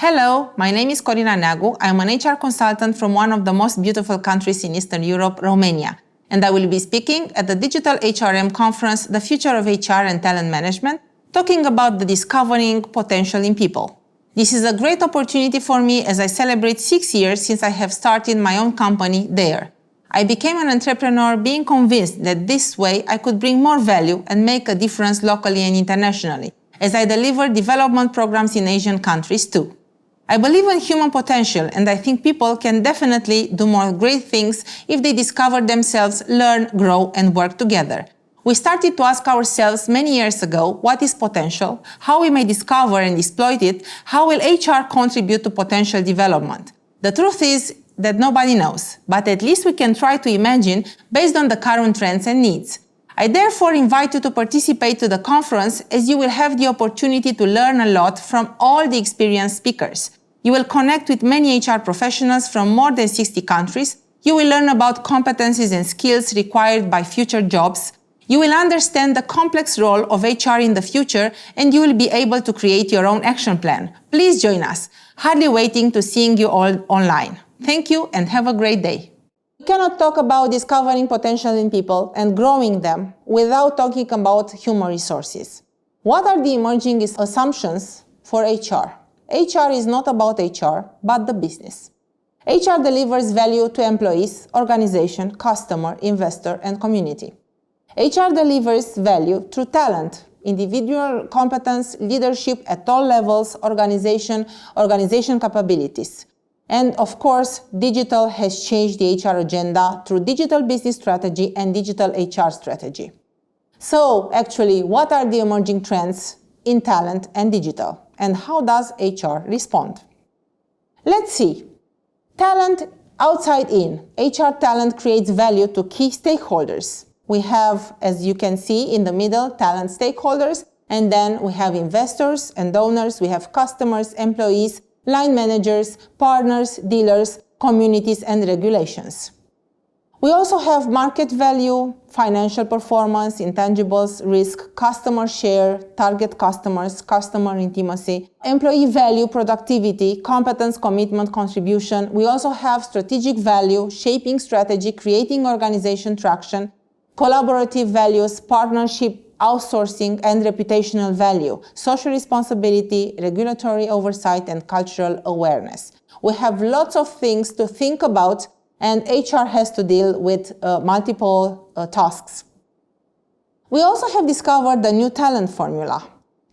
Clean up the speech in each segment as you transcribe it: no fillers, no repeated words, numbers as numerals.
Hello, my name is Corina Neagu. I'm an HR consultant from one of the most beautiful countries in Eastern Europe, Romania, and I will be speaking at the Digital HRM conference, The Future of HR and Talent Management, talking about the discovering potential in people. This is a great opportunity for me as I celebrate 6 years since I have started my own company there. I became an entrepreneur being convinced that this way I could bring more value and make a difference locally and internationally, as I deliver development programs in Asian countries too. I believe in human potential, and I think people can definitely do more great things if they discover themselves, learn, grow, and work together. We started to ask ourselves many years ago what is potential, how we may discover and exploit it, how will HR contribute to potential development. The truth is that nobody knows, but at least we can try to imagine based on the current trends and needs. I therefore invite you to participate to the conference, as you will have the opportunity to learn a lot from all the experienced speakers. You will connect with many HR professionals from more than 60 countries. You will learn about competencies and skills required by future jobs. You will understand the complex role of HR in the future, and you will be able to create your own action plan. Please join us. Hardly waiting to seeing you all online. Thank you and have a great day. We cannot talk about discovering potential in people and growing them without talking about human resources. What are the emerging assumptions for HR? HR is not about HR, but the business. HR delivers value to employees, organization, customer, investor, and community. HR delivers value through talent, individual competence, leadership at all levels, organization capabilities. And of course, digital has changed the HR agenda through digital business strategy and digital HR strategy. So actually, what are the emerging trends in talent and digital? And how does HR respond? Let's see. Talent outside in. HR talent creates value to key stakeholders. We have, as you can see in the middle, talent stakeholders, and then we have investors and donors, we have customers, employees, line managers, partners, dealers, communities, and regulations. We also have market value, financial performance, intangibles, risk, customer share, target customers, customer intimacy, employee value, productivity, competence, commitment, contribution. We also have strategic value, shaping strategy, creating organization traction, collaborative values, partnership, outsourcing, and reputational value, social responsibility, regulatory oversight, and cultural awareness. We have lots of things to think about, and HR has to deal with multiple tasks. We also have discovered the new talent formula.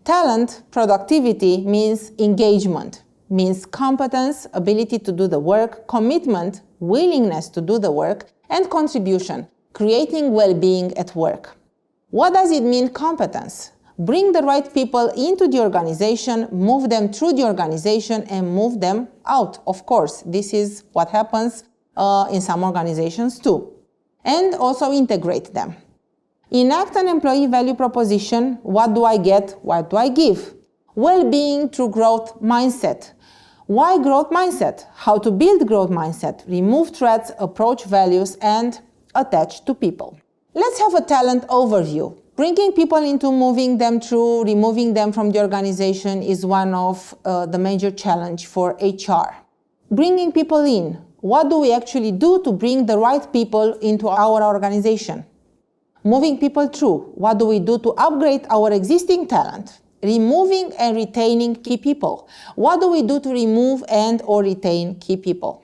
Talent, productivity, means engagement, means competence, ability to do the work, commitment, willingness to do the work, and contribution, creating well-being at work. What does it mean, competence? Bring the right people into the organization, move them through the organization, and move them out. Of course, this is what happens in some organizations too. And also integrate them. Enact an employee value proposition. What do I get? What do I give? Well-being through growth mindset. Why growth mindset? How to build growth mindset. Remove threats, approach values, and attach to people. Let's have a talent overview. Bringing people into moving them through, removing them from the organization is one of the major challenges for HR. Bringing people in. What do we actually do to bring the right people into our organization? Moving people through. What do we do to upgrade our existing talent? Removing and retaining key people. What do we do to remove and or retain key people?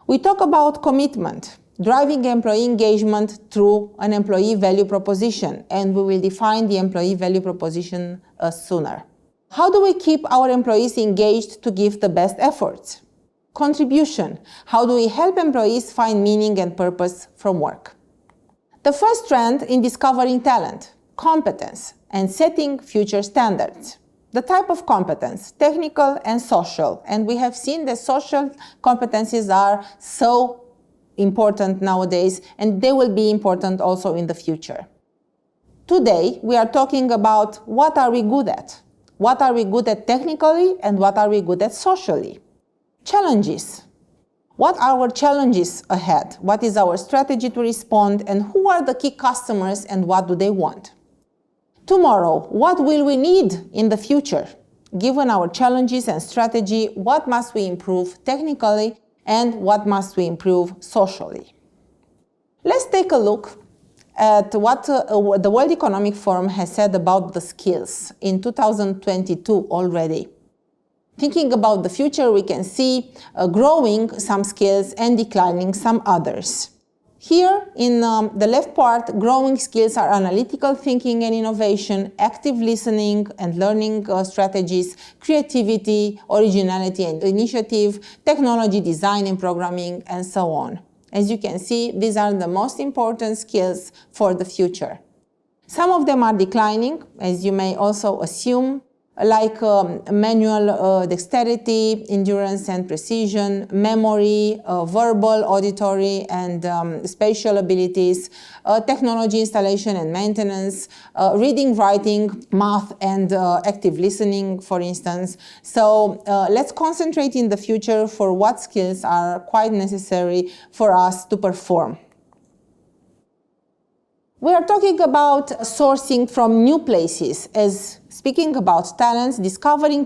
We talk about commitment. Driving employee engagement through an employee value proposition, and we will define the employee value proposition sooner. How do we keep our employees engaged to give the best efforts? Contribution. How do we help employees find meaning and purpose from work? The first trend in discovering talent, competence, and setting future standards. The type of competence, technical and social, and we have seen that social competencies are so important nowadays, and they will be important also in the future. Today, we are talking about what are we good at? What are we good at technically, and what are we good at socially? Challenges. What are our challenges ahead? What is our strategy to respond, and who are the key customers and what do they want? Tomorrow, what will we need in the future? given our challenges and strategy, what must we improve technically and what must we improve socially. Let's take a look at what the World Economic Forum has said about the skills in 2022 already. Thinking about the future, we can see growing some skills and declining some others. Here, in the left part, growing skills are analytical thinking and innovation, active listening and learning strategies, creativity, originality and initiative, technology, design and programming, and so on. As you can see, these are the most important skills for the future. Some of them are declining, as you may also assume, like manual dexterity, endurance and precision, memory, verbal, auditory and spatial abilities, technology installation and maintenance, reading, writing, math and active listening, for instance. So let's concentrate in the future for what skills are quite necessary for us to perform. We are talking about sourcing from new places, as speaking about talents, discovering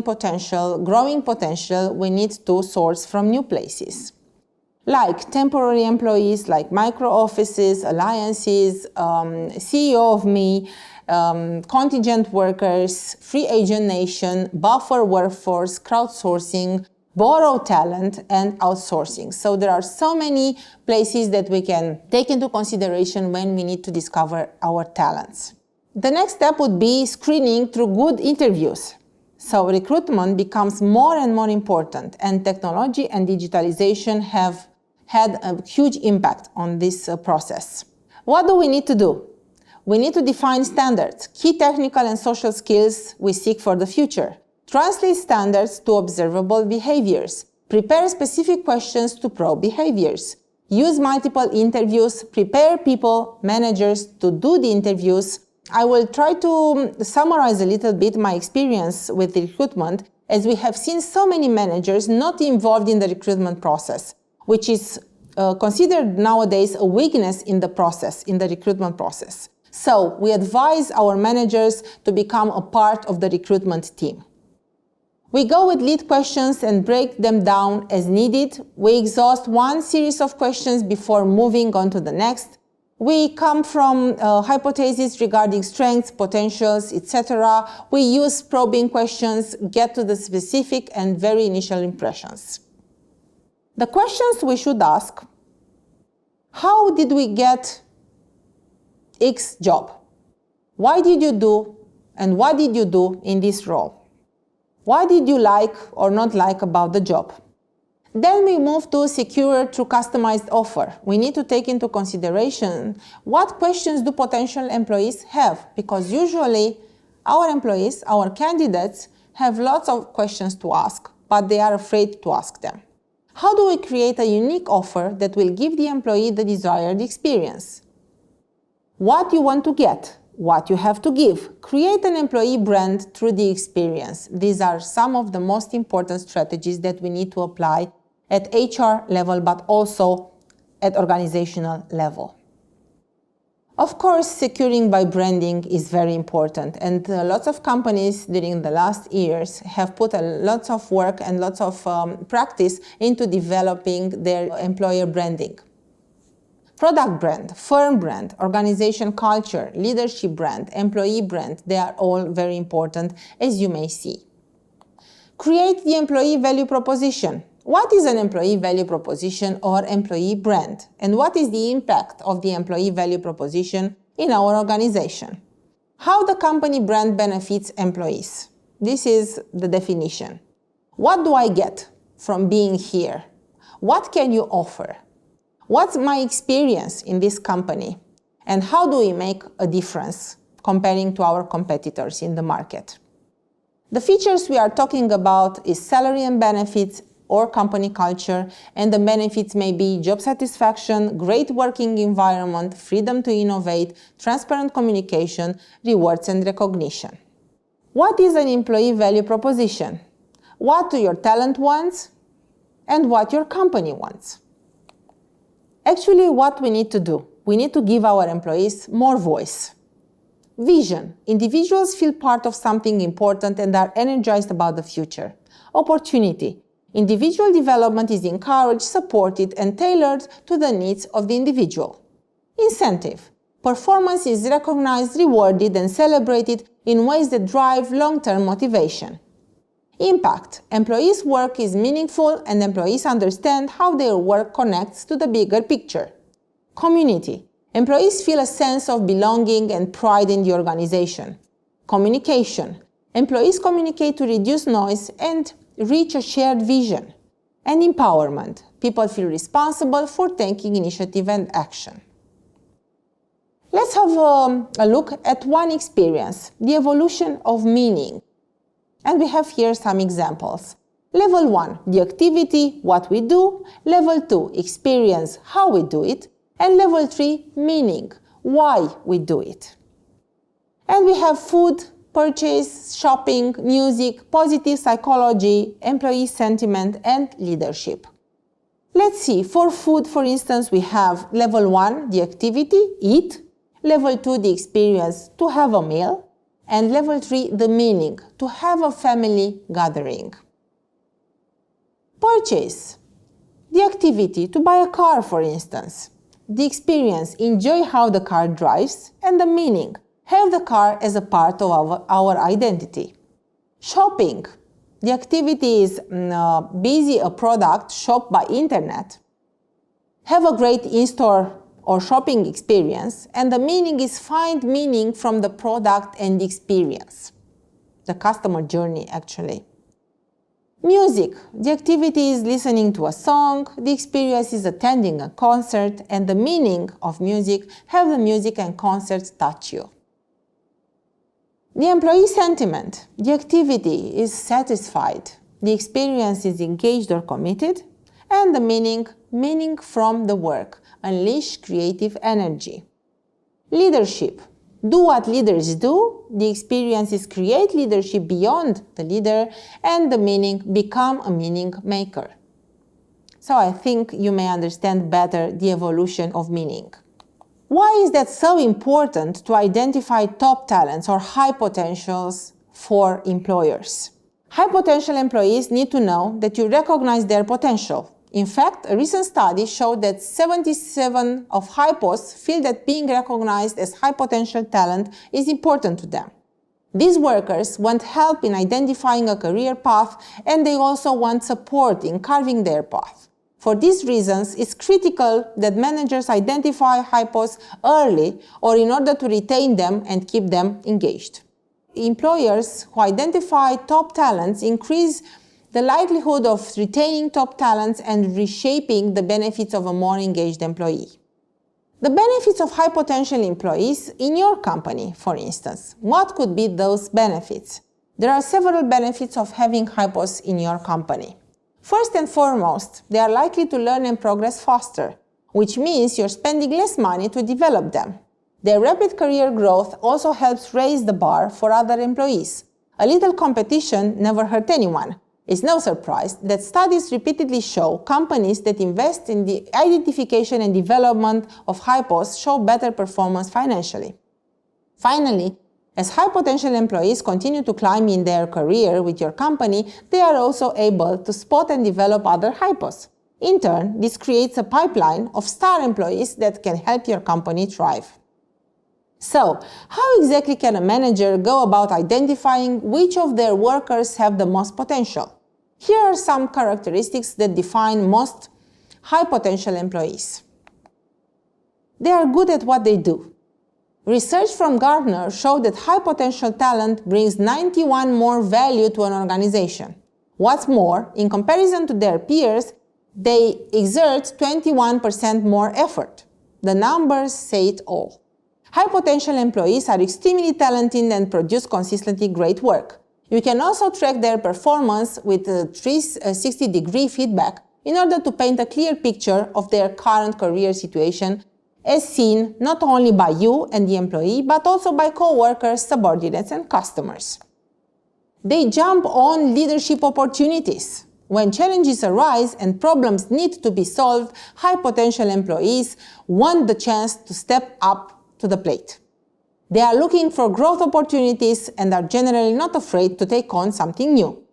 potential, growing potential, we need to source from new places. Like temporary employees, like micro offices, alliances, CEO of me, contingent workers, free agent nation, buffer workforce, crowdsourcing, borrow talent and outsourcing. So there are so many places that we can take into consideration when we need to discover our talents. The next step would be screening through good interviews. So recruitment becomes more and more important, and technology and digitalization have had a huge impact on this process. What do we need to do? We need to define standards, key technical and social skills we seek for the future. Translate standards to observable behaviors. Prepare specific questions to probe behaviors. Use multiple interviews. Prepare people, managers, to do the interviews. I will try to summarize a little bit my experience with recruitment, as we have seen so many managers not involved in the recruitment process, which is considered nowadays a weakness in the process, in the recruitment process. So we advise our managers to become a part of the recruitment team. We go with lead questions and break them down as needed. We exhaust one series of questions before moving on to the next. We come from hypotheses regarding strengths, potentials, etc. We use probing questions, get to the specific and very initial impressions. The questions we should ask: how did we get X job? Why did you do and what did you do in this role? What did you like or not like about the job? Then we move to secure through customized offer. We need to take into consideration what questions do potential employees have, because usually our employees, our candidates, have lots of questions to ask, but they are afraid to ask them. How do we create a unique offer that will give the employee the desired experience? What you want to get? What you have to give. Create an employee brand through the experience. These are some of the most important strategies that we need to apply at HR level, but also at organizational level. Of course, securing by branding is very important, and lots of companies during the last years have put lots of work and lots of practice into developing their employer branding. Product brand, firm brand, organization culture, leadership brand, employee brand, they are all very important, as you may see. Create the employee value proposition. What is an employee value proposition or employee brand? And what is the impact of the employee value proposition in our organization? How the company brand benefits employees? This is the definition. What do I get from being here? What can you offer? What's my experience in this company? And how do we make a difference comparing to our competitors in the market? The features we are talking about is salary and benefits or company culture, and the benefits may be job satisfaction, great working environment, freedom to innovate, transparent communication, rewards and recognition. What is an employee value proposition? What do your talent wants and what your company wants? Actually, what we need to do, we need to give our employees more voice. Vision. Individuals feel part of something important and are energized about the future. Opportunity. Individual development is encouraged, supported, and tailored to the needs of the individual. Incentive. Performance is recognized, rewarded, and celebrated in ways that drive long-term motivation. Impact. Employees' work is meaningful and employees understand how their work connects to the bigger picture. Community. Employees feel a sense of belonging and pride in the organization. Communication. Employees communicate to reduce noise and reach a shared vision. And empowerment. People feel responsible for taking initiative and action. Let's have a look at one experience, the evolution of meaning. And we have here some examples. Level 1, the activity, what we do. Level 2, experience, how we do it. And level 3, meaning, why we do it. And we have food, purchase, shopping, music, positive psychology, employee sentiment, and leadership. Let's see, for food, for instance, we have level 1, the activity, eat. Level 2, the experience, to have a meal. And level 3, the meaning, to have a family gathering. Purchase, the activity, to buy a car, for instance. The experience, enjoy how the car drives. And the meaning, have the car as a part of our identity. Shopping, the activity is busy a product, shop by internet. Have a great in-store or shopping experience, and the meaning is find meaning from the product and the experience, the customer journey actually. Music, the activity is listening to a song, the experience is attending a concert, and the meaning of music, have the music and concerts touch you. The employee sentiment, the activity is satisfied, the experience is engaged or committed, and the meaning from the work. Unleash creative energy. Leadership. Do what leaders do. The experience is create leadership beyond the leader, and the meaning, become a meaning maker. So I think you may understand better the evolution of meaning. Why is that so important to identify top talents or high potentials for employers? High potential employees need to know that you recognize their potential. In fact, a recent study showed that 77% of high posts feel that being recognized as high potential talent is important to them. These workers want help in identifying a career path, and they also want support in carving their path. For these reasons, it's critical that managers identify high posts early or in order to retain them and keep them engaged. Employers who identify top talents increase the likelihood of retaining top talents and reshaping the benefits of a more engaged employee. The benefits of high potential employees in your company, for instance. What could be those benefits? There are several benefits of having high posts in your company. First and foremost, they are likely to learn and progress faster, which means you're spending less money to develop them. Their rapid career growth also helps raise the bar for other employees. A little competition never hurt anyone. It's no surprise that studies repeatedly show companies that invest in the identification and development of high posts show better performance financially. Finally, as high potential employees continue to climb in their career with your company, they are also able to spot and develop other high posts. In turn, this creates a pipeline of star employees that can help your company thrive. So, how exactly can a manager go about identifying which of their workers have the most potential? Here are some characteristics that define most high potential employees. They are good at what they do. Research from Gartner showed that high potential talent brings 91 more value to an organization. What's more, in comparison to their peers, they exert 21% more effort. The numbers say it all. High potential employees are extremely talented and produce consistently great work. You can also track their performance with 360-degree feedback in order to paint a clear picture of their current career situation, as seen not only by you and the employee, but also by co-workers, subordinates, and customers. They jump on leadership opportunities. When challenges arise and problems need to be solved, high potential employees want the chance to step up to the plate. They are looking for growth opportunities and are generally not afraid to take on something new.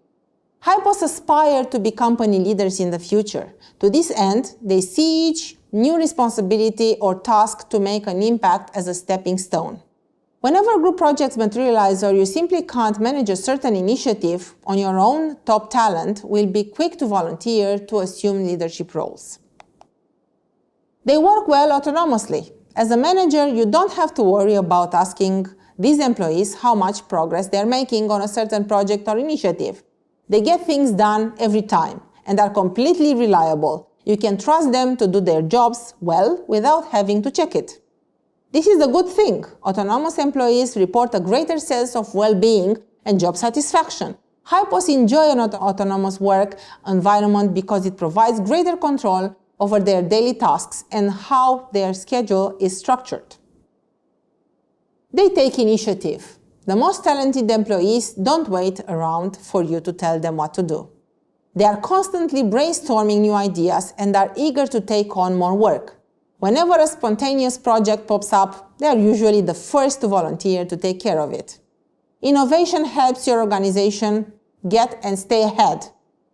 Hypos aspire to be company leaders in the future. To this end, they see each new responsibility or task to make an impact as a stepping stone. Whenever group projects materialize or you simply can't manage a certain initiative on your own, top talent will be quick to volunteer to assume leadership roles. They work well autonomously. As a manager, you don't have to worry about asking these employees how much progress they're making on a certain project or initiative. They get things done every time and are completely reliable. You can trust them to do their jobs well without having to check it. This is a good thing. Autonomous employees report a greater sense of well-being and job satisfaction. Hypos enjoy an autonomous work environment because it provides greater control over their daily tasks and how their schedule is structured. They take initiative. The most talented employees don't wait around for you to tell them what to do. They are constantly brainstorming new ideas and are eager to take on more work. Whenever a spontaneous project pops up, they are usually the first to volunteer to take care of it. Innovation helps your organization get and stay ahead.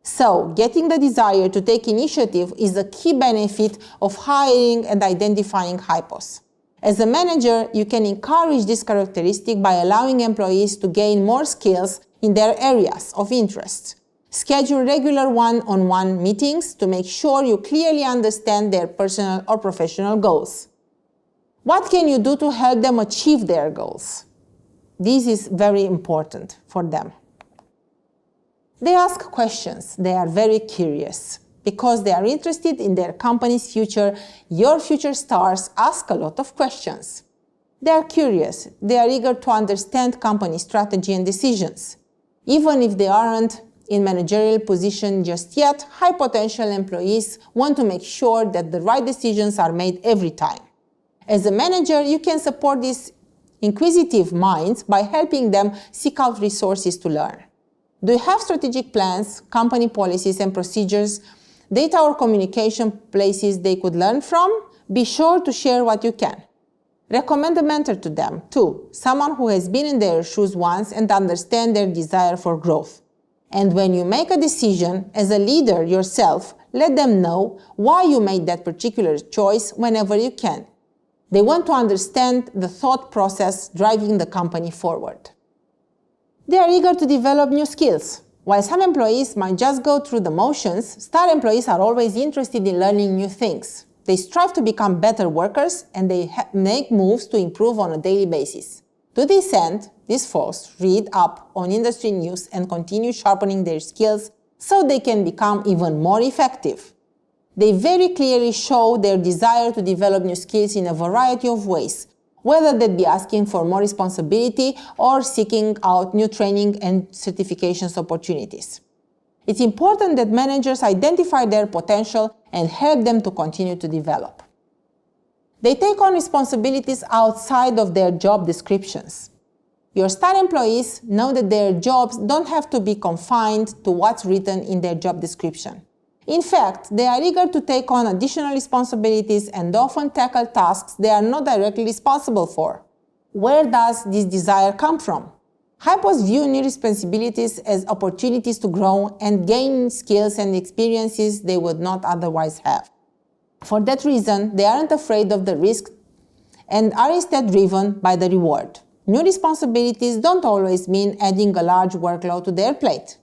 So, getting the desire to take initiative is a key benefit of hiring and identifying hypos. As a manager, you can encourage this characteristic by allowing employees to gain more skills in their areas of interest. Schedule regular one-on-one meetings to make sure you clearly understand their personal or professional goals. What can you do to help them achieve their goals? This is very important for them. They ask questions. They are very curious. Because they are interested in their company's future, your future stars ask a lot of questions. They are curious. They are eager to understand company strategy and decisions. Even if they aren't in managerial position just yet, high potential employees want to make sure that the right decisions are made every time. As a manager, you can support these inquisitive minds by helping them seek out resources to learn. Do you have strategic plans, company policies and procedures, data or communication places they could learn from? Be sure to share what you can. Recommend a mentor to them, too, someone who has been in their shoes once and understands their desire for growth. And when you make a decision as a leader yourself, let them know why you made that particular choice whenever you can. They want to understand the thought process driving the company forward. They are eager to develop new skills. While some employees might just go through the motions, star employees are always interested in learning new things. They strive to become better workers and they make moves to improve on a daily basis. To this end, these folks read up on industry news and continue sharpening their skills so they can become even more effective. They very clearly show their desire to develop new skills in a variety of ways, whether that be asking for more responsibility or seeking out new training and certifications opportunities. It's important that managers identify their potential and help them to continue to develop. They take on responsibilities outside of their job descriptions. Your star employees know that their jobs don't have to be confined to what's written in their job description. In fact, they are eager to take on additional responsibilities and often tackle tasks they are not directly responsible for. Where does this desire come from? Hypos view new responsibilities as opportunities to grow and gain skills and experiences they would not otherwise have. For that reason, they aren't afraid of the risk and are instead driven by the reward. New responsibilities don't always mean adding a large workload to their plate.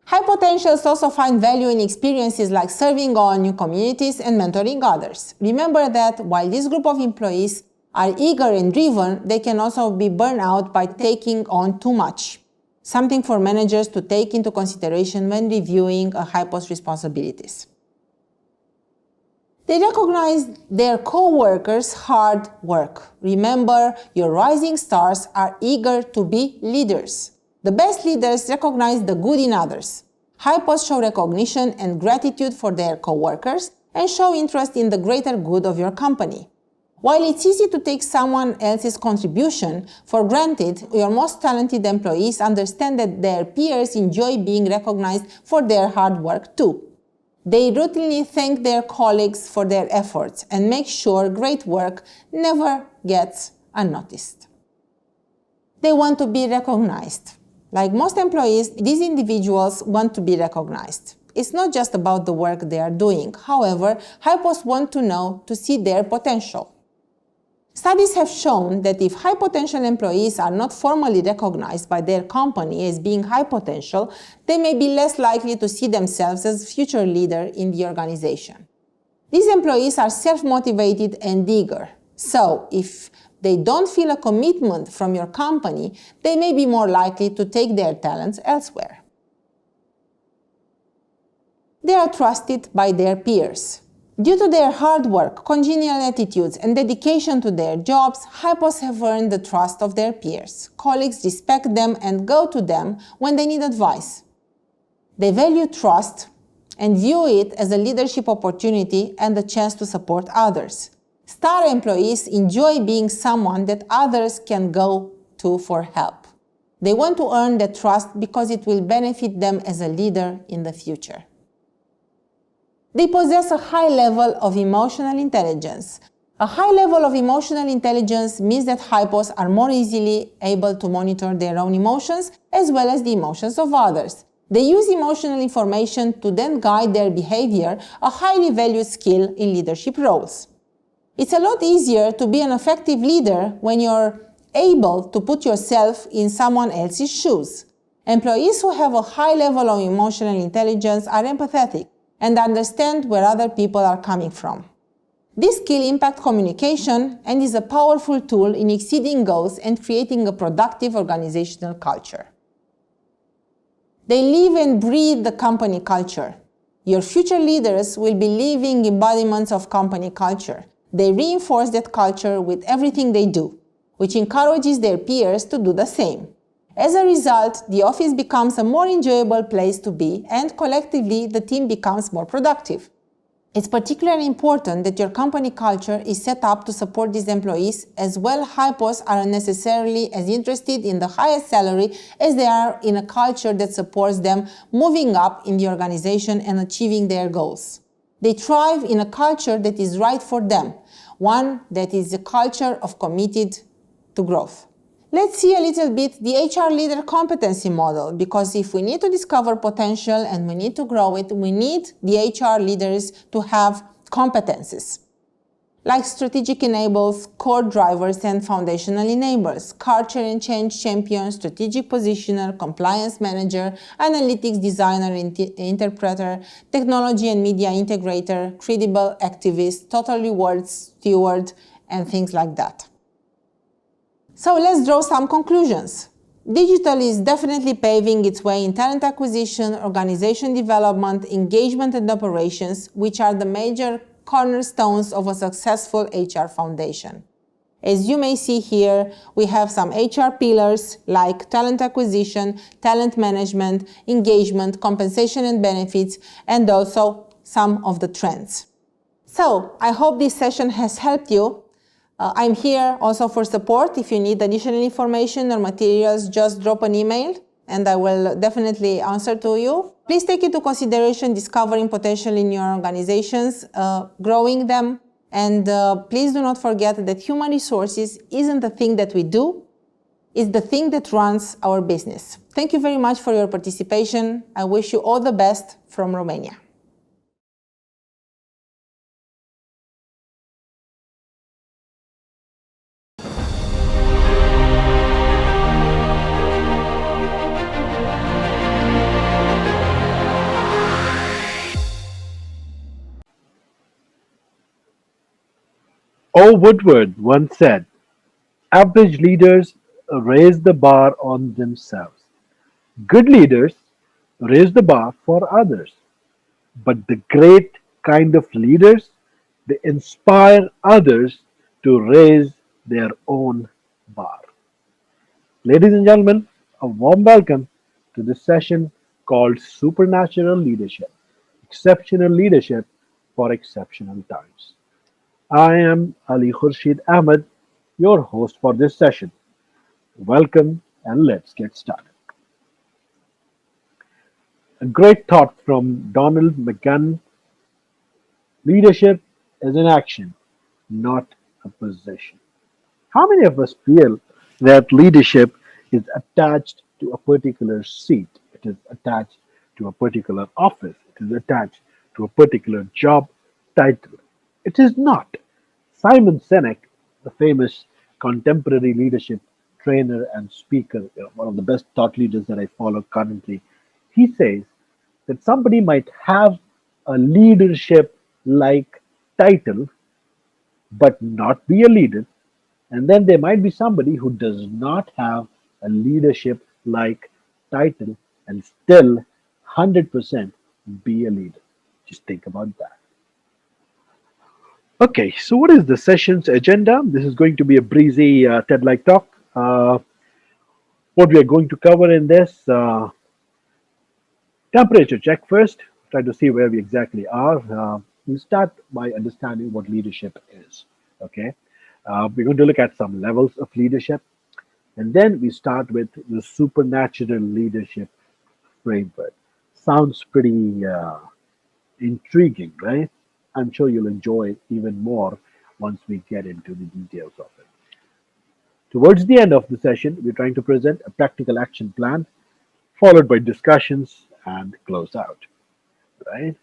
High potentials also find value in experiences like serving on new communities and mentoring others. Remember that while this group of employees are eager and driven, they can also be burned out by taking on too much. Something for managers to take into consideration when reviewing a hypos responsibilities. They recognize their co-workers' hard work. Remember, your rising stars are eager to be leaders. The best leaders recognize the good in others. Hypos show recognition and gratitude for their co-workers and show interest in the greater good of your company. While it's easy to take someone else's contribution for granted, your most talented employees understand that their peers enjoy being recognized for their hard work too. They routinely thank their colleagues for their efforts and make sure great work never gets unnoticed. They want to be recognized. Like most employees, these individuals want to be recognized. It's not just about the work they are doing. However, hypos want to know to see their potential. Studies have shown that if high potential employees are not formally recognized by their company as being high potential, they may be less likely to see themselves as future leader in the organization. These employees are self-motivated and eager. So, if they don't feel a commitment from your company, they may be more likely to take their talents elsewhere. They are trusted by their peers. Due to their hard work, congenial attitudes, and dedication to their jobs, hypos have earned the trust of their peers. Colleagues respect them and go to them when they need advice. They value trust and view it as a leadership opportunity and a chance to support others. Star employees enjoy being someone that others can go to for help. They want to earn that trust because it will benefit them as a leader in the future. They possess a high level of emotional intelligence. A high level of emotional intelligence means that hypos are more easily able to monitor their own emotions as well as the emotions of others. They use emotional information to then guide their behavior, a highly valued skill in leadership roles. It's a lot easier to be an effective leader when you're able to put yourself in someone else's shoes. Employees who have a high level of emotional intelligence are empathetic and understand where other people are coming from. This skill impacts communication and is a powerful tool in exceeding goals and creating a productive organizational culture. They live and breathe the company culture. Your future leaders will be living embodiments of company culture. They reinforce that culture with everything they do, which encourages their peers to do the same. As a result, the office becomes a more enjoyable place to be, and collectively, the team becomes more productive. It's particularly important that your company culture is set up to support these employees, as well hypos aren't necessarily as interested in the highest salary as they are in a culture that supports them moving up in the organization and achieving their goals. They thrive in a culture that is right for them, one that is a culture of committed to growth. Let's see a little bit the HR leader competency model, because if we need to discover potential and we need to grow it, we need the HR leaders to have competencies. Like strategic enablers, core drivers, and foundational enablers, culture and change champion, strategic positioner, compliance manager, analytics designer, interpreter, technology and media integrator, credible activist, total rewards steward, and things like that. So let's draw some conclusions. Digital is definitely paving its way in talent acquisition, organization development, engagement and operations, which are the major cornerstones of a successful HR foundation. As you may see here, we have some HR pillars like talent acquisition, talent management, engagement, compensation and benefits, and also some of the trends. So I hope this session has helped you. I'm here also for support. If you need additional information or materials, just drop an email and I will definitely answer to you. Please take into consideration discovering potential in your organizations, growing them, and please do not forget that human resources isn't the thing that we do, it's the thing that runs our business. Thank you very much for your participation. I wish you all the best from Romania. O. Woodward once said, "Average leaders raise the bar on themselves. Good leaders raise the bar for others. But the great kind of leaders, they inspire others to raise their own bar." Ladies and gentlemen, a warm welcome to this session called Supernatural Leadership, Exceptional Leadership for Exceptional Times. I am Ali Khurshid Ahmed, your host for this session. Welcome and let's get started. A great thought from Donald McGann: leadership is an action, not a position. How many of us feel that leadership is attached to a particular seat. It is attached to a particular office. It is attached to a particular job title. It is not. Simon Sinek, the famous contemporary leadership trainer and speaker, one of the best thought leaders that I follow currently, he says that somebody might have a leadership like title but not be a leader, and then there might be somebody who does not have a leadership like title and still 100% be a leader. Just think about that. Okay, so what is the session's agenda? This is going to be a breezy TED like talk. What we are going to cover in this temperature check first, try to see where we exactly are. We start by understanding what leadership is. Okay, we're going to look at some levels of leadership, and then we start with the supernatural leadership framework. Sounds pretty intriguing, right? I'm sure you'll enjoy even more once we get into the details of it. Towards the end of the session, we're trying to present a practical action plan, followed by discussions and close out, right?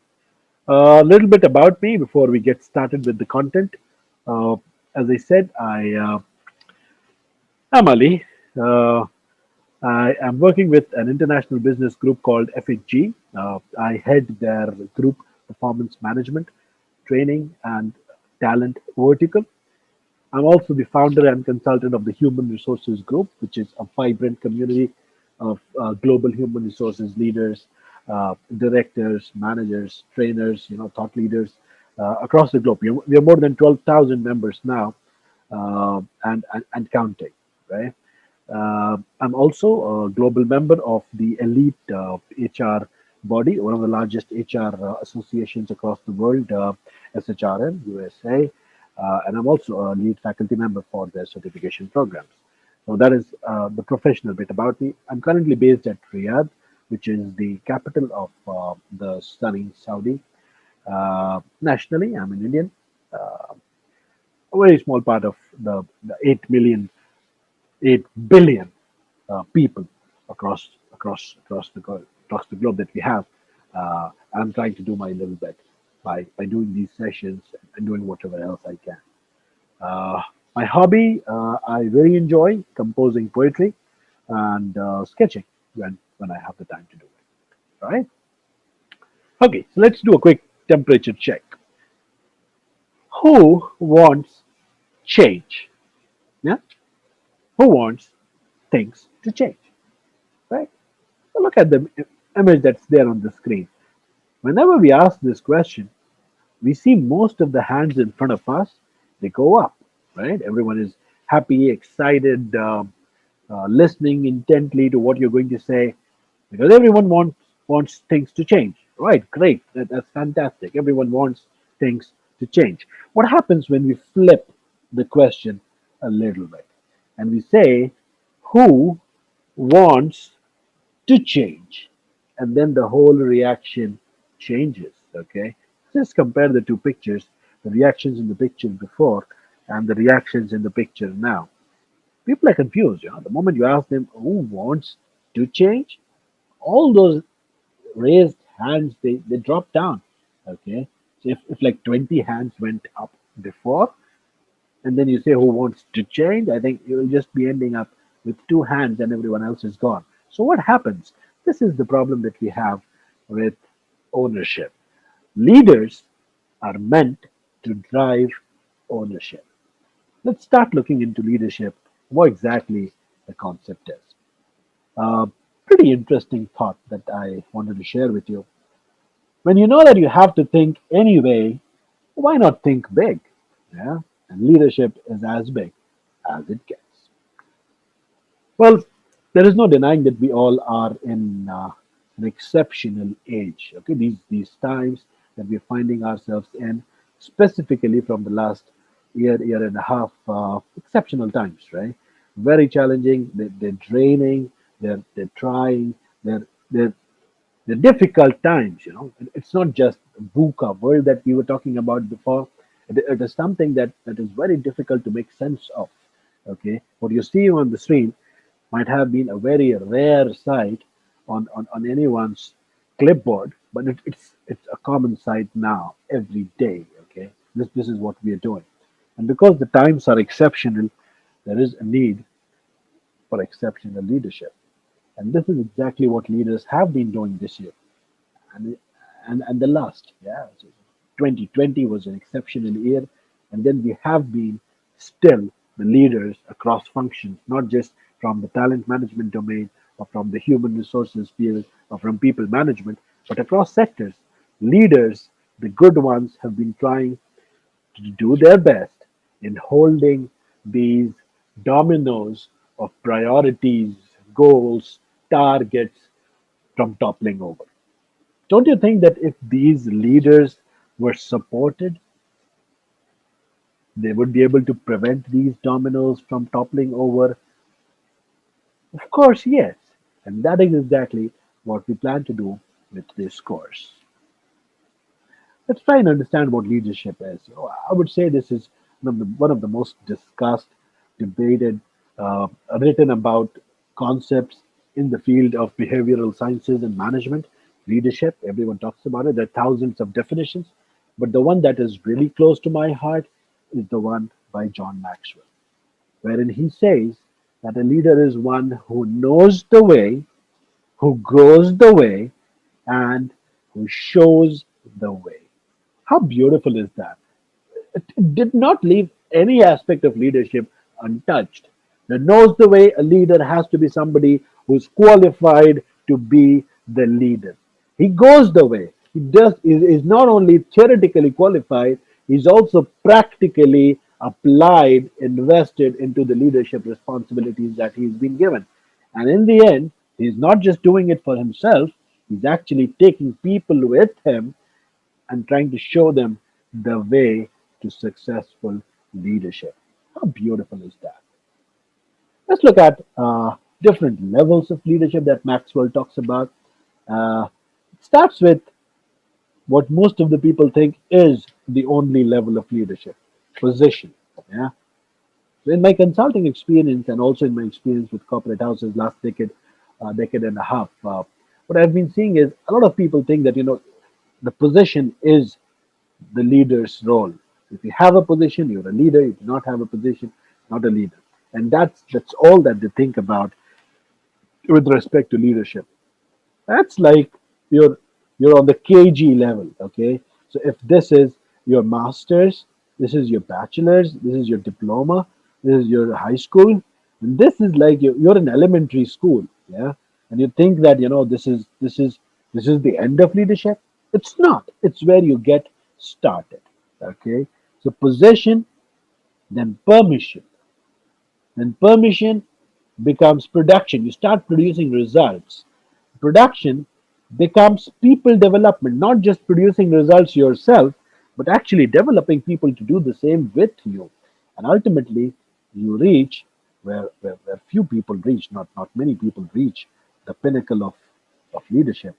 A little bit about me before we get started with the content. Uh, as I said, I'm Ali. Uh, I am working with an international business group called FHG. I head their group performance management, training, and talent vertical. I'm also the founder and consultant of the Human Resources Group, which is a vibrant community of global human resources leaders, directors, managers, trainers, thought leaders across the globe. We are more than 12,000 members now, and counting, right? I'm also a global member of the elite HR body, one of the largest HR associations across the world, SHRM, USA, and I'm also a lead faculty member for their certification programs. So that is the professional bit about me. I'm currently based at Riyadh, which is the capital of the sunny Saudi. Nationally, I'm an Indian, a very small part of the 8 billion people across the globe that we have. I'm trying to do my little bit by doing these sessions and doing whatever else I can. Uh, my hobby, I really enjoy composing poetry and sketching when I have the time to do it. All right. Okay, so let's do a quick temperature check. Who wants change? Yeah. Who wants things to change? Right. So look at the image that's there on the screen. Whenever we ask this question, we see most of the hands in front of us, they go up, right? Everyone is happy, excited, listening intently to what you're going to say, because everyone wants things to change, right? Great, that's fantastic. Everyone wants things to change. What happens when we flip the question a little bit and we say, who wants to change? And then the whole reaction changes. Okay, just compare the two pictures, the reactions in the picture before and the reactions in the picture now. People are confused. The moment you ask them who wants to change, all those raised hands, they drop down. Okay, so if like 20 hands went up before, and then you say who wants to change, I think you will just be ending up with two hands and everyone else is gone. So what happens? This is the problem that we have with ownership. Leaders are meant to drive ownership. Let's start looking into leadership, what exactly the concept is. Uh, Pretty interesting thought that I wanted to share with you. When you know that you have to think anyway, why not think big? Yeah, and leadership is as big as it gets. Well, there is no denying that we all are in an exceptional age. Okay, these times that we're finding ourselves in, specifically from the last year and a half, exceptional times, right? Very challenging. They're draining. They're trying. They're the difficult times. It's not just VUCA world that we were talking about before. It is something that is very difficult to make sense of. Okay, what you see on the screen, might have been a very rare sight on anyone's clipboard, but it's a common sight now every day. Okay, this is what we are doing, and because the times are exceptional, there is a need for exceptional leadership, and this is exactly what leaders have been doing this year and and the last. Yeah, so 2020 was an exceptional year, and then we have been still the leaders across functions, not just from the talent management domain or from the human resources field or from people management, but across sectors. Leaders, the good ones, have been trying to do their best in holding these dominoes of priorities, goals, targets from toppling over. Don't you think that if these leaders were supported, they would be able to prevent these dominoes from toppling over? Of course, yes. And that is exactly what we plan to do with this course. Let's try and understand what leadership is. I would say this is one of the most discussed, debated, written about concepts in the field of behavioral sciences and management. Leadership, everyone talks about it. There are thousands of definitions, but the one that is really close to my heart is the one by John Maxwell, wherein he says that a leader is one who knows the way, who goes the way, and who shows the way. How beautiful is that? It did not leave any aspect of leadership untouched. That knows the way a leader has to be somebody who's qualified to be the leader. He goes the way. He does is not only theoretically qualified, he's also practically applied, invested into the leadership responsibilities that he's been given. And in the end, he's not just doing it for himself, he's actually taking people with him and trying to show them the way to successful leadership. How beautiful is that? Let's look at different levels of leadership that Maxwell talks about. It starts with what most of the people think is the only level of leadership, position. Yeah. So in my consulting experience and also in my experience with corporate houses last decade and a half, what I've been seeing is a lot of people think that the position is the leader's role. If you have a position, you're a leader. If you do not have a position, not a leader. And that's all that they think about with respect to leadership. That's like you're you're on the KG level, okay? So if this is your master's, this is your bachelor's, this is your diploma, this is your high school, and this is like you're in elementary school, yeah? And you think that this is the end of leadership? It's not. It's where you get started. Okay? So possession, then permission. Then permission becomes production. You start producing results. Production becomes people development, not just producing results yourself, but actually developing people to do the same with you. And ultimately, you reach where few people reach, not many people reach the pinnacle of leadership.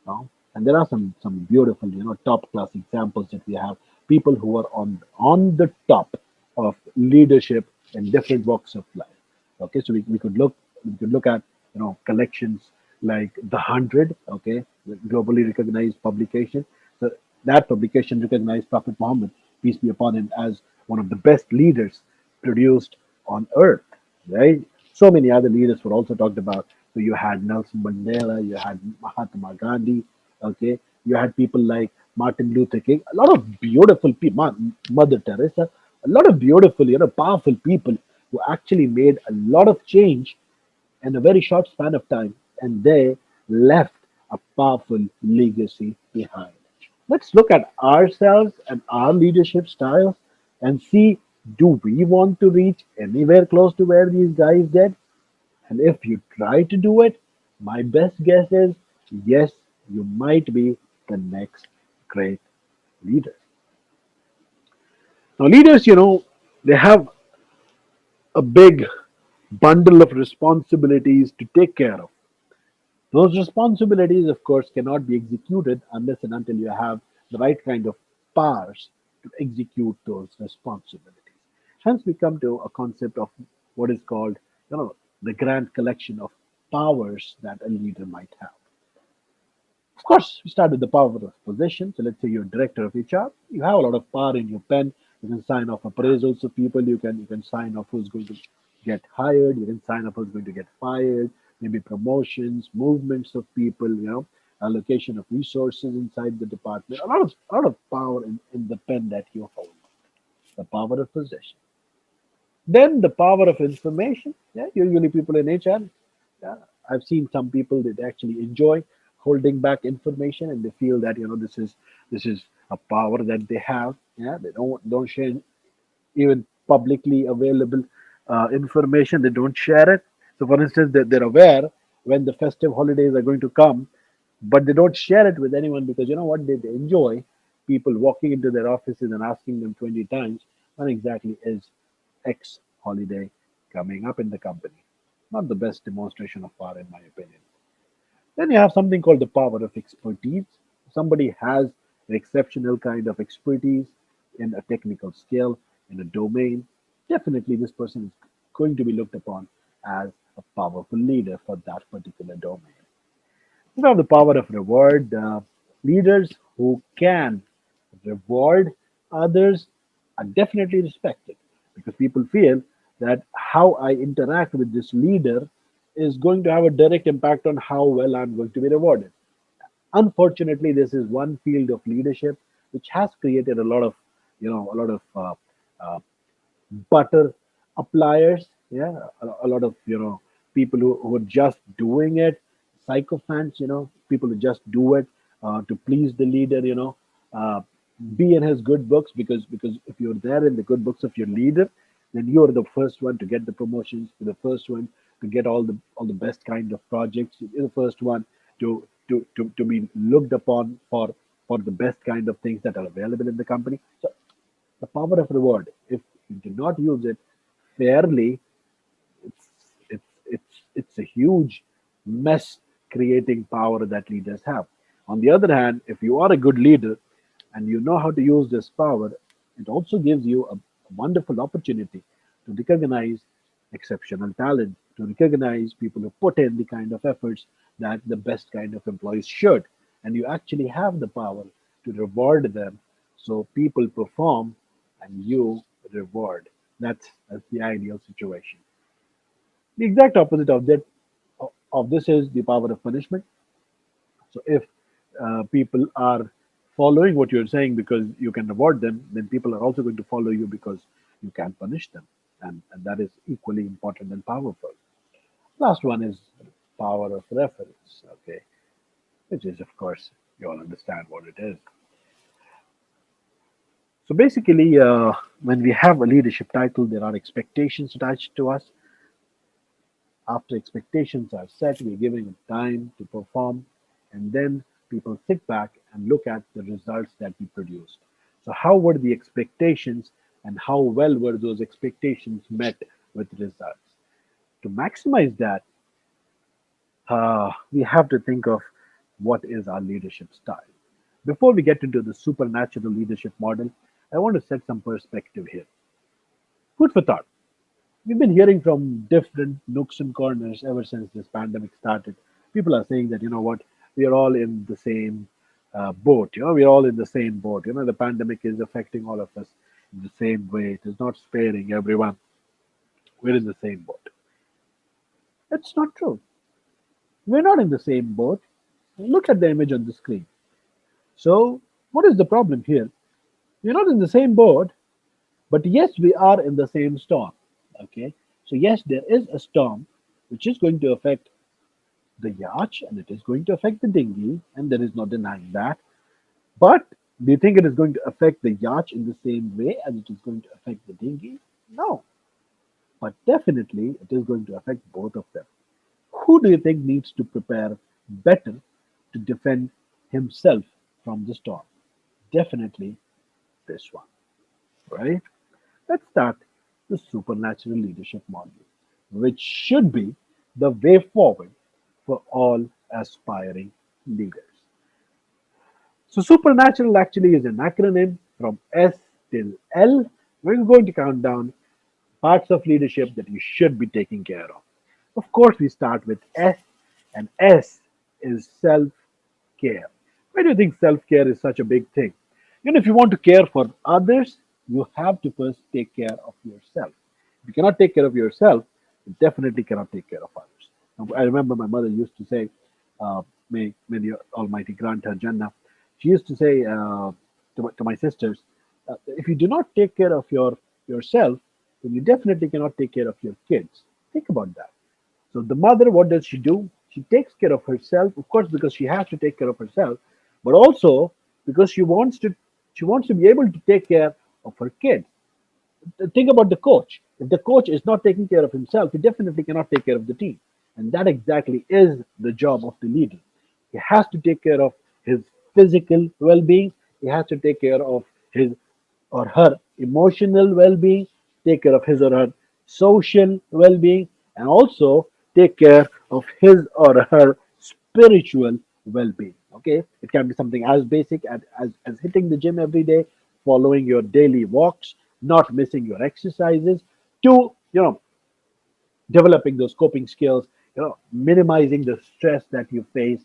And there are some beautiful, top class examples that we have. People who are on the top of leadership in different walks of life. Okay, so we could look at collections like the 100. Okay, the globally recognized publication. So that publication recognized Prophet Muhammad, peace be upon him, as one of the best leaders produced on earth. Right. So many other leaders were also talked about. So you had Nelson Mandela, you had Mahatma Gandhi. Okay, you had people like Martin Luther King. A lot of beautiful people, Mother Teresa. A lot of beautiful, powerful people who actually made a lot of change in a very short span of time, and they left a powerful legacy behind. Let's look at ourselves and our leadership styles and see, do we want to reach anywhere close to where these guys did? And if you try to do it, my best guess is yes, you might be the next great leader. Now, leaders, they have a big bundle of responsibilities to take care of. Those responsibilities, of course, cannot be executed unless and until you have the right kind of powers to execute those responsibilities. Hence, we come to a concept of what is called, the grand collection of powers that a leader might have. Of course, we start with the power of possession. So let's say you're director of HR. You have a lot of power in your pen. You can sign off appraisals of people. You can sign off who's going to get hired. You can sign off who's going to get fired. Maybe promotions, movements of people. Allocation of resources inside the department. A lot of power in the pen that you hold. The power of possession. Then the power of information. Yeah, usually people in HR. Yeah, I've seen some people that actually enjoy holding back information, and they feel that this is a power that they have. Yeah, they don't share even publicly available information. They don't share it. So, for instance, they're aware when the festive holidays are going to come, but they don't share it with anyone because you know what they enjoy people walking into their offices and asking them 20 times when exactly is X holiday coming up in the company. Not the best demonstration of power, in my opinion. Then you have something called the power of expertise. Somebody has an exceptional kind of expertise in a technical skill, in a domain. Definitely, this person is going to be looked upon as a powerful leader for that particular domain. You have the power of reward. Leaders who can reward others are definitely respected because people feel that how I interact with this leader is going to have a direct impact on how well I'm going to be rewarded. Unfortunately, this is one field of leadership which has created a lot of uh, butter appliers. Yeah, a lot of people who are just doing it, sycophants. People who just do it to please the leader. Uh, be in his good books because if you're there in the good books of your leader, then you're the first one to get the promotions. You're the first one to get all the best kind of projects. You're the first one to be looked upon for the best kind of things that are available in the company. So the power of reward. If you do not use it fairly, it's it's a huge mess creating power that leaders have. On the other hand, if you are a good leader and you know how to use this power, it also gives you a wonderful opportunity to recognize exceptional talent, to recognize people who put in the kind of efforts that the best kind of employees should. And you actually have the power to reward them so people perform and you reward. That's the ideal situation. The exact opposite of this is the power of punishment. So if people are following what you're saying because you can reward them, then people are also going to follow you because you can punish them, and that is equally important and powerful. Last one is power of reference. Okay, which is of course you all understand what it is. So basically, when we have a leadership title, there are expectations attached to us. After expectations are set, we're giving them time to perform, and then people sit back and look at the results that we produced. So, how were the expectations, and how well were those expectations met with results? To maximize that, we have to think of what is our leadership style. Before we get into the supernatural leadership model, I want to set some perspective here. Food for thought. We've been hearing from different nooks and corners ever since this pandemic started. People are saying that, you know what, we are all in the same boat. We're all in the same boat. The pandemic is affecting all of us in the same way. It is not sparing everyone. We're in the same boat. That's not true. We're not in the same boat. Look at the image on the screen. So, what is the problem here? We're not in the same boat, but yes, we are in the same storm. Okay. So, yes, there is a storm which is going to affect the yacht and it is going to affect the dinghy, and there is no denying that. But do you think it is going to affect the yacht in the same way as it is going to affect the dinghy? No. But definitely it is going to affect both of them. Who do you think needs to prepare better to defend himself from the storm? Definitely this one, right? Let's start the supernatural leadership model, which should be the way forward for all aspiring leaders. So, supernatural actually is an acronym from S till L. We're going to count down parts of leadership that you should be taking care of. Of course, we start with S, and S is self care. Why do you think self care is such a big thing? If you want to care for others, you have to first take care of yourself. If you cannot take care of yourself, you definitely cannot take care of others. Now, I remember my mother used to say, may the Almighty grant her Jannah. She used to say to my sisters, if you do not take care of yourself, then you definitely cannot take care of your kids. Think about that. So the mother, what does she do? She takes care of herself, of course, because she has to take care of herself, but also because she wants to be able to take care of her kids. Think about the coach. If the coach is not taking care of himself, he definitely cannot take care of the team. And that exactly is the job of the leader. He has to take care of his physical well being, he has to take care of his or her emotional well being, take care of his or her social well being, and also take care of his or her spiritual well being. Okay, it can be something as basic as hitting the gym every day, following your daily walks, not missing your exercises, to developing those coping skills, minimizing the stress that you face,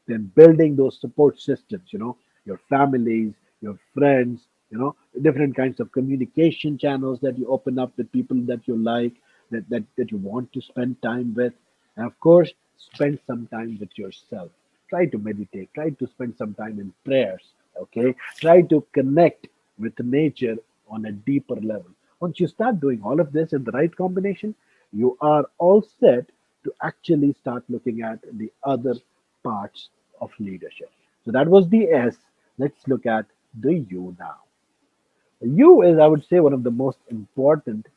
then building those support systems, your families, your friends, different kinds of communication channels that you open up with people that you like, that you want to spend time with. And of course, spend some time with yourself. Try to meditate, try to spend some time in prayers, okay? Try to connect with nature on a deeper level. Once you start doing all of this in the right combination, you are all set to actually start looking at the other parts of leadership. So that was the S. Let's look at the U now. The U is, I would say, one of the most important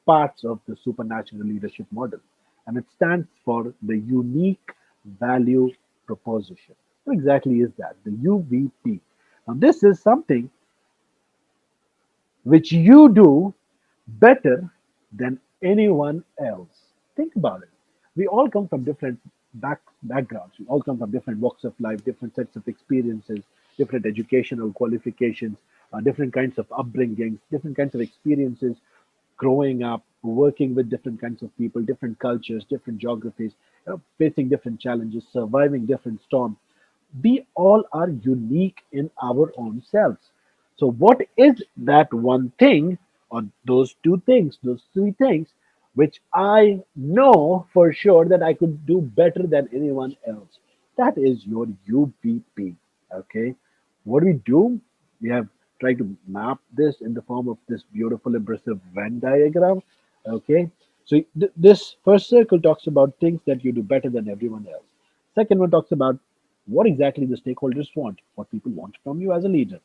parts of the supernatural leadership model, and it stands for the unique value proposition. What exactly is that? The UVP. Now, this is something which you do better than anyone else. Think about it. We all come from different backgrounds. We all come from different walks of life, different sets of experiences, different educational qualifications, different kinds of upbringings, different kinds of experiences growing up, working with different kinds of people, different cultures, different geographies, facing different challenges, surviving different storms. We all are unique in our own selves. So, what is that one thing, or those two things, those three things, which I know for sure that I could do better than anyone else? That is your UVP. Okay. What do we do? We have tried to map this in the form of this beautiful, impressive Venn diagram. Okay. So, this first circle talks about things that you do better than everyone else. Second one talks about what exactly the stakeholders want, what people want from you as a leader.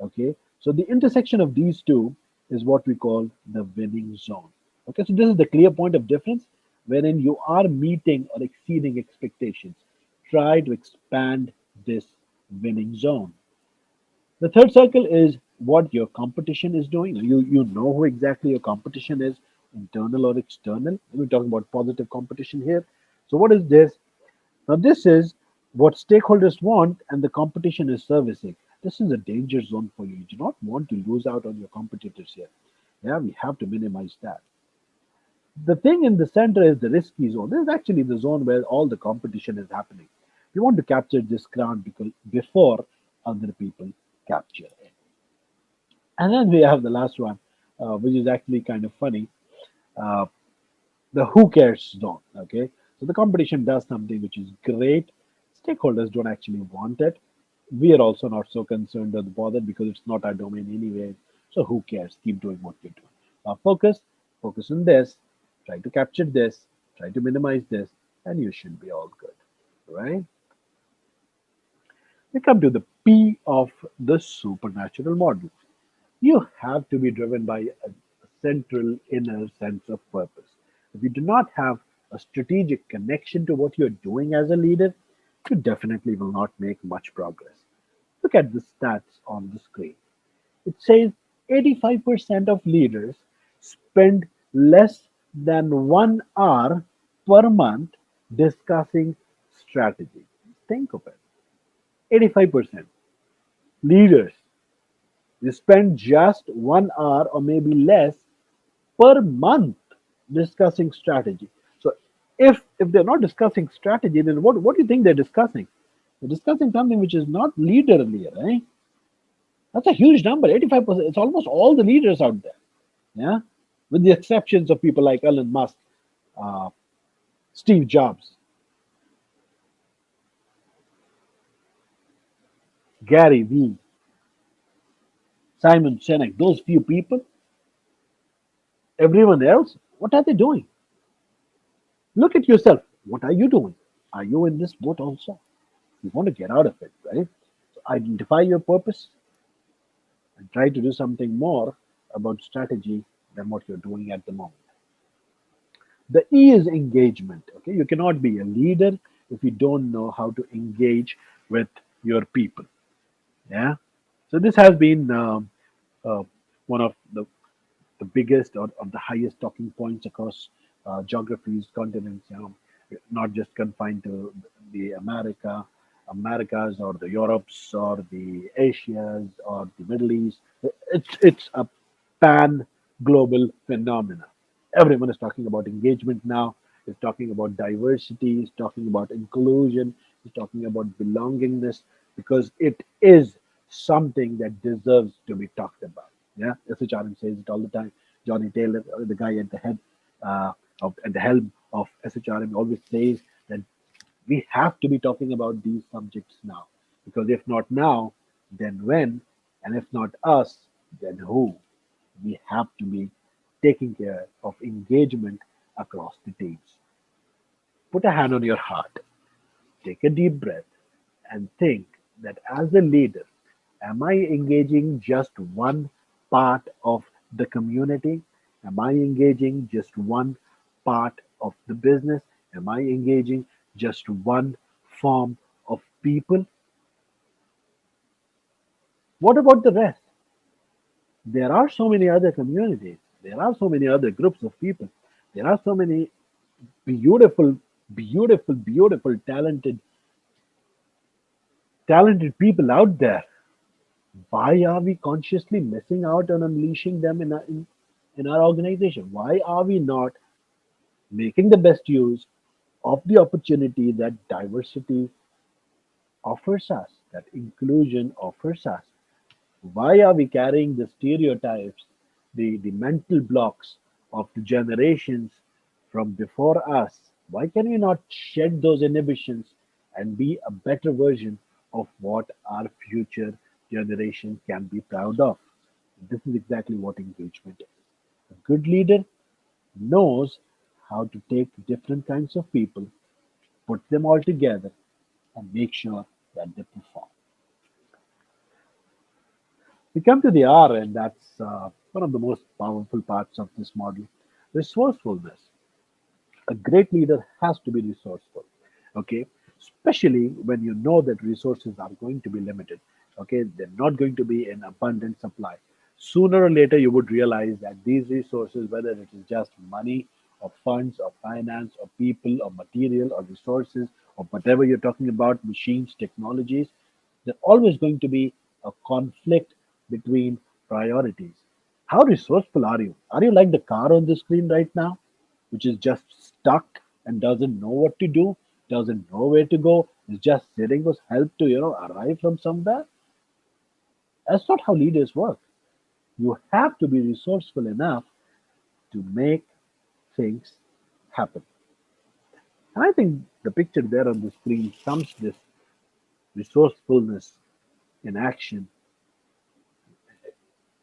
Okay, so the intersection of these two is what we call the winning zone. Okay, so this is the clear point of difference wherein you are meeting or exceeding expectations. Try to expand this winning zone. The third circle is what your competition is doing. You know who exactly your competition is, internal or external. We're talking about positive competition here. So what is this? Now, this is what stakeholders want and the competition is servicing. This is a danger zone for you. You do not want to lose out on your competitors here. Yeah, we have to minimize that. The thing in the center is the risky zone. This is actually the zone where all the competition is happening. You want to capture this ground because before other people capture it. And then we have the last one, which is actually kind of funny. Uh, the who cares zone. Okay, so the competition does something which is great. Stakeholders don't actually want it. We are also not so concerned or bothered because it's not our domain anyway. So who cares? Keep doing what you're doing. Now focus on this. Try to capture this. Try to minimize this, and you should be all good. Right? We come to the P of the supernatural model. You have to be driven by a central inner sense of purpose. If you do not have a strategic connection to what you're doing as a leader, you definitely will not make much progress. Look at the stats on the screen. It says 85% of leaders spend less than 1 hour per month discussing strategy. Think of it. 85% leaders, you spend just 1 hour or maybe less per month discussing strategy. So If they're not discussing strategy, then what do you think they're discussing? They're discussing something which is not leaderly, right? That's a huge number, 85%. It's almost all the leaders out there. Yeah, with the exceptions of people like Elon Musk, uh, Steve Jobs, Gary Vee, Simon Sinek. Those few people. Everyone else, what are they doing? Look at yourself. What are you doing? Are you in this boat also? You want to get out of it, right? So identify your purpose and try to do something more about strategy than what you're doing at the moment. The E is engagement. Okay, you cannot be a leader if you don't know how to engage with your people. Yeah. So this has been uh, one of the biggest or the highest talking points across geographies, continents. Not just confined to the Americas or the Europes or the Asias or the Middle East. It's a pan global phenomena. Everyone is talking about engagement now. Is talking about diversity. Is talking about inclusion. Is talking about belongingness because it is something that deserves to be talked about. Yeah, SHRM says it all the time. Johnny Taylor, the guy at the head at the helm of SHRM, always says that we have to be talking about these subjects now, because if not now, then when, and if not us, then who? We have to be taking care of engagement across the teams. Put a hand on your heart, take a deep breath, and think that as a leader, am I engaging just one part of the community? Am I engaging just one part of the business? Am I engaging just one form of people? What about the rest? There are so many other communities. There are so many other groups of people. There are so many beautiful, beautiful, talented people out there. Why are we consciously missing out on unleashing them in our organization? Why are we not making the best use of the opportunity that diversity offers us, that inclusion offers us? Why are we carrying the stereotypes, the mental blocks of the generations from before us? Why can we not shed those inhibitions and be a better version of what our future generation can be proud of? This is exactly what engagement is. A good leader knows how to take different kinds of people, put them all together, and make sure that they perform. We come to the R, and that's one of the most powerful parts of this model, resourcefulness. A great leader has to be resourceful, okay? Especially when you know that resources are going to be limited, okay? They're not going to be in abundant supply. Sooner or later, you would realize that these resources, whether it is just money or funds or finance or people or material or resources or whatever you're talking about, machines, technologies, there's always going to be a conflict between priorities. How resourceful are you? Are you like the car on the screen right now, which is just stuck and doesn't know what to do, doesn't know where to go, is just sitting with help to arrive from somewhere? That's not how leaders work. You have to be resourceful enough to make things happen. And I think the picture there on the screen sums this resourcefulness in action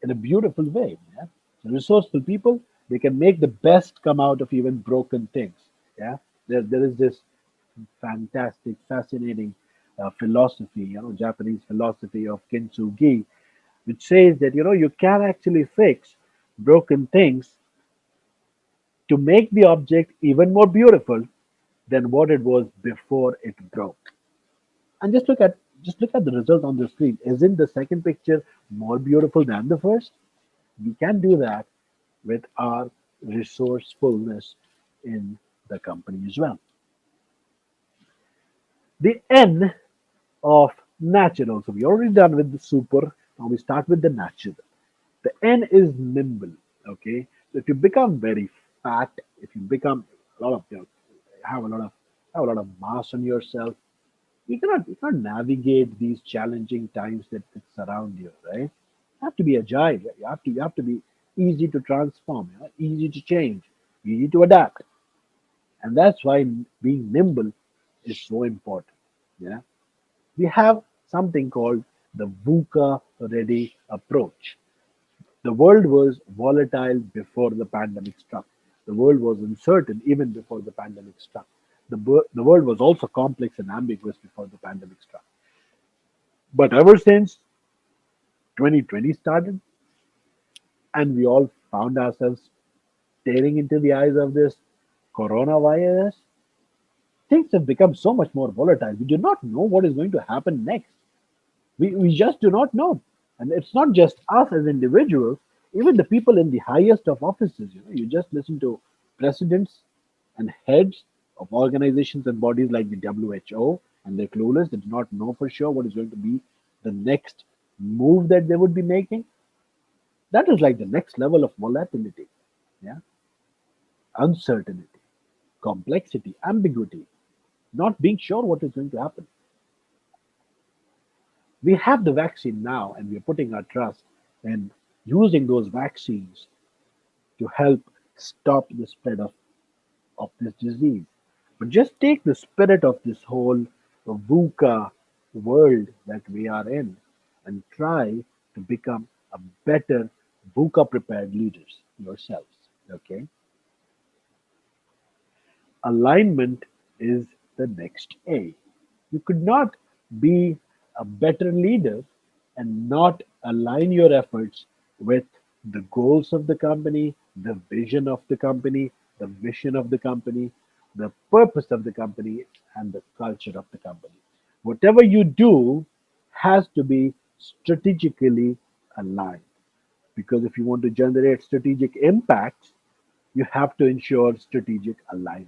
in a beautiful way. Yeah? So resourceful people, they can make the best come out of even broken things. Yeah, there is this fantastic, fascinating philosophy, Japanese philosophy of kintsugi, which says that you can actually fix broken things to make the object even more beautiful than what it was before it broke. And just look at the result on the screen. Isn't the second picture more beautiful than the first? We can do that with our resourcefulness in the company as well. The N of natural. So we already done with the super. Now we start with the natural. The N is nimble. Okay. So if you become very fat, if you become a lot of have a lot of mass on yourself. You cannot navigate these challenging times that surround you, right? You have to be agile. You have to be easy to transform, easy to change, easy to adapt, and that's why being nimble is so important. Yeah, we have something called the VUCA ready approach. The world was volatile before the pandemic struck. The world was uncertain even before the pandemic struck. The world was also complex and ambiguous before the pandemic struck. But ever since 2020 started and we all found ourselves staring into the eyes of this coronavirus, things have become so much more volatile. We do not know what is going to happen next. We just do not know. And it's not just us as individuals, even the people in the highest of offices. You just listen to presidents and heads of organizations and bodies like the WHO, and they're clueless. They do not know for sure what is going to be the next move that they would be making. That is like the next level of volatility. Yeah, uncertainty, complexity, ambiguity, not being sure what is going to happen. We have the vaccine now, and we're putting our trust in using those vaccines to help stop the spread of this disease. But just take the spirit of this whole VUCA world that we are in and try to become a better VUCA prepared leaders yourselves. Okay, alignment is the next A. You could not be a better leader and not align your efforts with the goals of the company, the vision of the company, the mission of the company, the purpose of the company, and the culture of the company. Whatever you do has to be strategically aligned, because if you want to generate strategic impacts, you have to ensure strategic alignment.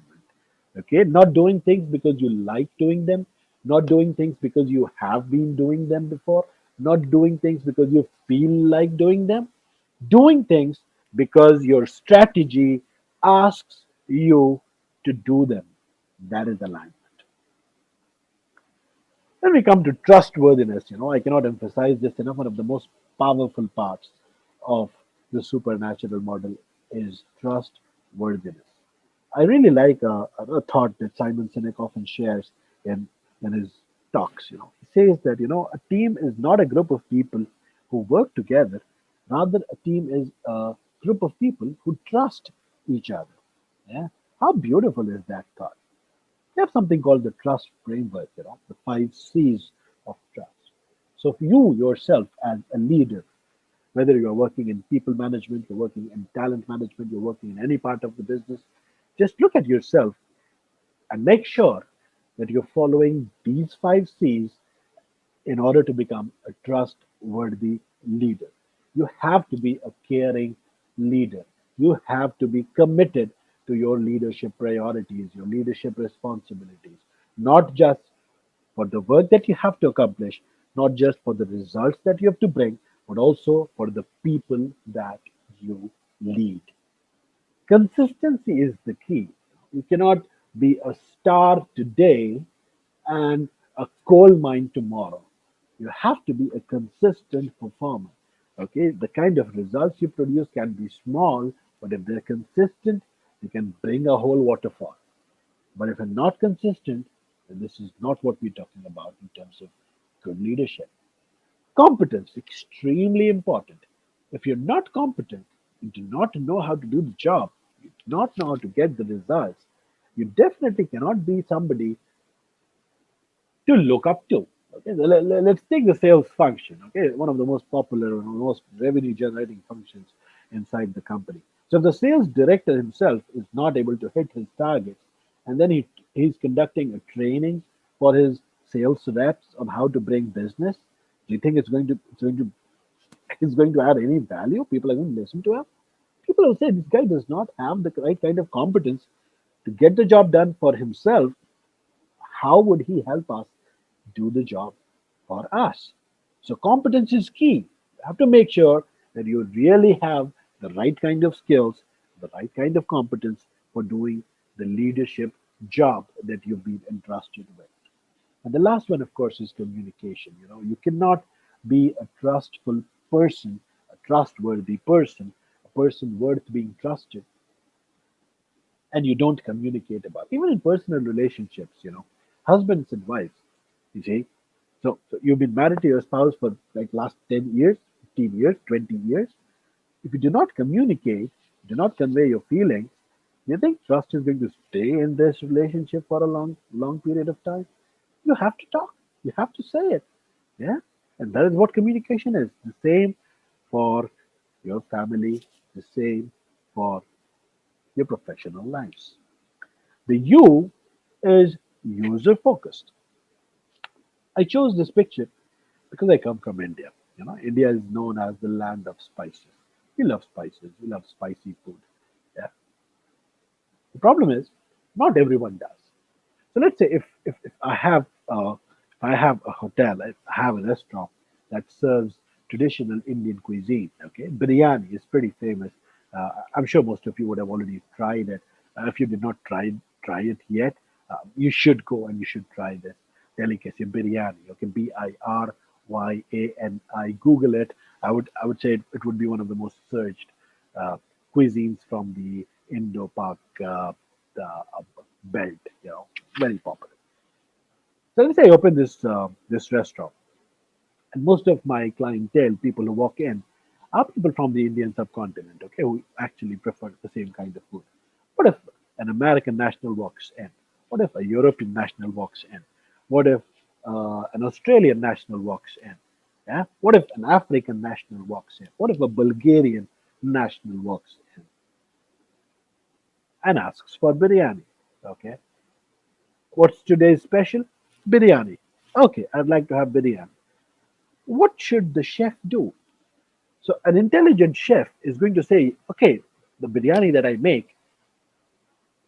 Okay, not doing things because you like doing them, not doing things because you have been doing them before, not doing things because you feel like doing them, doing things because your strategy asks you to do them. That is alignment. When we come to trustworthiness, I cannot emphasize this enough. One of the most powerful parts of the supernatural model is trustworthiness. I really like a thought that Simon Sinek often shares in his talks. He says that a team is not a group of people who work together. Rather, a team is a group of people who trust each other. Yeah, how beautiful is that thought? We have something called the trust framework. The 5 C's of trust. So, if you yourself as a leader, whether you're working in people management, you're working in talent management, you're working in any part of the business, just look at yourself and make sure that you're following these 5 C's in order to become a trustworthy leader. You have to be a caring leader. You have to be committed to your leadership priorities, your leadership responsibilities, not just for the work that you have to accomplish, not just for the results that you have to bring, but also for the people that you lead. Consistency is the key. You cannot be a star today and a coal mine tomorrow. You have to be a consistent performer. Okay, the kind of results you produce can be small, but if they're consistent, you can bring a whole waterfall. But if you're not consistent, then this is not what we're talking about in terms of good leadership. Competence, extremely important. If you're not competent, you do not know how to do the job, you do not know how to get the results, you definitely cannot be somebody to look up to. Okay, so let's take the sales function. Okay, one of the most popular and most revenue generating functions inside the company. So if the sales director himself is not able to hit his targets, and then he's conducting a training for his sales reps on how to bring business, do you think it's going to add any value? People are going to listen to him. People will say this guy does not have the right kind of competence to get the job done for himself. How would he help us do the job for us? So, competence is key. You have to make sure that you really have the right kind of skills, the right kind of competence for doing the leadership job that you've been entrusted with. And the last one, of course, is communication. You cannot be a trustful person, a trustworthy person, a person worth being trusted, and you don't communicate about. Even in personal relationships, husbands and wives, you see. So you've been married to your spouse for like last 10 years, 15 years, 20 years. If you do not communicate, do not convey your feelings, do you think trust is going to stay in this relationship for a long period of time? You have to talk. You have to say it. Yeah. And that is what communication is. The same for your family, the same for your professional lives. The U is user focused. I chose this picture because I come from India. India is known as the land of spices. We love spices. We love spicy food. Yeah. The problem is, not everyone does. So let's say if I have a hotel, I have a restaurant that serves traditional Indian cuisine. Okay, biryani is pretty famous. I'm sure most of you would have already tried it. If you did not try it yet, you should go and you should try this delicacy, biryani. Okay, Byryani. Google it. I would say it would be one of the most searched uh, cuisines from the Indo-Pak belt. Very popular. So let's say I open this restaurant, and most of my clientele, people who walk in, are people from the Indian subcontinent. Okay, who actually prefer the same kind of food. What if an American national walks in? What if a European national walks in? What if an Australian national walks in? Yeah. What if an African national walks in? What if a Bulgarian national walks in and asks for biryani? Okay. What's today's special? Biryani. Okay, I'd like to have biryani. What should the chef do? So, an intelligent chef is going to say, okay, the biryani that I make,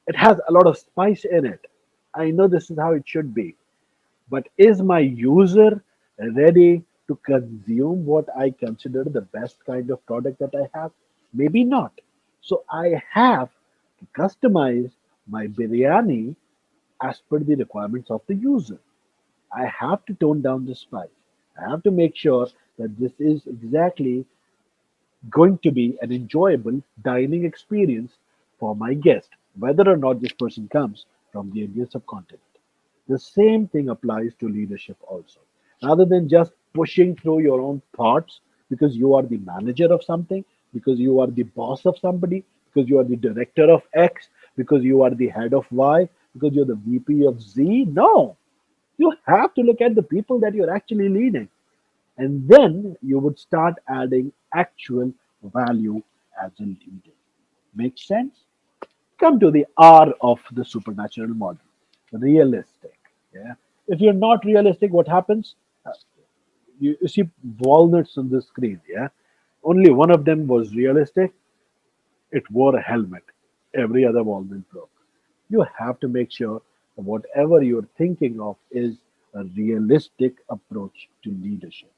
it has a lot of spice in it. I know this is how it should be. But is my user ready to consume what I consider the best kind of product that I have? Maybe not. So, I have to customize my biryani as per the requirements of the user. I have to tone down the spice. I have to make sure that this is exactly going to be an enjoyable dining experience for my guest, whether or not this person comes from the Indian subcontinent. The same thing applies to leadership also. Rather than just pushing through your own thoughts because you are the manager of something, because you are the boss of somebody, because you are the director of X, because you are the head of Y, because you're the VP of Z. No, you have to look at the people that you're actually leading. And then you would start adding actual value as a leader. Make sense? Come to the R of the supernatural model, realistic. Yeah. If you're not realistic, what happens? You see walnuts on the screen. Yeah. Only one of them was realistic. It wore a helmet. Every other walnut broke. You have to make sure that whatever you're thinking of is a realistic approach to leadership.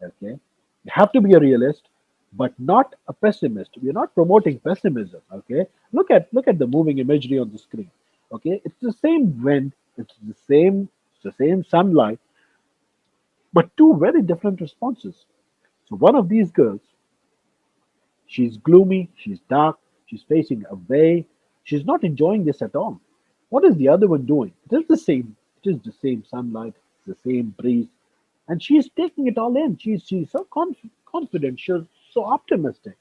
Okay, you have to be a realist, but not a pessimist. We're not promoting pessimism. Okay, look at the moving imagery on the screen. Okay, it's the same wind, it's the same sunlight, but two very different responses. So one of these girls, she's gloomy, she's dark, she's facing away, she's not enjoying this at all. What is the other one doing? It is the same. It is the same sunlight, it's the same breeze, and she's taking it all in. She's so confident. She's so optimistic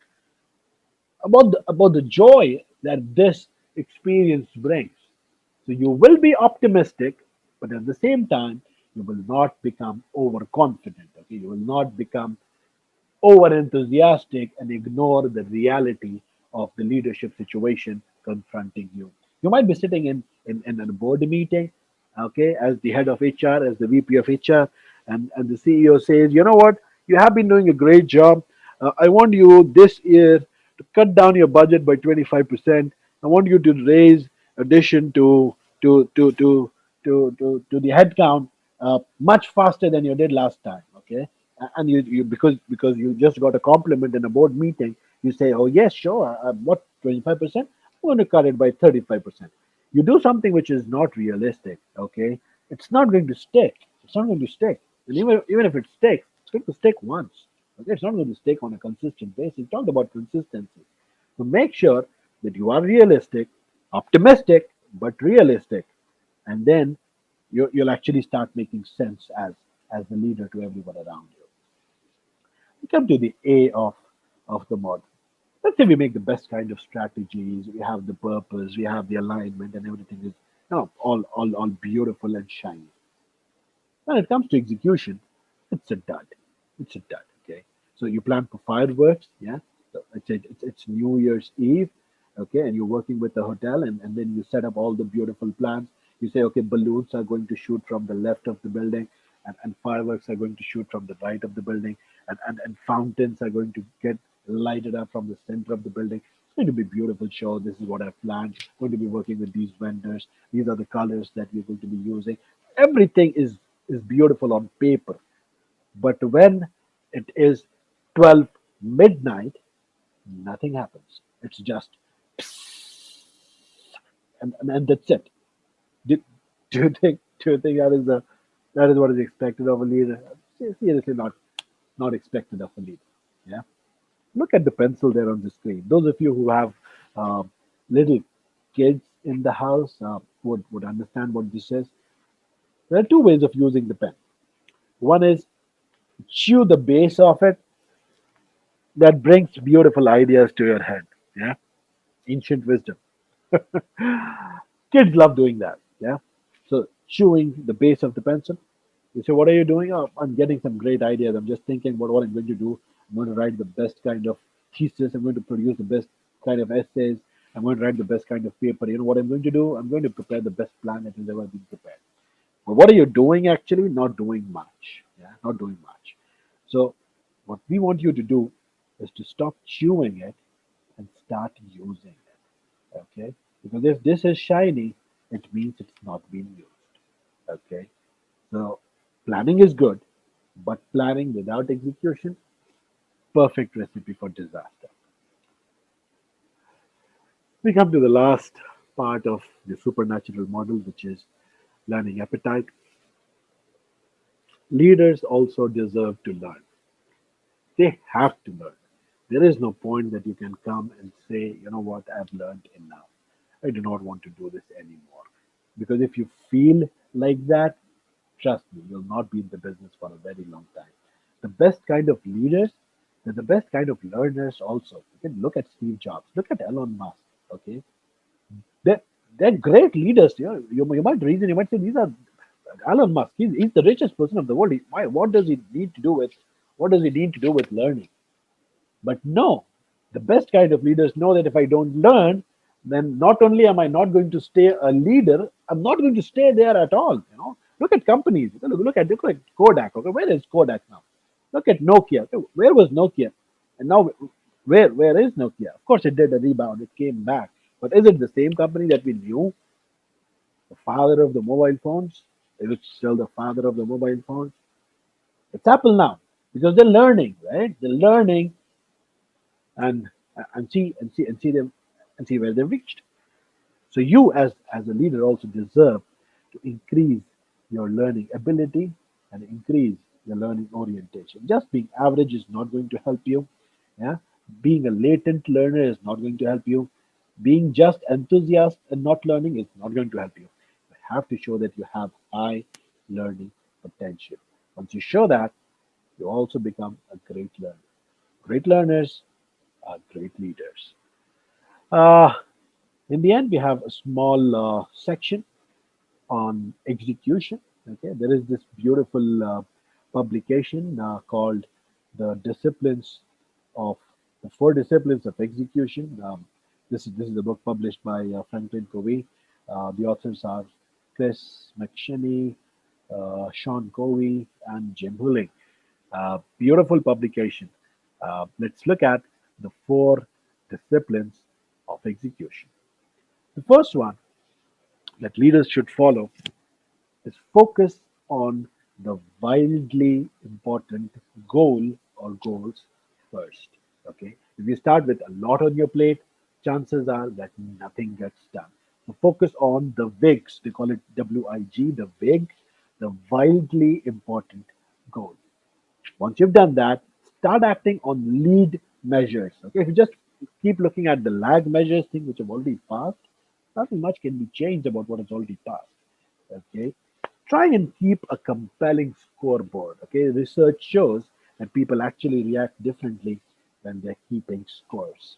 about the joy that this experience brings. So you will be optimistic, but at the same time, you will not become overconfident. Okay, you will not become over enthusiastic and ignore the reality of the leadership situation confronting you. You might be sitting in a board meeting, okay, as the head of HR, as the VP of HR, and the CEO says, you know what, you have been doing a great job. I want you this year to cut down your budget by 25%. I want you to raise addition to to to to the headcount much faster than you did last time. Okay, and you because you just got a compliment in a board meeting, you say, oh yes, sure, what 25%? I'm going to cut it by 35%. You do something which is not realistic, okay? It's not going to stick. It's not going to stick. And even if it sticks, it's going to stick once. Okay, it's not going to stick on a consistent basis. We talked about consistency. So make sure that you are realistic, optimistic, but realistic, and then you'll actually start making sense as the leader to everyone around you. We come to the A of the model. Let's say we make the best kind of strategies, we have the purpose, we have the alignment, and everything is all beautiful and shiny. When it comes to execution, it's a dud. It's a dud. Okay, so you plan for fireworks, yeah. So it's New Year's Eve, okay, and you're working with the hotel, and then you set up all the beautiful plans. You say, okay, balloons are going to shoot from the left of the building, and fireworks are going to shoot from the right of the building, and fountains are going to get lighted up from the center of the building. It's going to be a beautiful show. This is what I've planned. Going to be working with these vendors. These are the colors that we're going to be using. Everything is beautiful on paper, but when it is 12 midnight, nothing happens. It's just, and that's it. Do, do you think that is what is expected of a leader? Seriously, not expected of a leader. Yeah. Look at the pencil there on the screen. Those of you who have little kids in the house would understand what this is. There are two ways of using the pen. One is chew the base of it, that brings beautiful ideas to your head. Yeah, ancient wisdom. Kids love doing that. Yeah, so chewing the base of the pencil. You say, "What are you doing?" Oh, I'm getting some great ideas. I'm just thinking about what I'm going to do. I'm going to write the best kind of thesis. I'm going to produce the best kind of essays. I'm going to write the best kind of paper. You know what I'm going to do? I'm going to prepare the best plan that has ever been prepared. But what are you doing actually? Not doing much. Yeah, not doing much. So, what we want you to do is to stop chewing it and start using it. Okay? Because if this is shiny, it means it's not being used. Okay? So, planning is good, but planning without execution, perfect recipe for disaster. We come to the last part of the supernatural model, which is learning appetite. Leaders also deserve to learn. They have to learn. There is no point that you can come and say, you know what, I've learned enough. I do not want to do this anymore. Because if you feel like that, trust me, you'll not be in the business for a very long time. The best kind of leaders, they're the best kind of learners also. You can look at Steve Jobs, look at Elon Musk, okay? They're, they're great leaders. You might reason, you might say these are Elon Musk. He's the richest person of the world. What does he need to do with what does he need to do with learning? But no, the best kind of leaders know that if I don't learn, then not only am I not going to stay a leader, I'm not going to stay there at all. Look at companies. Look at Kodak. Okay, where is Kodak now? Look at Nokia. Okay, where was Nokia? And now, where is Nokia? Of course, it did a rebound. It came back. But is it the same company that we knew? The father of the mobile phones? Is it still the father of the mobile phones? It's Apple now because they're learning, right? They're learning and and see them and see where they've reached. So you as a leader also deserve to increase your learning ability and increase your learning orientation. Just being average is not going to help you. Yeah, being a latent learner is not going to help you. Being just enthusiast and not learning is not going to help you. You have to show that you have high learning potential. Once you show that, you also become a great learner. Great learners are great leaders. Uh, in the end, we have a small section on execution. Okay, there is this beautiful publication called "The Disciplines of the Four Disciplines of Execution." This is a book published by Franklin Covey. The authors are Chris McShinney, Sean Covey, and Jim Hulling. Beautiful publication. Let's look at the four disciplines of execution. The first one that leaders should follow is focus on the wildly important goal or goals first. Okay, if you start with a lot on your plate, chances are that nothing gets done. Focus on the WIGs. They call it WIG, the WIG, the wildly important goal. Once you've done that, start acting on lead measures. Okay, if you just keep looking at the lag measures, things which have already passed, nothing much can be changed about what has already passed. Okay, try and keep a compelling scoreboard. Okay, research shows that people actually react differently when they're keeping scores.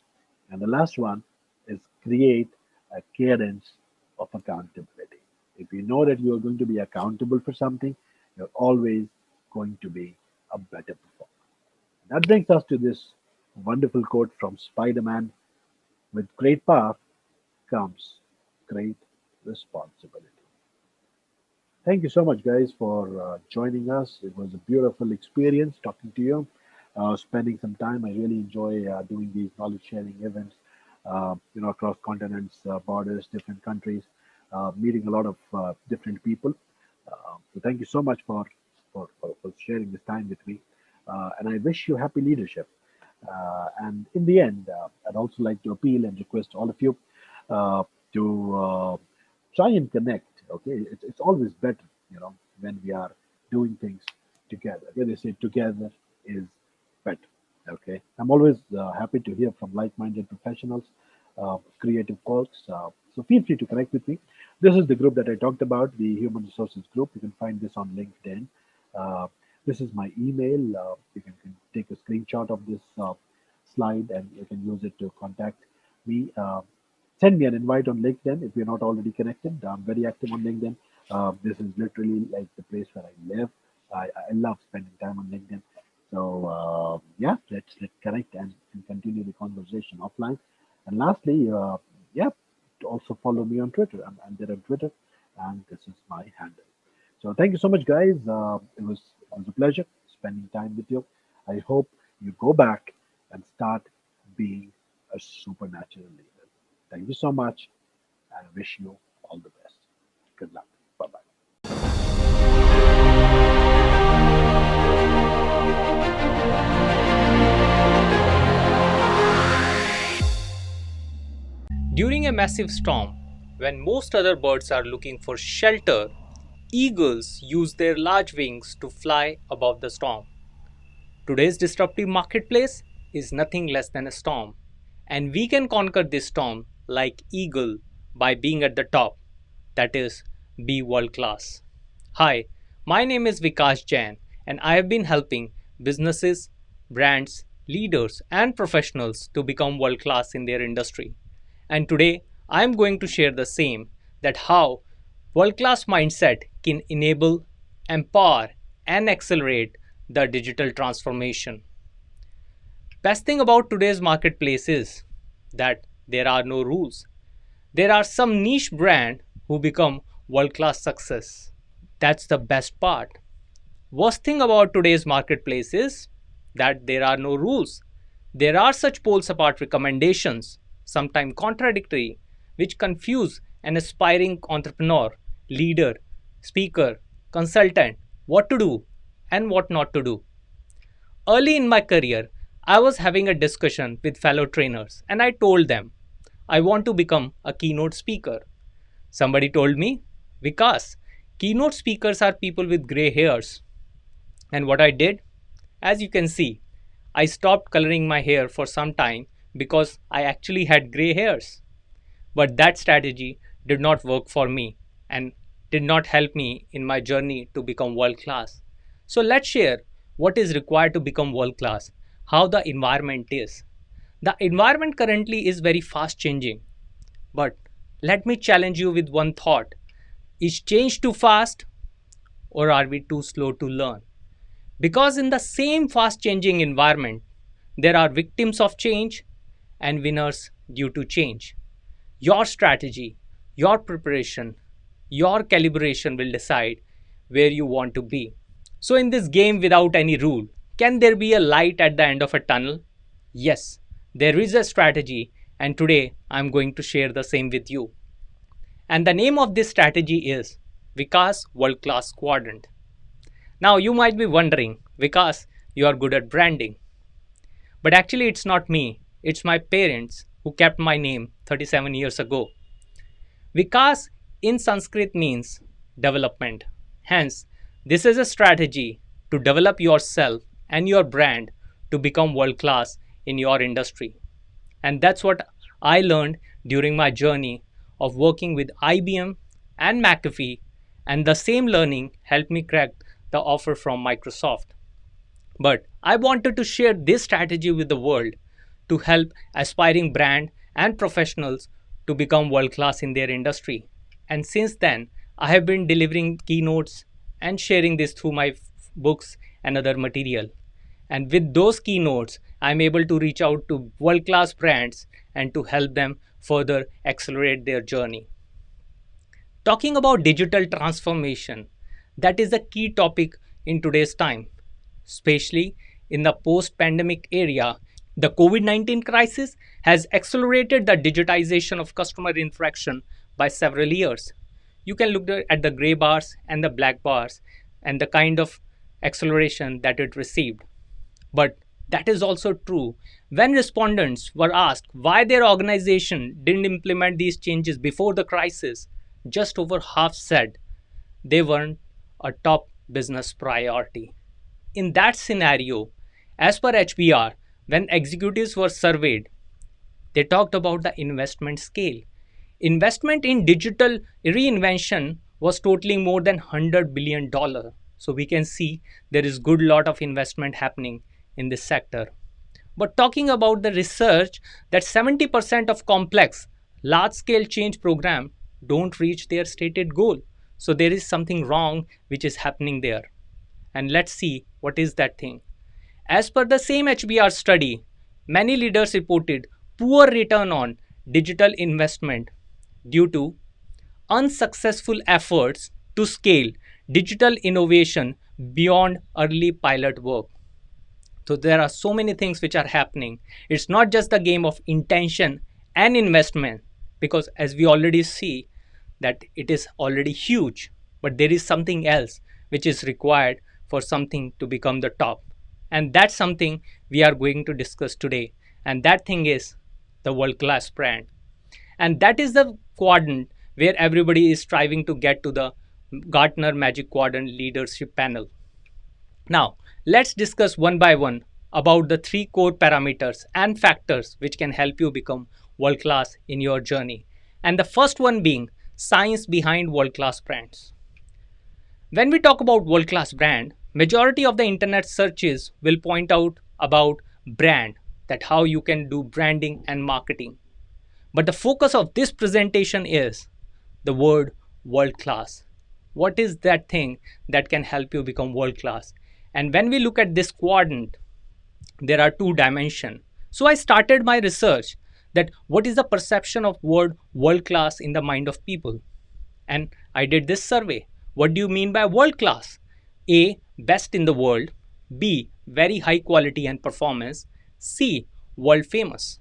And the last one is create a cadence of accountability. If you know that you are going to be accountable for something, you're always going to be a better performer. That brings us to this wonderful quote from Spider Man: with great power comes great responsibility. Thank you so much, guys, for joining us. It was a beautiful experience talking to you, spending some time. I really enjoy doing these knowledge sharing events, across continents, borders, different countries, meeting a lot of different people. So thank you so much for sharing this time with me. And I wish you happy leadership. And in the end, I'd also like to appeal and request all of you to try and connect. Okay, it's always better, when we are doing things together. Okay, they say together is better. Okay, I'm always happy to hear from like-minded professionals, creative folks. So feel free to connect with me. This is the group that I talked about, the Human Resources Group. You can find this on LinkedIn. Uh, this is my email. You can take a screenshot of this slide and you can use it to contact me. Send me an invite on LinkedIn if you're not already connected. I'm very active on LinkedIn. This is literally like the place where I live. I love spending time on LinkedIn. So yeah, let's connect and continue the conversation offline. And lastly, yeah, also follow me on Twitter. I'm there on Twitter, and this is my handle. So thank you so much, guys. It was a pleasure spending time with you. I hope you go back and start being a supernatural leader. Thank you so much, and I wish you all the best. Good luck. Bye bye. During a massive storm, when most other birds are looking for shelter, eagles use their large wings to fly above the storm. Today's disruptive marketplace is nothing less than a storm, and we can conquer this storm like eagle by being at the top, that is, be world class. Hi, my name is Vikas Jain, and I have been helping businesses, brands, leaders, and professionals to become world class in their industry. And today, I am going to share the same, that how world class mindset can enable, empower, and accelerate the digital transformation. Best thing about today's marketplace is that there are no rules. There are some niche brand who become world class success. That's the best part. Worst thing about today's marketplace is that there are no rules. There are such poles apart recommendations, sometimes contradictory, which confuse an aspiring entrepreneur, leader, speaker, consultant what to do and what not to do. Early in my career, I was having a discussion with fellow trainers and I told them I want to become a keynote speaker. Somebody told me, Vikas, keynote speakers are people with gray hairs. And what I did, as you can see, I stopped coloring my hair for some time because I actually had gray hairs. But that strategy did not work for me and did not help me in my journey to become world class. So let's share what is required to become world class, how the environment is. The environment currently is very fast changing, but let me challenge you with one thought. Is change too fast or are we too slow to learn? Because in the same fast changing environment, there are victims of change and winners due to change. Your strategy, your preparation, your calibration will decide where you want to be. So, in this game without any rule, can there be a light at the end of a tunnel? Yes, there is a strategy, and today I'm going to share the same with you. And the name of this strategy is Vikas World Class Quadrant. Now, you might be wondering, Vikas, you are good at branding. But actually, it's not me, it's my parents who kept my name 37 years ago. Vikas in Sanskrit means development. Hence, this is a strategy to develop yourself and your brand to become world class in your industry. And that's what I learned during my journey of working with IBM and McAfee, and the same learning helped me crack the offer from Microsoft. But I wanted to share this strategy with the world to help aspiring brand and professionals to become world class in their industry. And since then, I have been delivering keynotes and sharing this through my books and other material. And with those keynotes, I'm able to reach out to world class brands and to help them further accelerate their journey. Talking about digital transformation, that is a key topic in today's time, especially in the post pandemic area. The COVID 19 crisis has accelerated the digitization of customer interaction by several years. You can look at the gray bars and the black bars and the kind of acceleration that it received. But that is also true. When respondents were asked why their organization didn't implement these changes before the crisis, just over half said they weren't a top business priority. In that scenario, as per HBR, when executives were surveyed, they talked about the investment scale. Investment in digital reinvention was totaling more than $100 billion. So we can see there is good lot of investment happening in this sector. But talking about the research, that 70% of complex large scale change program don't reach their stated goal. So there is something wrong which is happening there. And let's see what is that thing. As per the same HBR study, many leaders reported poor return on digital investment due to unsuccessful efforts to scale digital innovation beyond early pilot work. So there are so many things which are happening. It's not just the game of intention and investment, because as we already see that it is already huge, but there is something else which is required for something to become the top. And that's something we are going to discuss today. And that thing is the world class brand. And that is the quadrant where everybody is striving to get to the Gartner Magic Quadrant leadership panel. Now, let's discuss one by one about the three core parameters and factors which can help you become world class in your journey. And the first one being science behind world class brands. When we talk about world class brand, majority of the internet searches will point out about brand, that how you can do branding and marketing. But the focus of this presentation is the word world class. What is that thing that can help you become world class? And when we look at this quadrant, there are two dimensions. So I started my research that what is the perception of word world class in the mind of people. And I did this survey. What do you mean by world class? A, best in the world. B, very high quality and performance. C, world famous.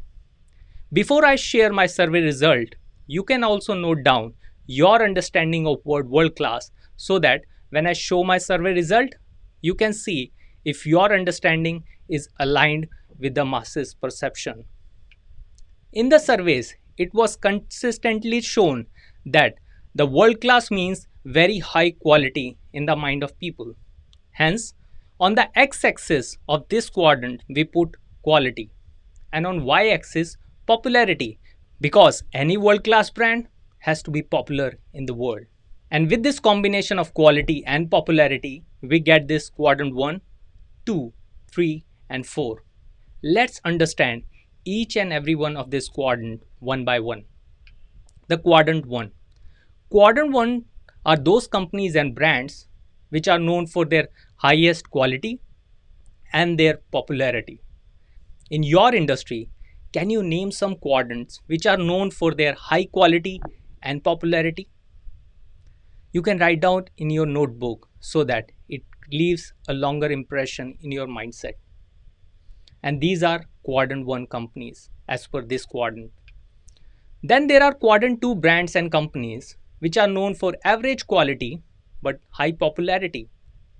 Before I share my survey result, you can also note down your understanding of word world class, so that when I show my survey result, you can see if your understanding is aligned with the masses perception. In the surveys, it was consistently shown that the world class means very high quality in the mind of people. Hence, on the x-axis of this quadrant, we put quality, and on y-axis, popularity, because any world class brand has to be popular in the world. And with this combination of quality and popularity, we get this quadrant 1, 2, 3, and 4. Let's understand each and every one of this quadrant one by one. The quadrant 1. Quadrant 1 are those companies and brands which are known for their highest quality and their popularity. In your industry, can you name some quadrants which are known for their high quality and popularity? You can write down in your notebook so that it leaves a longer impression in your mindset. And these are quadrant 1 companies as per this quadrant. Then there are quadrant 2 brands and companies which are known for average quality but high popularity.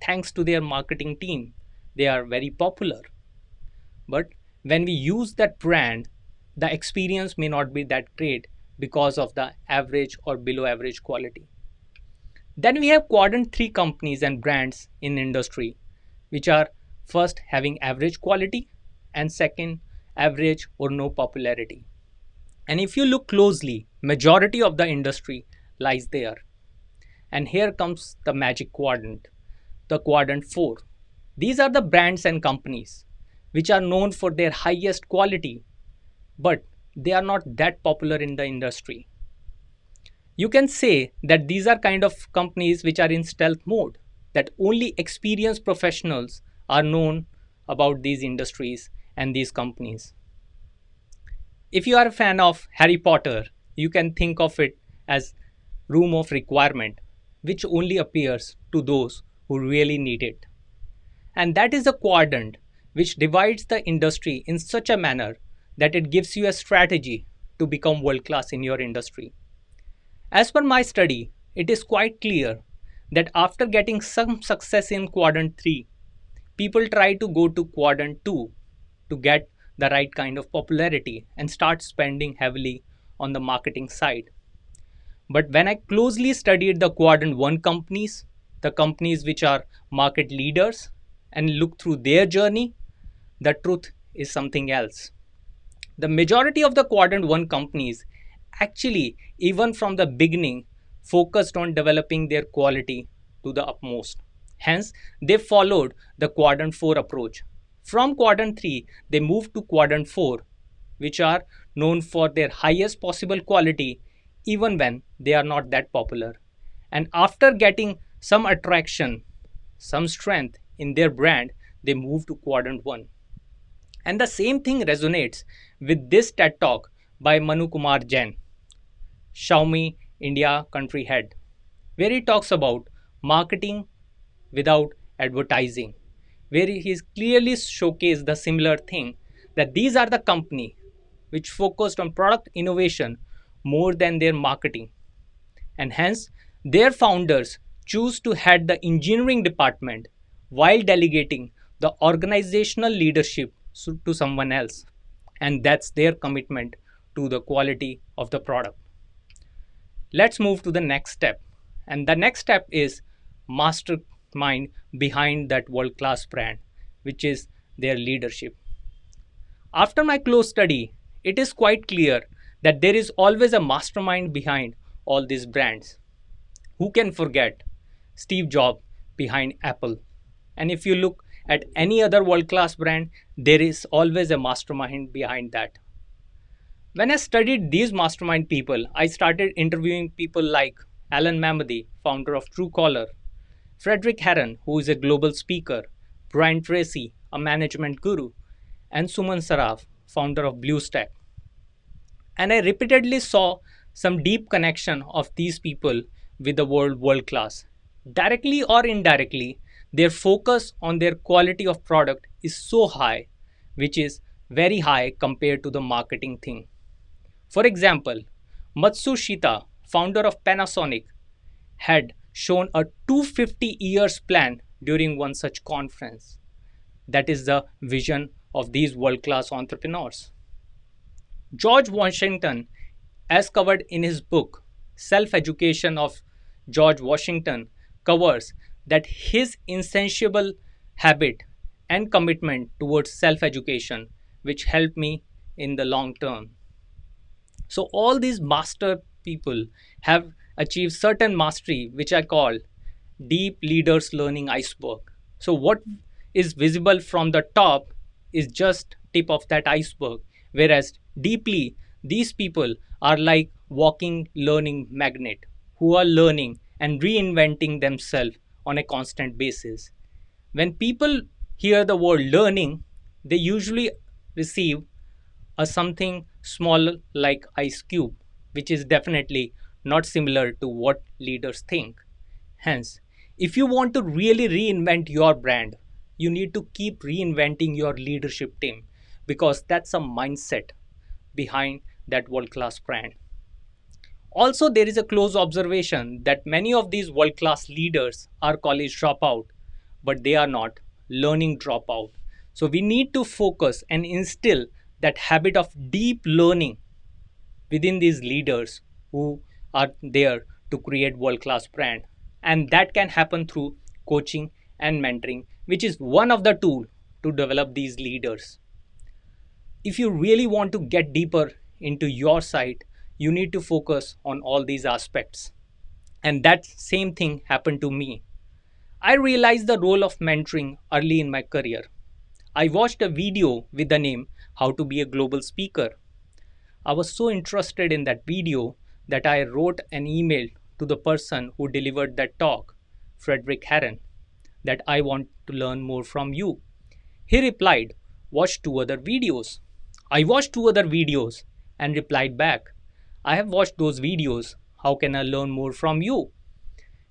Thanks to their marketing team, they are very popular. But when we use that brand, the experience may not be that great because of the average or below average quality. Then we have quadrant 3 companies and brands in industry, which are first having average quality and second average or no popularity. And if you look closely, majority of the industry lies there. And here comes the magic quadrant, the quadrant 4. These are the brands and companies which are known for their highest quality, but they are not that popular in the industry. You can say that these are kind of companies which are in stealth mode, that only experienced professionals are known about these industries and these companies. If you are a fan of Harry Potter, you can think of it as room of requirement, which only appears to those who really need it. And that is a quadrant which divides the industry in such a manner that it gives you a strategy to become world class in your industry. As per my study, it is quite clear that after getting some success in quadrant 3, people try to go to quadrant 2 to get the right kind of popularity and start spending heavily on the marketing side. But when I closely studied the quadrant 1 companies, the companies which are market leaders, and look through their journey, the truth is something else. The majority of the quadrant 1 companies actually, even from the beginning, focused on developing their quality to the utmost. Hence, they followed the quadrant 4 approach. From quadrant 3, they moved to quadrant 4, which are known for their highest possible quality even when they are not that popular. And after getting some attraction, some strength in their brand, they move to quadrant 1. And the same thing resonates with this TED talk by Manu Kumar Jain, Xiaomi India country head, where he talks about marketing without advertising, where he has clearly showcased the similar thing, that these are the company which focused on product innovation more than their marketing, and hence their founders choose to head the engineering department while delegating the organizational leadership to someone else, and that's their commitment to the quality of the product. Let's move to the next step, and the next step is mastermind behind that world class brand, which is their leadership. After my close study, it is quite clear that there is always a mastermind behind all these brands. Who can forget Steve Jobs behind Apple? And if you look at any other world class brand, there is always a mastermind behind that. When I studied these mastermind people, I started interviewing people like Alan Mamadi, founder of Truecaller, Frederick Herron, who is a global speaker, Brian Tracy, a management guru, and Suman Saraf, founder of BlueStack. And I repeatedly saw some deep connection of these people with the world class. Directly or indirectly, their focus on their quality of product is so high, which is very high compared to the marketing thing. For example, Matsushita, founder of Panasonic, had shown a 250 years plan during one such conference. That is the vision of these world class entrepreneurs. George Washington, as covered in his book, Self Education of George Washington, covers that his insatiable habit and commitment towards self education, which helped me in the long term. So, all these master people have achieved certain mastery, which I call deep leaders learning iceberg. So, what is visible from the top is just tip of that iceberg, whereas deeply these people are like walking learning magnet who are learning and reinventing themselves on a constant basis. When people hear the word learning, they usually receive a something small like ice cube, which is definitely not similar to what leaders think. Hence, if you want to really reinvent your brand, you need to keep reinventing your leadership team, because that's a mindset behind that world class brand. Also, there is a close observation that many of these world class leaders are college dropout, but they are not learning dropout. So, we need to focus and instill that habit of deep learning within these leaders who are there to create world class brand, and that can happen through coaching and mentoring, which is one of the tool to develop these leaders. If you really want to get deeper into your site, you need to focus on all these aspects. And that same thing happened to me. I realized the role of mentoring early in my career. I watched a video with the name How to Be a Global Speaker. I was so interested in that video that I wrote an email to the person who delivered that talk, Frederick Herren, that I want to learn more from you. He replied, watch two other videos. I watched two other videos and replied back, I have watched those videos. How can I learn more from you?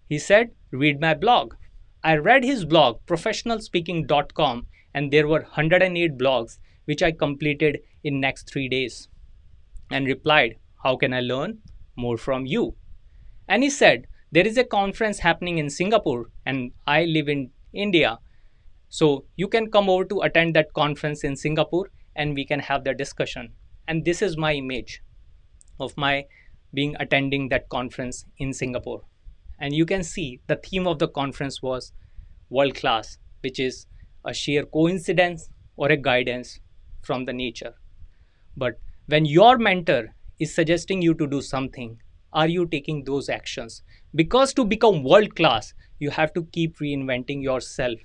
He said, read my blog. I read his blog, professionalspeaking.com, and there were 108 blogs which I completed in next 3 days, and replied, how can I learn more from you? And he said, there is a conference happening in Singapore and I live in India. So you can come over to attend that conference in Singapore and we can have the discussion. And this is my image of my being attending that conference in Singapore. And you can see the theme of the conference was world class, which is a sheer coincidence or a guidance from the nature. But when your mentor is suggesting you to do something, are you taking those actions? Because to become world class, you have to keep reinventing yourself.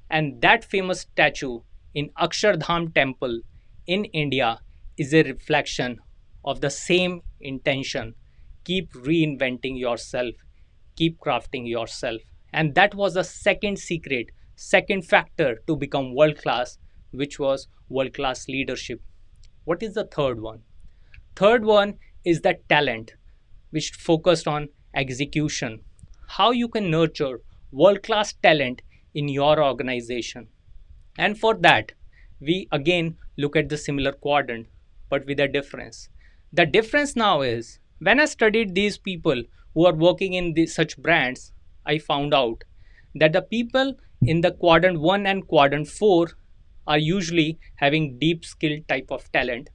And that famous statue in Akshardham temple in India is a reflection of the same intention. Keep reinventing yourself, keep crafting yourself. And that was the second secret, second factor to become world class, which was world class leadership. What is the third one? Third one is the talent, which focused on execution. How you can nurture world class talent in your organization. And for that, we again look at the similar quadrant, but with a difference. The difference now is when I studied these people who are working in such brands, I found out that the people in the quadrant 1 and quadrant 4 are usually having deep skill type of talent,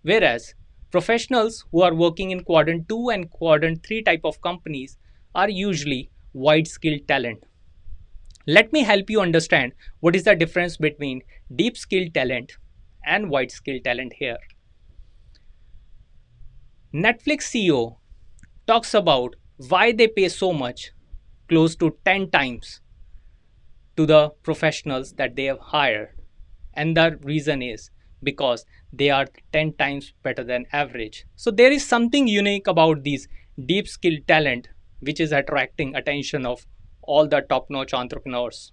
whereas professionals who are working in quadrant 2 and quadrant 3 type of companies are usually wide skill talent. Let me help you understand what is the difference between deep skill talent and wide skill talent here. Netflix CEO talks about why they pay so much, close to 10 times, to the professionals that they have hired. And the reason is because they are 10 times better than average. So there is something unique about these deep skill talent which is attracting attention of all the top-notch entrepreneurs.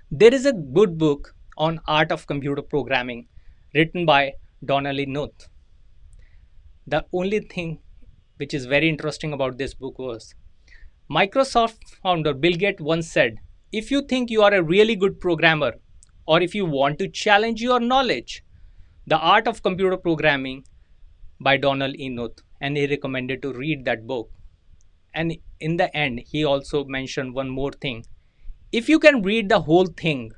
There is a good book on art of computer programming written by Donald E. Knuth. The only thing which is very interesting about this book was Microsoft founder Bill Gates once said, if you think you are a really good programmer, or if you want to challenge your knowledge, The Art of Computer Programming by Donald E. Knuth, and he recommended to read that book. And in the end, he also mentioned one more thing. If you can read the whole thing,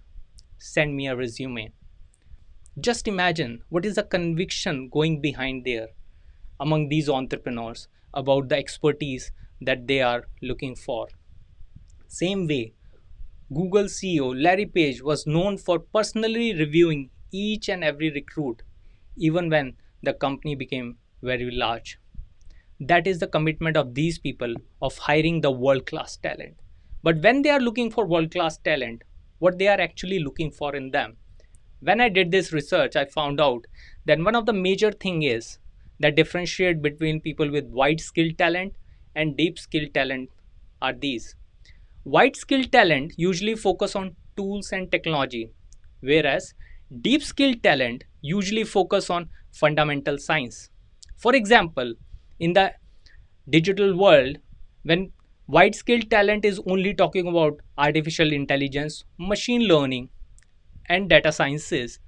send me a resume. Just imagine what is the conviction going behind there among these entrepreneurs about the expertise that they are looking for. Same way, Google CEO Larry Page was known for personally reviewing each and every recruit, even when the company became very large. That is the commitment of these people of hiring the world-class talent. But when they are looking for world-class talent, what they are actually looking for in them? When I did this research, I found out that one of the major thing is that differentiate between people with wide skill talent and deep skill talent are these. Wide skill talent usually focus on tools and technology, whereas deep skill talent usually focus on fundamental science. For example, in the digital world, when wide skill talent is only talking about artificial intelligence, machine learning, and data sciences,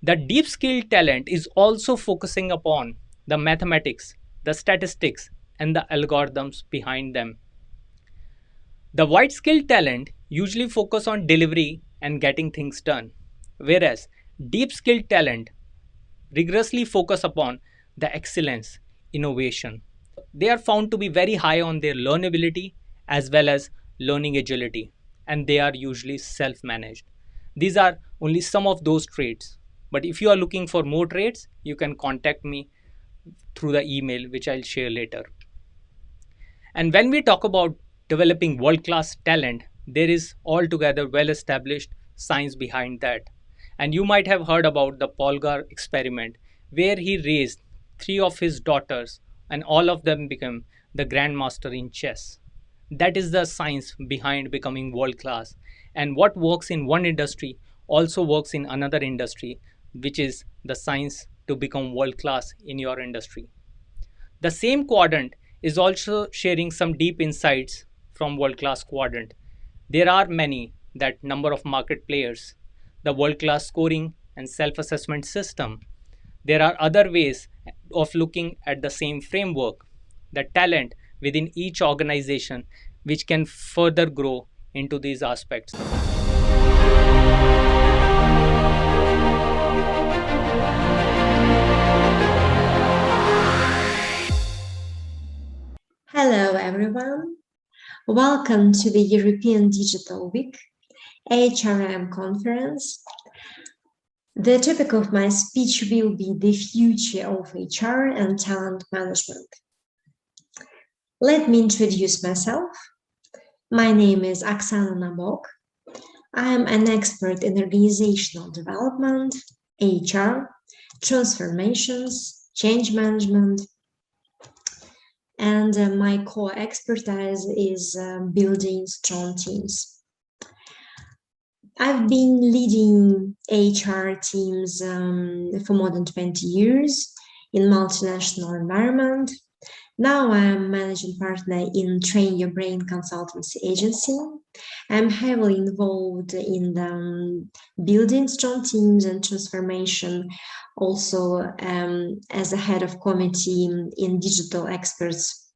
the deep skill talent is also focusing upon the mathematics, the statistics, and the algorithms behind them. The wide skill talent usually focus on delivery and getting things done, whereas deep skill talent rigorously focus upon the excellence innovation. They are found to be very high on their learnability as well as learning agility, and they are usually self managed. These are only some of those traits. But if you are looking for more traits, you can contact me through the email, which I'll share later. And when we talk about developing world class talent, there is altogether well established science behind that. And you might have heard about the Polgar experiment, where he raised three of his daughters and all of them became the grandmaster in chess. That is the science behind becoming world class. And what works in one industry also works in another industry, which is the science to become world class in your industry. The same quadrant is also sharing some deep insights from world class quadrant. There are many that number of market players, the world class scoring and self assessment system. There are other ways of looking at the same framework, the talent within each organization, which can further grow into these aspects. Hello, everyone. Welcome to the European Digital Week HRM conference. The topic of my speech will be the future of HR and talent management. Let me introduce myself. My name is Oksana Nabok. I am an expert in organizational development, HR, transformations, change management, and my core expertise is building strong teams. I've been leading HR teams for more than 20 years in multinational environment. Now I'm managing partner in Train Your Brain consultancy agency. I'm heavily involved in building strong teams and transformation, also as a head of committee in Digital Experts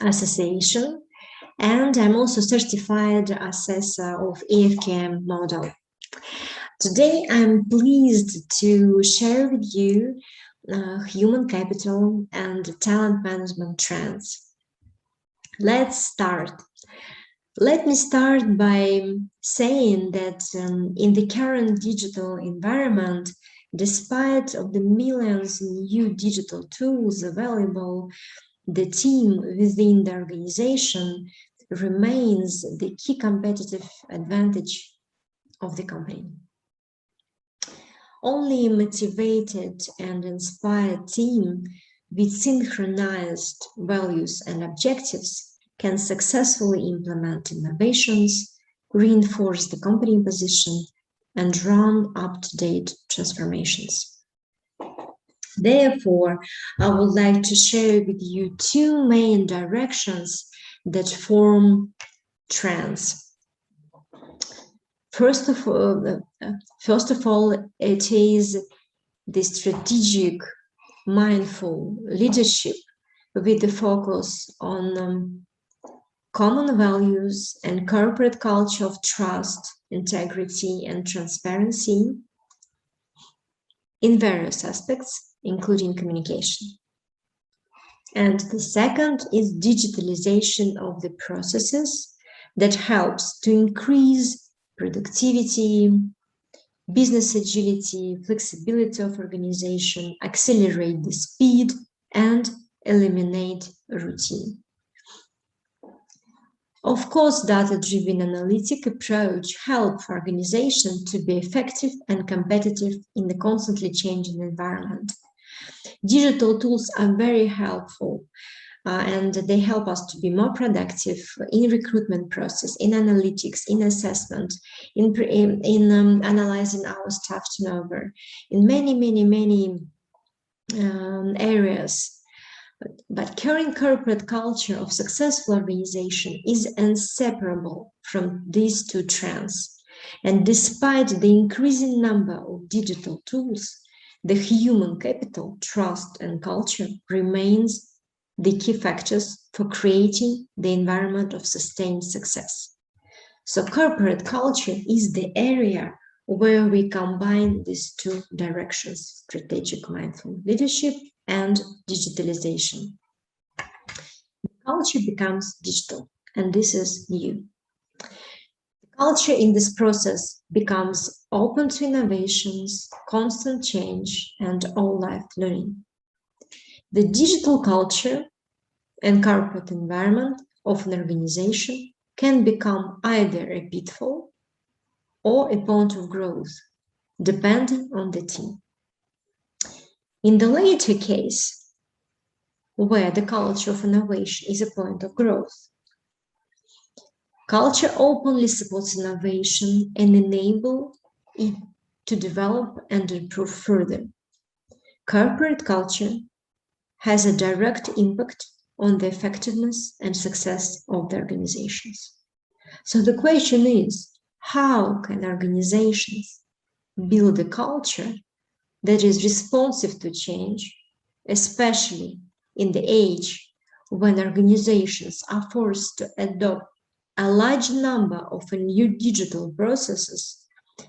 Association. And I'm also certified assessor of AFKM model. Today, I'm pleased to share with you human capital and talent management trends. Let's start. Let me start by saying that in the current digital environment, despite of the millions of new digital tools available, the team within the organization remains the key competitive advantage of the company. Only a motivated and inspired team with synchronized values and objectives can successfully implement innovations, reinforce the company position, and run up-to-date transformations. Therefore, I would like to share with you two main directions that form trends. First of all, it is the strategic, mindful leadership with the focus on common values and corporate culture of trust, integrity, and transparency in various aspects, including communication. And the second is digitalization of the processes that helps to increase productivity, business agility, flexibility of organization, accelerate the speed, and eliminate routine. Of course, data-driven analytic approach helps organizations to be effective and competitive in the constantly changing environment. Digital tools are very helpful and they help us to be more productive in recruitment process, in analytics, in assessment, in analyzing our staff turnover, in many areas. But current corporate culture of successful organization is inseparable from these two trends. And despite the increasing number of digital tools, the human capital, trust, and culture remains the key factors for creating the environment of sustained success. So corporate culture is the area where we combine these two directions, strategic mindful leadership and digitalization. Culture becomes digital, and this is new. Culture in this process becomes open to innovations, constant change, and all-life learning. The digital culture and corporate environment of an organization can become either a pitfall or a point of growth, depending on the team. In the latter case, where the culture of innovation is a point of growth, culture openly supports innovation and enables it to develop and improve further. Corporate culture has a direct impact on the effectiveness and success of the organizations. So the question is, how can organizations build a culture that is responsive to change, especially in the age when organizations are forced to adopt a large number of new digital processes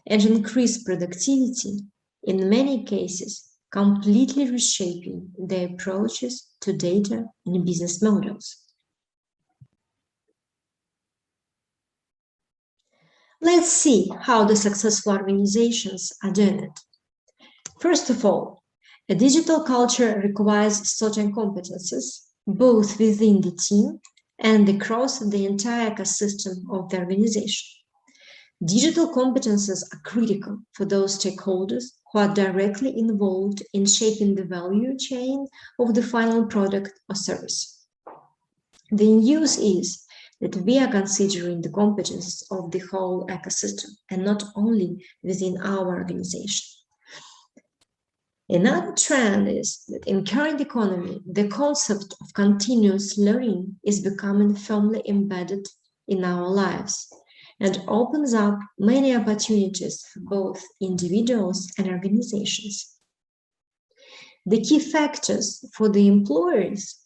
and increase productivity, in many cases, completely reshaping their approaches to data and business models. Let's see how the successful organizations are doing it. First of all, a digital culture requires certain competences, both within the team and across the entire ecosystem of the organization. Digital competences are critical for those stakeholders who are directly involved in shaping the value chain of the final product or service. The news is that we are considering the competences of the whole ecosystem and not only within our organization. Another trend is that in current economy, the concept of continuous learning is becoming firmly embedded in our lives and opens up many opportunities for both individuals and organizations. The key factors for the employers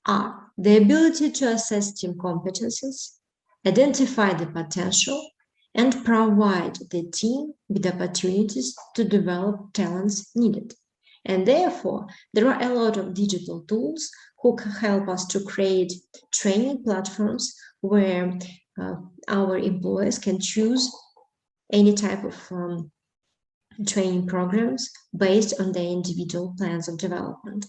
are the ability to assess team competencies, identify the potential, and provide the team with opportunities to develop talents needed. And therefore, there are a lot of digital tools who can help us to create training platforms where our employees can choose any type of training programs based on their individual plans of development.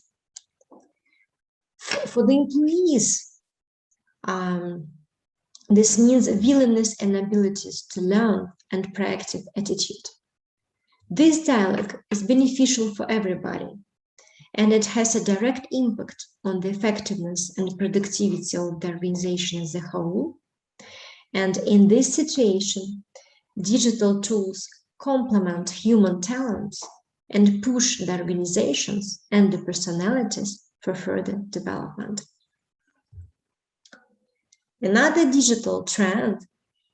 For the employees, this means willingness and abilities to learn and proactive attitude. This dialogue is beneficial for everybody, and it has a direct impact on the effectiveness and productivity of the organization as a whole. And in this situation, digital tools complement human talents and push the organizations and the personalities for further development. Another digital trend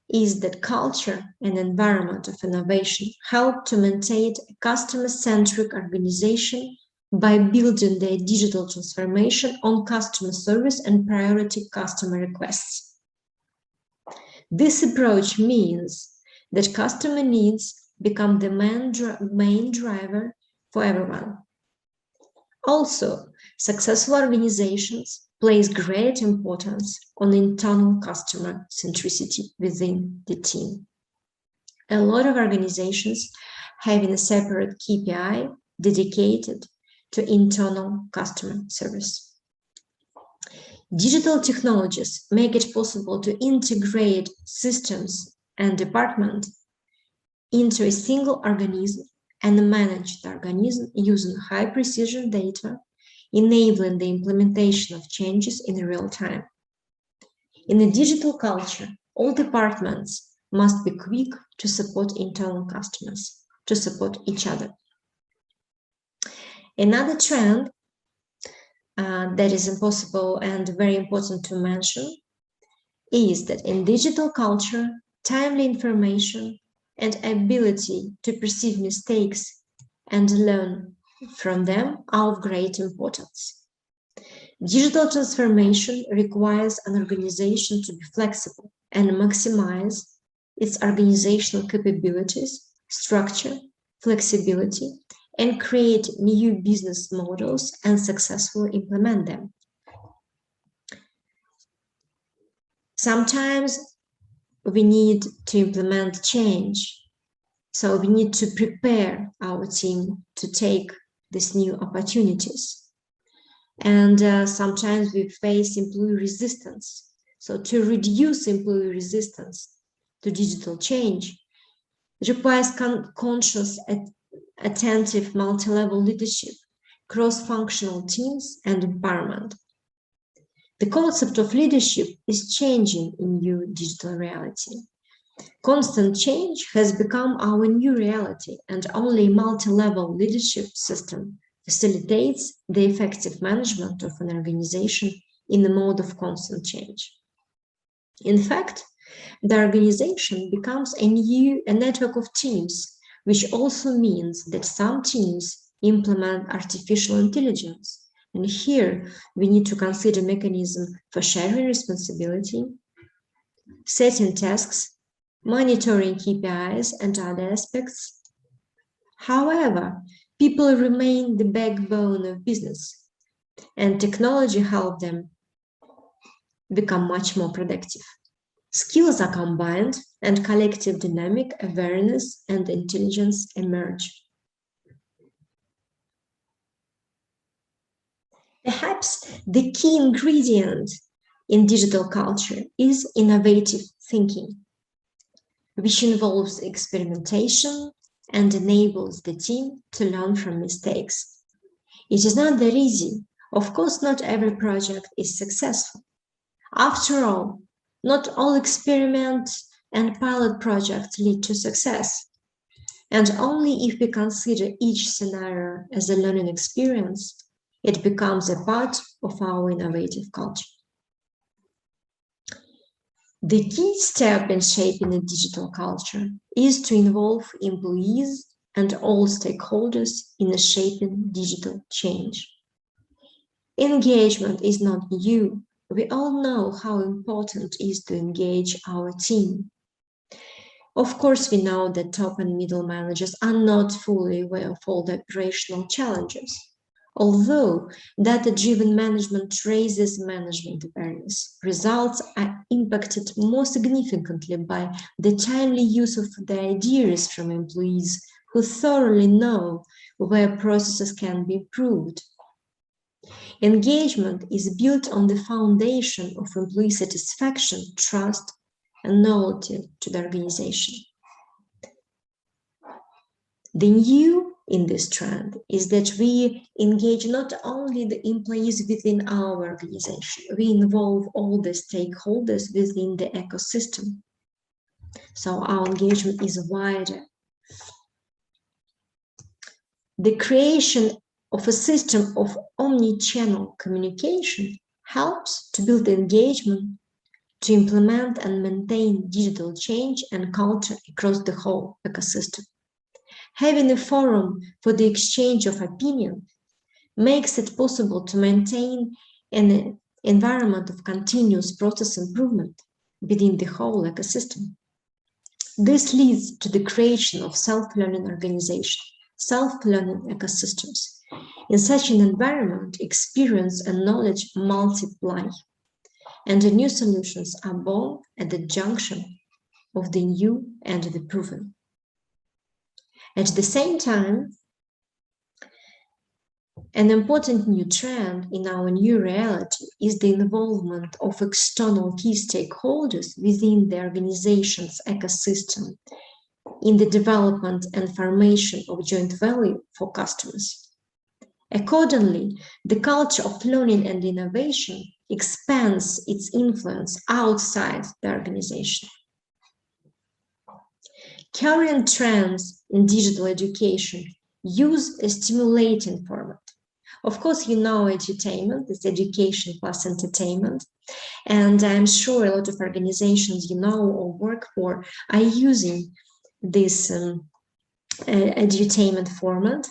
is that culture and environment of innovation help to maintain a customer-centric organization by building their digital transformation on customer service and priority customer requests. This approach means that customer needs become the main driver for everyone. Also, successful organizations place great importance on internal customer centricity within the team. A lot of organizations having a separate KPI dedicated to internal customer service. Digital technologies make it possible to integrate systems and departments into a single organism and manage the organism using high-precision data, enabling the implementation of changes in real time. In a digital culture, all departments must be quick to support internal customers, to support each other. Another trend that is impossible and very important to mention is that in digital culture, timely information and ability to perceive mistakes and learn from them are of great importance. Digital transformation requires an organization to be flexible and maximize its organizational capabilities, structure, flexibility, and create new business models and successfully implement them. Sometimes we need to implement change. So we need to prepare our team to take these new opportunities. And sometimes we face employee resistance. So to reduce employee resistance to digital change, it requires conscious, attentive, multi-level leadership, cross-functional teams, and empowerment. The concept of leadership is changing in new digital reality. Constant change has become our new reality, and only a multi-level leadership system facilitates the effective management of an organization in the mode of constant change. In fact, the organization becomes a network of teams, which also means that some teams implement artificial intelligence. And here we need to consider mechanism for sharing responsibility, setting tasks, monitoring KPIs and other aspects. However, people remain the backbone of business, and technology helps them become much more productive. Skills are combined, and collective dynamic awareness and intelligence emerge. Perhaps the key ingredient in digital culture is innovative thinking, which involves experimentation and enables the team to learn from mistakes. It is not that easy. Of course, not every project is successful. After all, not all experiments and pilot projects lead to success. And only if we consider each scenario as a learning experience, it becomes a part of our innovative culture. The key step in shaping a digital culture is to involve employees and all stakeholders in shaping digital change. Engagement is not new. We all know how important it is to engage our team. Of course, we know that top and middle managers are not fully aware of all the operational challenges. Although data-driven management raises management awareness, results are impacted more significantly by the timely use of the ideas from employees who thoroughly know where processes can be improved. Engagement is built on the foundation of employee satisfaction, trust, and loyalty to the organization. The new in this trend is that we engage not only the employees within our organization, we involve all the stakeholders within the ecosystem. So our engagement is wider. The creation of a system of omni-channel communication helps to build engagement, to implement and maintain digital change and culture across the whole ecosystem. Having a forum for the exchange of opinion makes it possible to maintain an environment of continuous process improvement within the whole ecosystem. This leads to the creation of self-learning organizations, self-learning ecosystems. In such an environment, experience and knowledge multiply, and the new solutions are born at the junction of the new and the proven. At the same time, an important new trend in our new reality is the involvement of external key stakeholders within the organization's ecosystem in the development and formation of joint value for customers. Accordingly, the culture of learning and innovation expands its influence outside the organization. Current trends in digital education use a stimulating format. Of course, you know edutainment is education plus entertainment, and I'm sure a lot of organizations you know or work for are using this edutainment format.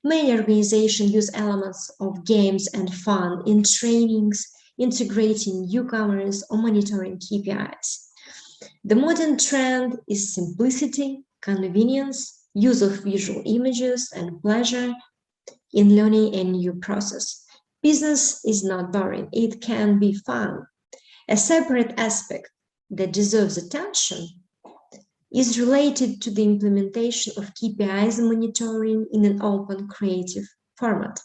Many organizations use elements of games and fun in trainings, integrating newcomers or monitoring KPIs. The modern trend is simplicity, convenience, use of visual images, and pleasure in learning a new process. Business is not boring, it can be fun. A separate aspect that deserves attention is related to the implementation of KPIs monitoring in an open creative format.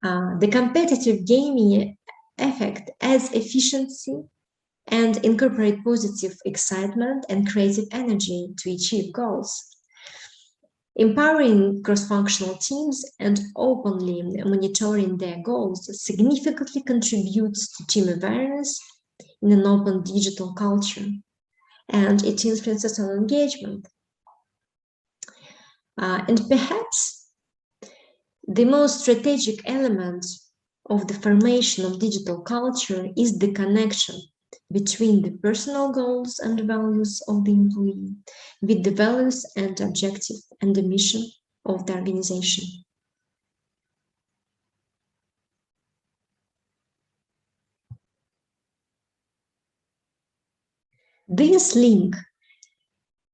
The competitive gaming effect adds efficiency and incorporate positive excitement and creative energy to achieve goals. Empowering cross-functional teams and openly monitoring their goals significantly contributes to team awareness in an open digital culture, and it influences on engagement. And perhaps the most strategic element of the formation of digital culture is the connection between the personal goals and values of the employee with the values and objectives and the mission of the organization. This link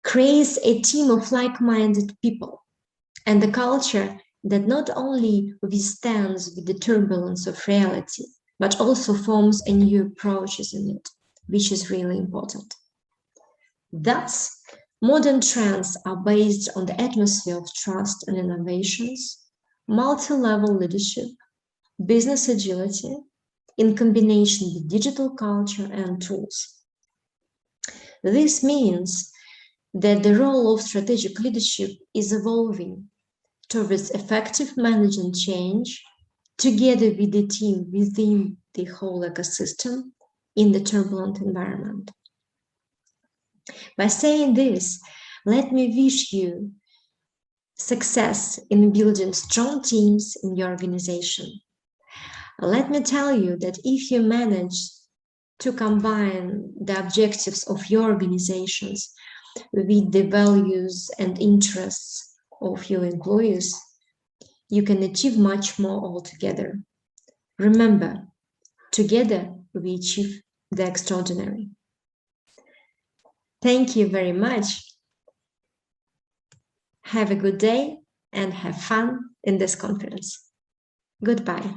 creates a team of like-minded people and a culture that not only withstands with the turbulence of reality, but also forms a new approaches in it, which is really important. Thus, modern trends are based on the atmosphere of trust and innovations, multi-level leadership, business agility, in combination with digital culture and tools. This means that the role of strategic leadership is evolving towards effective managing change together with the team within the whole ecosystem in the turbulent environment. By saying this, let me wish you success in building strong teams in your organization. Let me tell you that if you manage to combine the objectives of your organizations with the values and interests of your employees, you can achieve much more altogether. Remember, together we achieve the extraordinary. Thank you very much. Have a good day and have fun in this conference. Goodbye.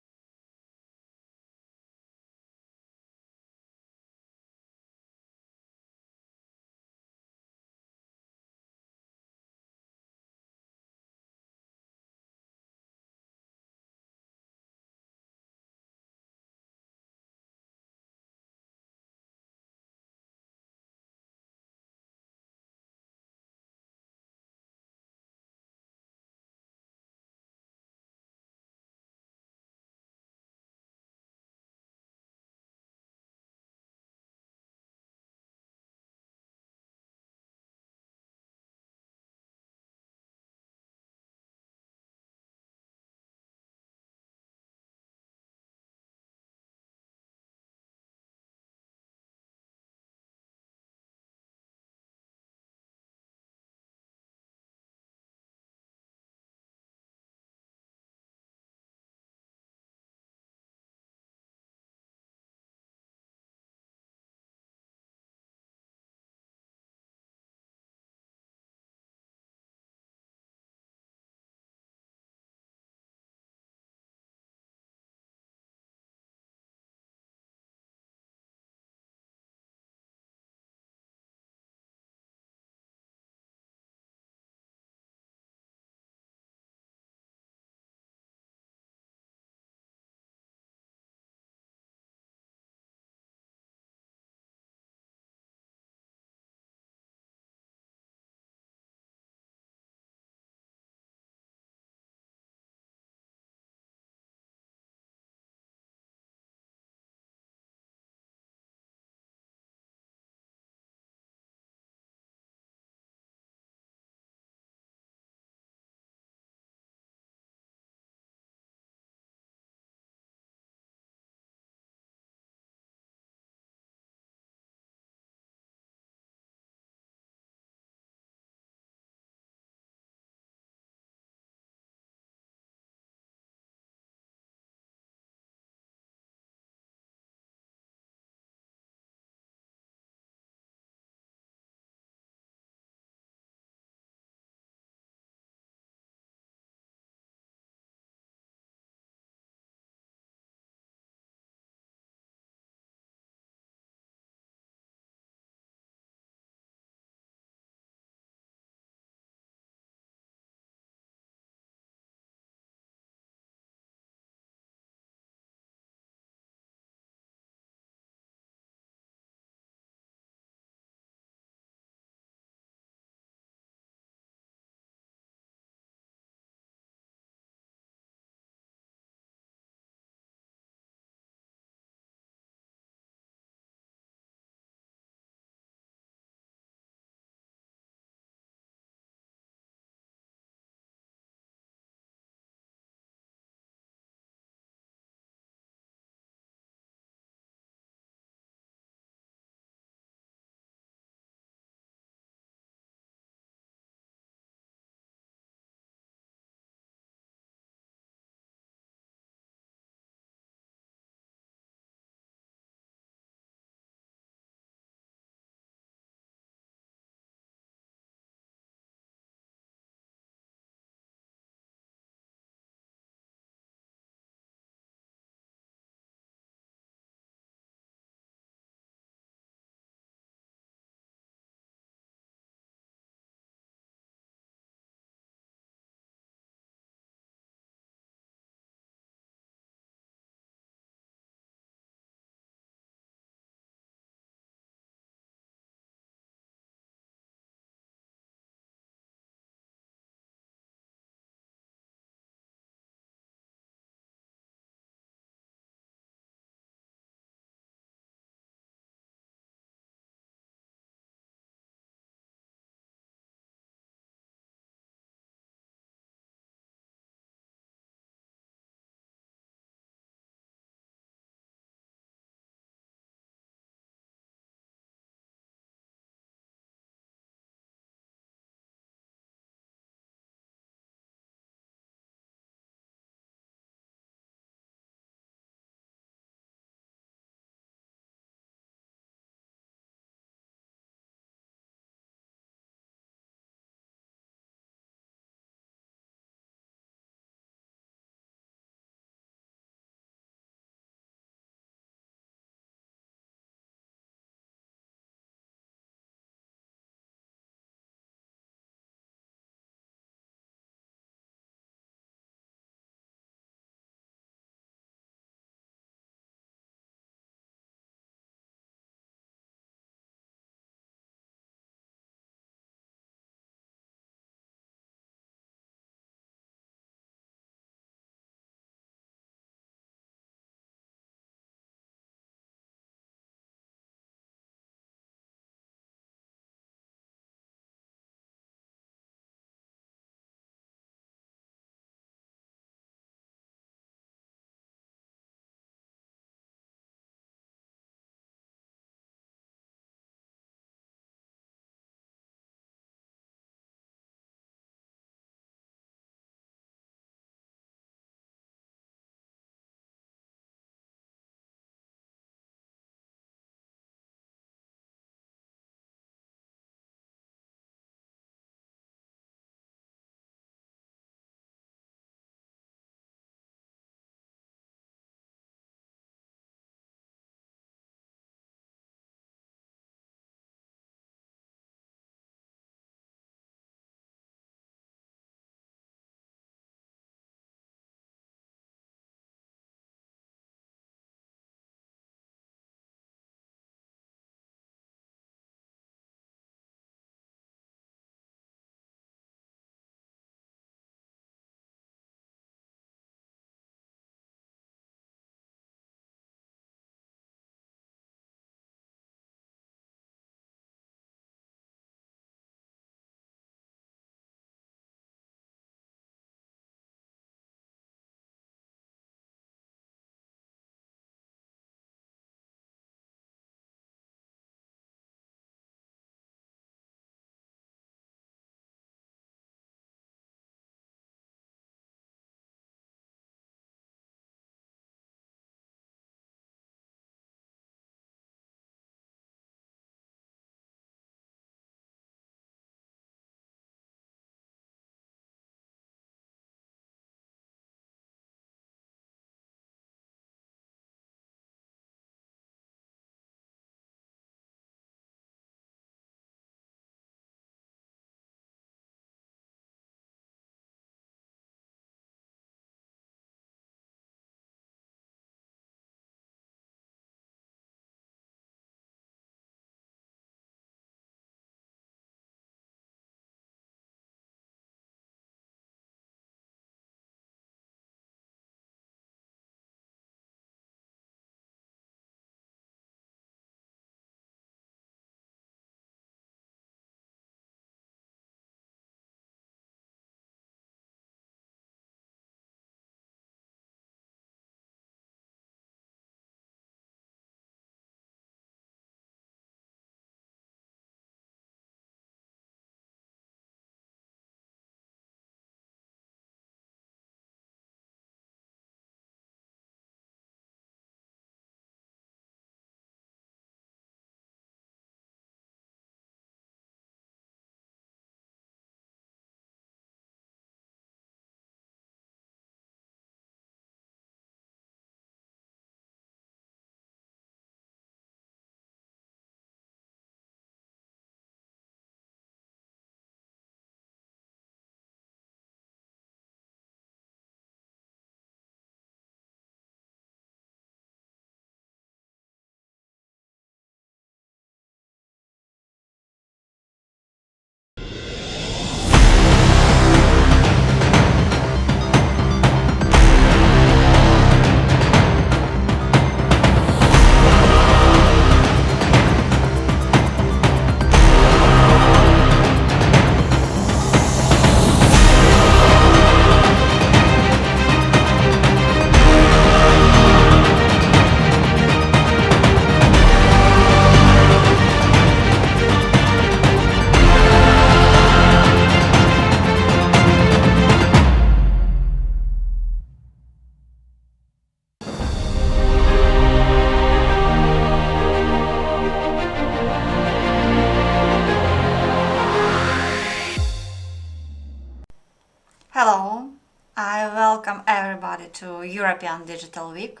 Hello, I welcome everybody to European Digital Week.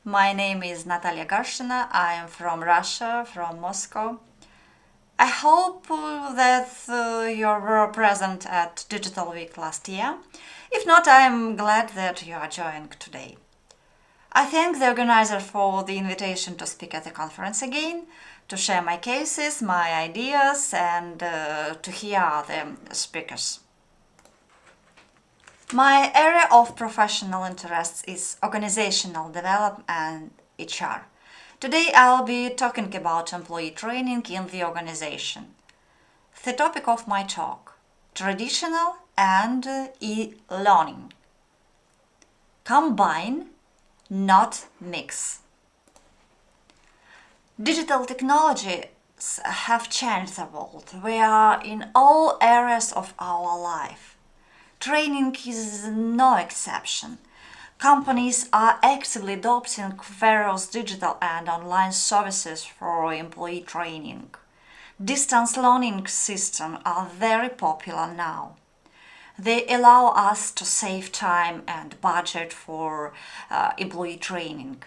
My name is Natalia Garshina. I am from Russia, from Moscow. I hope that you were present at Digital Week last year. If not, I am glad that you are joining today. I thank the organizer for the invitation to speak at the conference again, to share my cases, my ideas, and to hear other speakers. My area of professional interests is organizational development and HR. Today I'll be talking about employee training in the organization. The topic of my talk: traditional and e-learning. Combine, not mix. Digital technologies have changed the world. We are in all areas of our life. Training is no exception. Companies are actively adopting various digital and online services for employee training. Distance learning systems are very popular now. They allow us to save time and budget for employee training.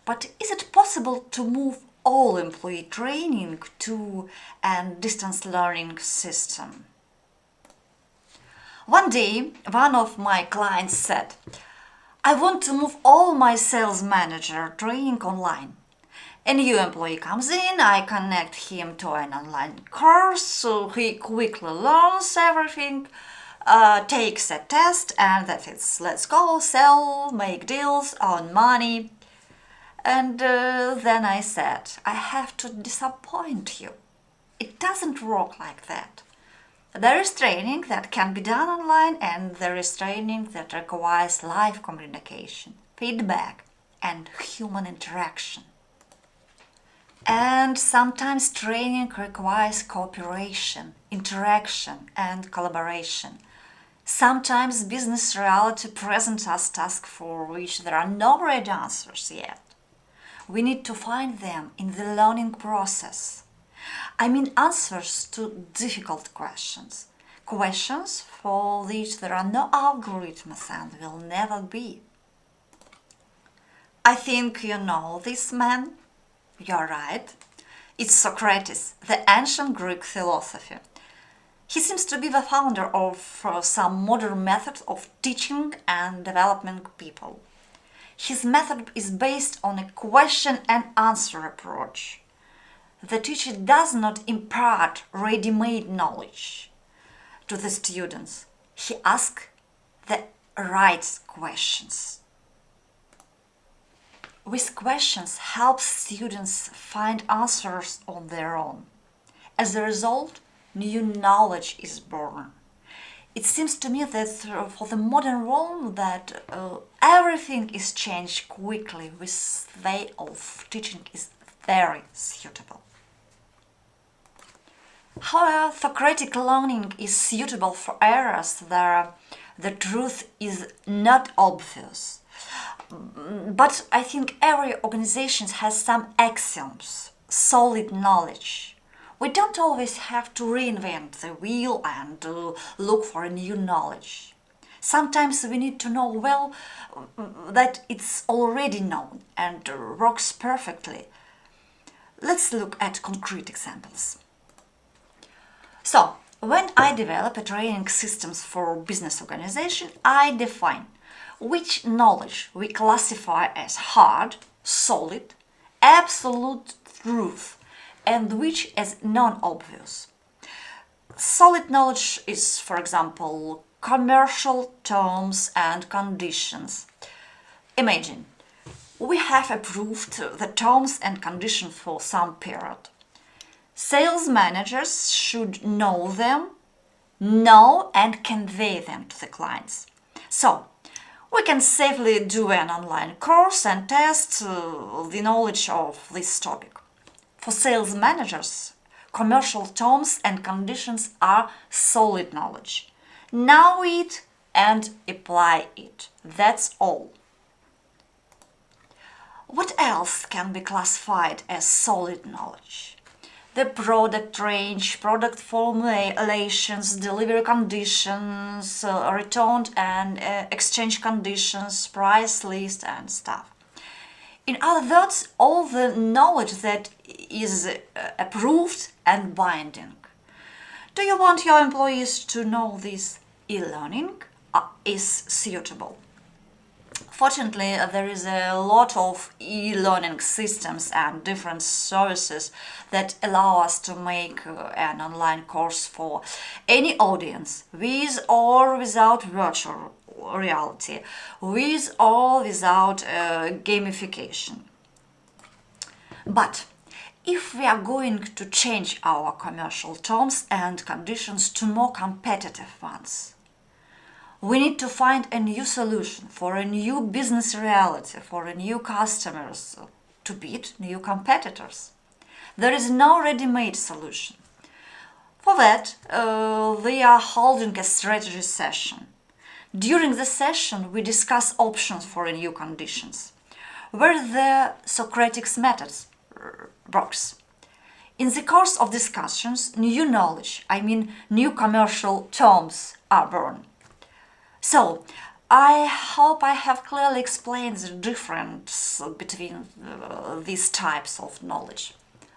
But is it possible to move all employee training to a distance learning system? One day, one of my clients said, I want to move all my sales manager training online. A new employee comes in, I connect him to an online course, so he quickly learns everything, takes a test, and that's it. Let's go, sell, make deals, earn money. And then I said, I have to disappoint you. It doesn't work like that. There is training that can be done online, and there is training that requires live communication, feedback, and human interaction. And sometimes training requires cooperation, interaction, and collaboration. Sometimes business reality presents us tasks for which there are no ready answers yet. We need to find them in the learning process. I mean answers to difficult questions. Questions for which there are no algorithms and will never be. I think you know this man. You're right. It's Socrates, the ancient Greek philosopher. He seems to be the founder of some modern methods of teaching and developing people. His method is based on a question and answer approach. The teacher does not impart ready-made knowledge to the students. He asks the right questions. With questions helps students find answers on their own. As a result, new knowledge is born. It seems to me that for the modern world that everything is changed quickly. This way of teaching is very suitable. However, Socratic learning is suitable for areas where the truth is not obvious. But I think every organization has some axioms, solid knowledge. We don't always have to reinvent the wheel and look for a new knowledge. Sometimes we need to know well that it's already known and works perfectly. Let's look at concrete examples. So, when I develop a training systems for business organization, I define which knowledge we classify as hard, solid, absolute truth, and which as non-obvious. Solid knowledge is, for example, commercial terms and conditions. Imagine, we have approved the terms and conditions for some period. Sales managers should know them, know and convey them to the clients. So, we can safely do an online course and test the knowledge of this topic. For sales managers, commercial terms and conditions are solid knowledge. Know it and apply it. That's all. What else can be classified as solid knowledge? the product range, product formulations, delivery conditions, return and exchange conditions, price list, and stuff. In other words, all the knowledge that is approved and binding. Do you want your employees to know this e-learning is suitable? Fortunately, there is a lot of e-learning systems and different services that allow us to make an online course for any audience, with or without virtual reality, with or without gamification. But if we are going to change our commercial terms and conditions to more competitive ones, we need to find a new solution for a new business reality, for a new customers, to beat new competitors. There is no ready-made solution. For that, we are holding a strategy session. During the session, we discuss options for new conditions, where the Socratic methods works. In the course of discussions, new knowledge, new commercial terms, are born. So, I hope I have clearly explained the difference between these types of knowledge.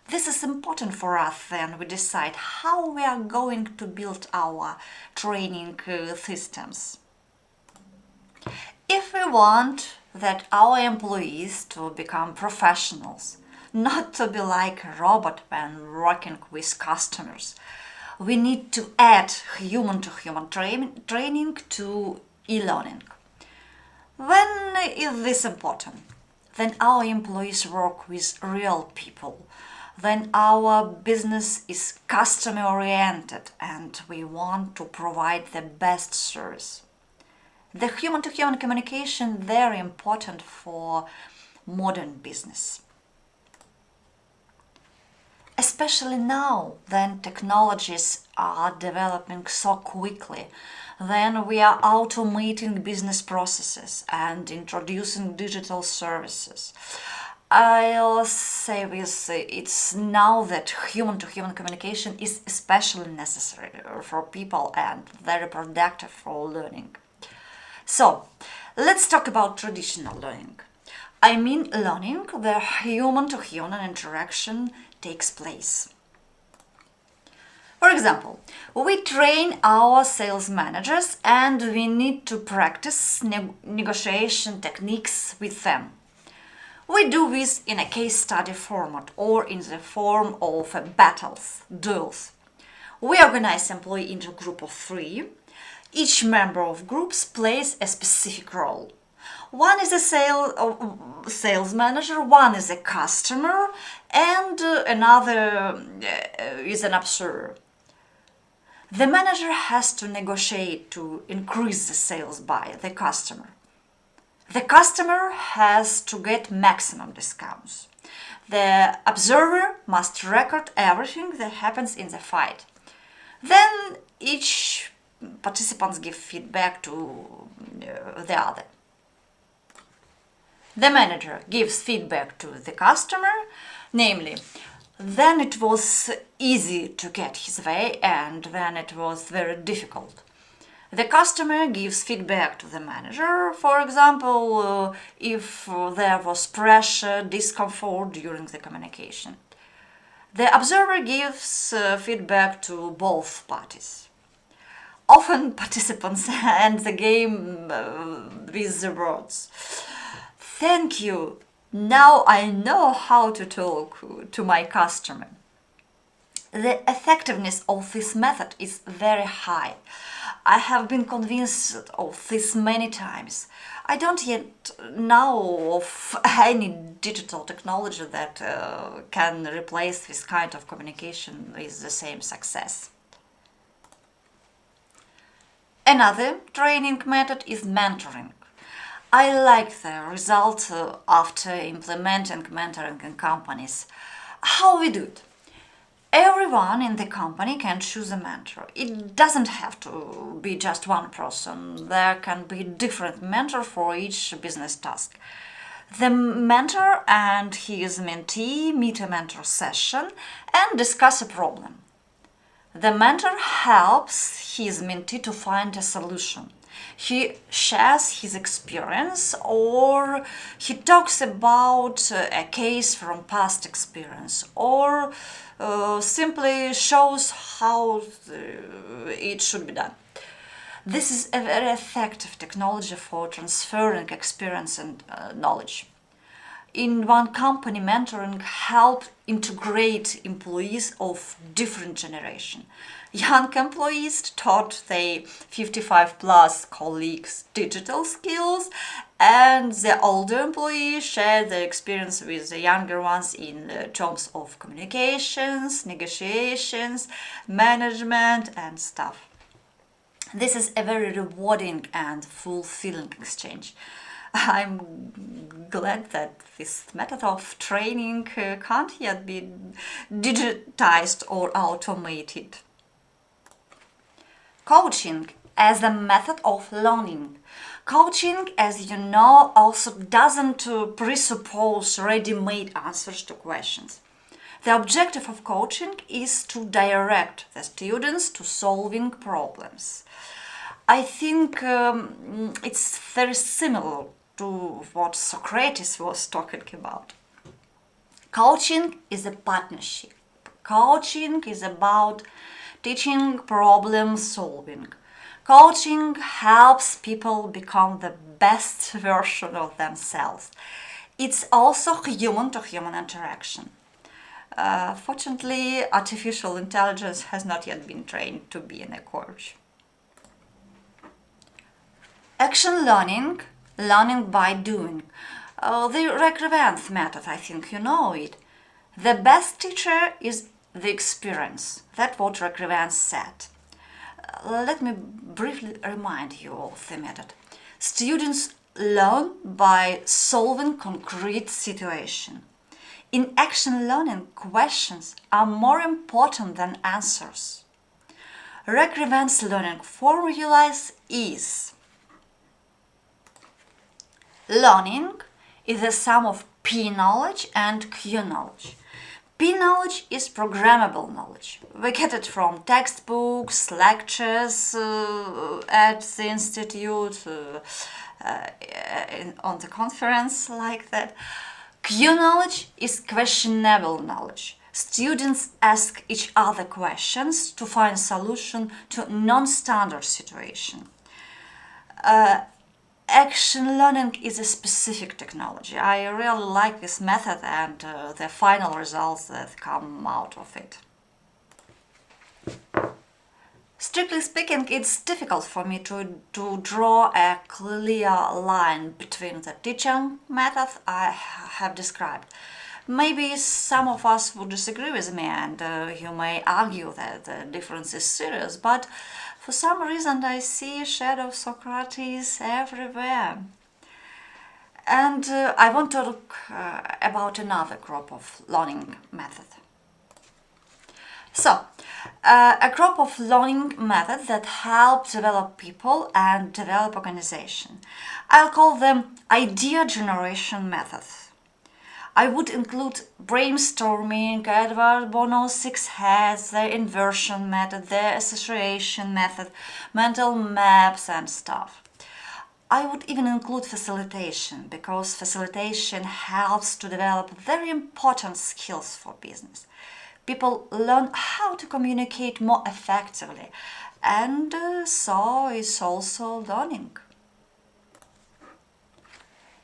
This is important for us when we decide how we are going to build our training systems. If we want that our employees to become professionals, not to be like a robot when working with customers, we need to add human-to-human training to e-learning. When is this important? When our employees work with real people, when our business is customer-oriented and we want to provide the best service. The human-to-human communication is very important for modern business. Especially now, when technologies are developing so quickly, then we are automating business processes and introducing digital services. I'll say this, it's now that human-to-human communication is especially necessary for people and very productive for learning. So, let's talk about traditional learning. Learning where human-to-human interaction takes place. For example, we train our sales managers and we need to practice negotiation techniques with them. We do this in a case study format or in the form of battles, duels. We organize employees into a group of 3. Each member of groups plays a specific role. One is a sales manager, one is a customer, and another is an observer. The manager has to negotiate to increase the sales by the customer. The customer has to get maximum discounts. The observer must record everything that happens in the fight. Then each participant gives feedback to the other. The manager gives feedback to the customer, namely, then it was easy to get his way and then it was very difficult. The customer gives feedback to the manager, for example, if there was pressure, discomfort during the communication. The observer gives feedback to both parties. Often participants end the game with the words, "Thank you, now I know how to talk to my customer." The effectiveness of this method is very high. I have been convinced of this many times. I don't yet know of any digital technology that can replace this kind of communication with the same success. Another training method is mentoring. I like the result after implementing mentoring in companies. How we do it? Everyone in the company can choose a mentor. It doesn't have to be just one person. There can be different mentor for each business task. The mentor and his mentee meet a mentor session and discuss a problem. The mentor helps his mentee to find a solution. He shares his experience or he talks about a case from past experience or simply shows how it should be done. This is a very effective technology for transferring experience and knowledge. In one company, mentoring helped integrate employees of different generation. Young employees taught their 55 plus colleagues digital skills, and the older employees shared their experience with the younger ones in terms of communications, negotiations, management, and stuff. This is a very rewarding and fulfilling exchange. I'm glad that this method of training can't yet be digitized or automated. Coaching as a method of learning. Coaching, as you know, also doesn't presuppose ready-made answers to questions. The objective of coaching is to direct the students to solving problems. I think it's very similar to what Socrates was talking about. Coaching is a partnership. Coaching is about teaching problem solving. Coaching helps people become the best version of themselves. It's also human to human interaction. Fortunately, artificial intelligence has not yet been trained to be a coach. Action learning, learning by doing. The Rekrivant method, I think you know it. The best teacher is the experience. That's what Rekrivant said. Let me briefly remind you of the method. Students learn by solving concrete situation. In action learning, questions are more important than answers. Rekrivant's learning formula is: learning is the sum of P knowledge and Q knowledge. P knowledge is programmable knowledge. We get it from textbooks, lectures at the institute, on the conference like that. Q knowledge is questionable knowledge. Students ask each other questions to find solution to non-standard situation. Action learning is a specific technology. I really like this method and the final results that come out of it. Strictly speaking, it's difficult for me to draw a clear line between the teaching method I have described. Maybe some of us would disagree with me and you may argue that the difference is serious, but for some reason I see a shadow of Socrates everywhere. And I want to look about another group of learning method. So, a group of learning methods that help develop people and develop organization. I'll call them idea generation methods. I would include brainstorming, Edward Bono's 6 heads, the inversion method, the association method, mental maps and stuff. I would even include facilitation, because facilitation helps to develop very important skills for business. People learn how to communicate more effectively, and so is also learning.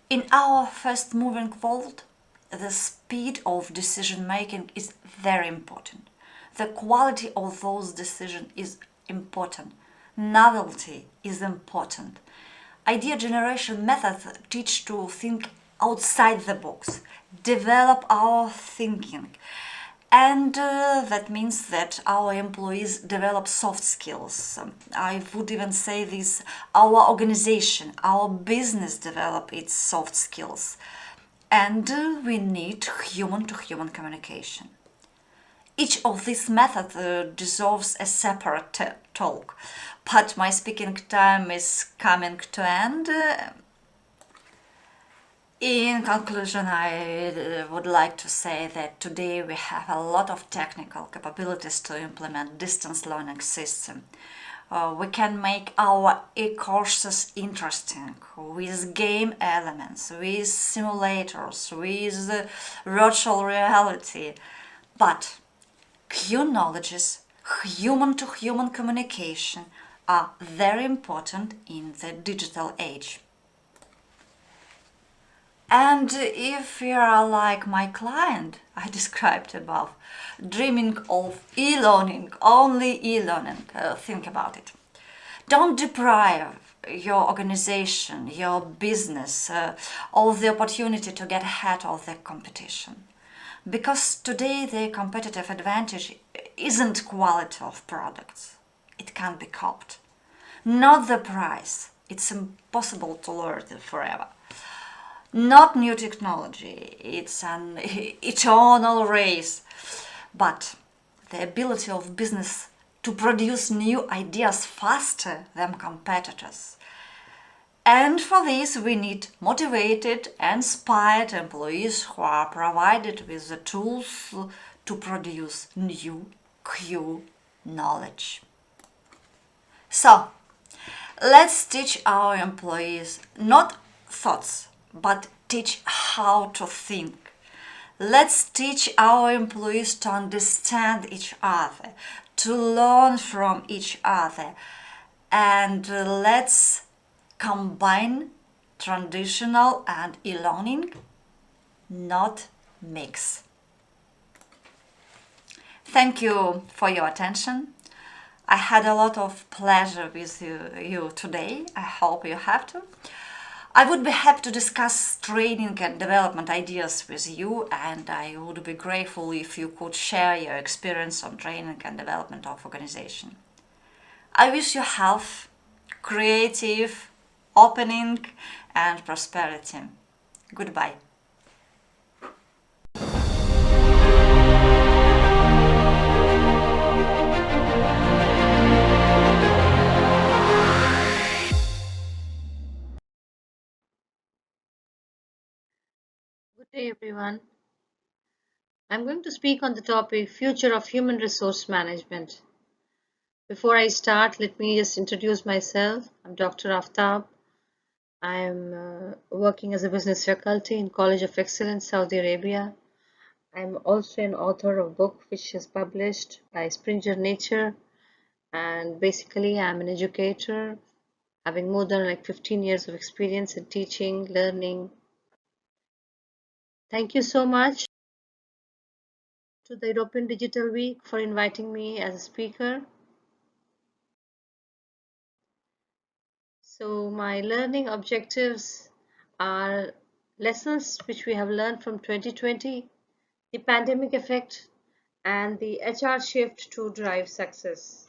In our fast moving world, the speed of decision making is very important. The quality of those decisions is important. Novelty is important. Idea generation methods teach to think outside the box, develop our thinking. And that means that our employees develop soft skills. I would even say this, our organization, our business develop its soft skills. And we need human-to-human communication. Each of these methods deserves a separate talk, but my speaking time is coming to end. In conclusion, I would like to say that today we have a lot of technical capabilities to implement distance learning system. We can make our e-courses interesting with game elements, with simulators, with virtual reality. But Q knowledges, human to human communication are very important in the digital age. And if you are like my client I described above, dreaming of e learning, only e learning, think about it. Don't deprive your organization, your business, of the opportunity to get ahead of the competition. Because today the competitive advantage isn't quality of products, it can't be copied. Not the price, it's impossible to learn it forever. Not new technology, it's an eternal race, but the ability of business to produce new ideas faster than competitors. And for this, we need motivated and inspired employees who are provided with the tools to produce new Q knowledge. So, let's teach our employees not thoughts, but teach how to think. Let's teach our employees to understand each other, to learn from each other, and let's combine traditional and e-learning, not mix. Thank you for your attention. I had a lot of pleasure with you today. I hope you have too. I would be happy to discuss training and development ideas with you, and I would be grateful if you could share your experience on training and development of organization. I wish you health, creative, opening, and prosperity. Goodbye. Good day, everyone. I'm going to speak on the topic Future of Human Resource Management. Before I start, let me just introduce myself. I'm Dr. Aftab. I'm working as a business faculty in College of Excellence, Saudi Arabia. I'm also an author of a book which is published by Springer Nature. And basically, I'm an educator, having more than like 15 years of experience in teaching, learning. Thank you so much to the European Digital Week for inviting me as a speaker. So my learning objectives are lessons which we have learned from 2020, the pandemic effect, and the HR shift to drive success.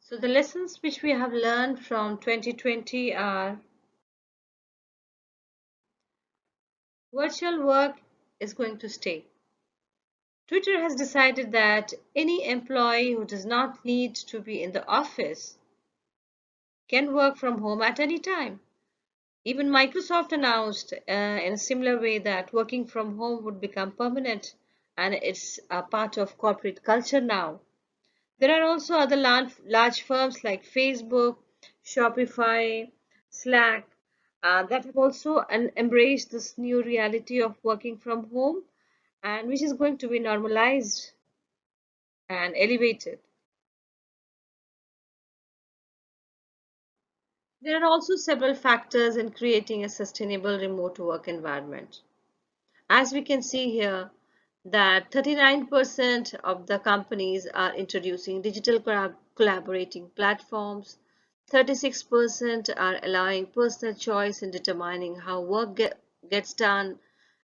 So the lessons which we have learned from 2020 are virtual work is going to stay. Twitter has decided that any employee who does not need to be in the office can work from home at any time. Even Microsoft announced in a similar way that working from home would become permanent and it's a part of corporate culture now. There are also other large firms like Facebook, Shopify, Slack that have also embraced this new reality of working from home and which is going to be normalized and elevated. There are also several factors in creating a sustainable remote work environment. As we can see here, that 39% of the companies are introducing digital collaborating platforms, 36% are allowing personal choice in determining how work gets done,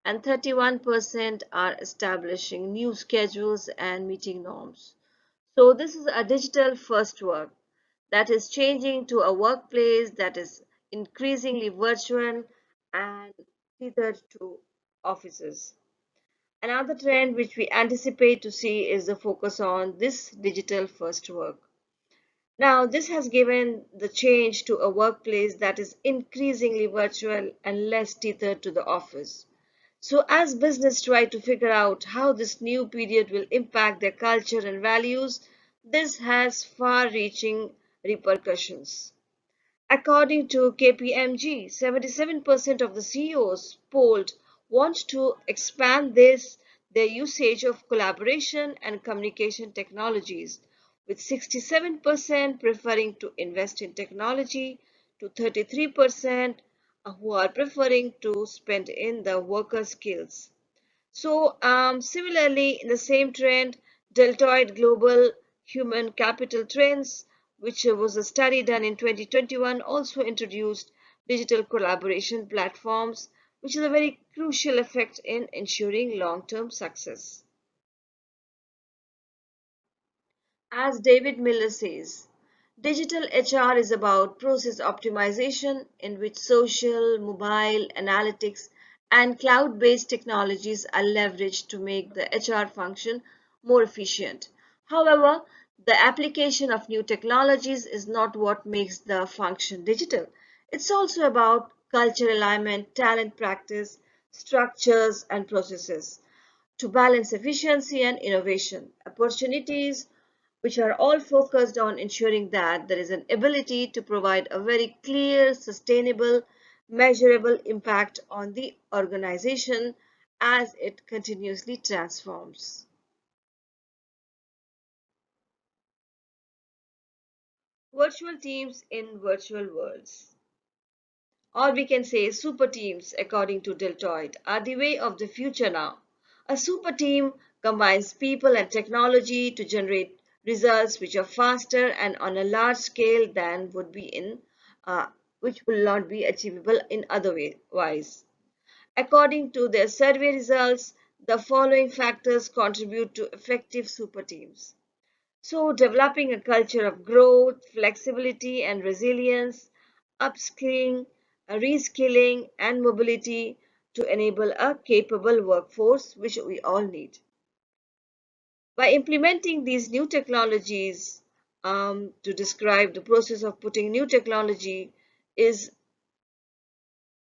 and 31% are establishing new schedules and meeting norms. So this is a digital first work that is changing to a workplace that is increasingly virtual and tethered to offices. Another trend which we anticipate to see is the focus on this digital first work. Now, this has given the change to a workplace that is increasingly virtual and less tethered to the office. So, as business try to figure out how this new period will impact their culture and values, this has far-reaching repercussions. According to KPMG, 77% of the CEOs polled want to expand their usage of collaboration and communication technologies, with 67% preferring to invest in technology to 33% who are preferring to spend in the worker skills. So, similarly, in the same trend, Deltoid Global Human Capital Trends, which was a study done in 2021, also introduced digital collaboration platforms, which is a very crucial effect in ensuring long-term success. As David Miller says, digital HR is about process optimization in which social, mobile, analytics, and cloud based technologies are leveraged to make the HR function more efficient. However, the application of new technologies is not what makes the function digital. It's also about culture alignment, talent practice, structures, and processes to balance efficiency and innovation. Opportunities which are all focused on ensuring that there is an ability to provide a very clear, sustainable, measurable impact on the organization as it continuously transforms. Virtual teams in virtual worlds, or we can say super teams, according to Deltoid, are the way of the future now. A super team combines people and technology to generate results which are faster and on a large scale than would be in which will not be achievable in other ways. According to their survey results, the following factors contribute to effective super teams. So, developing a culture of growth, flexibility, and resilience, upskilling, reskilling, and mobility to enable a capable workforce, which we all need. By implementing these new technologies, to describe the process of putting new technology, is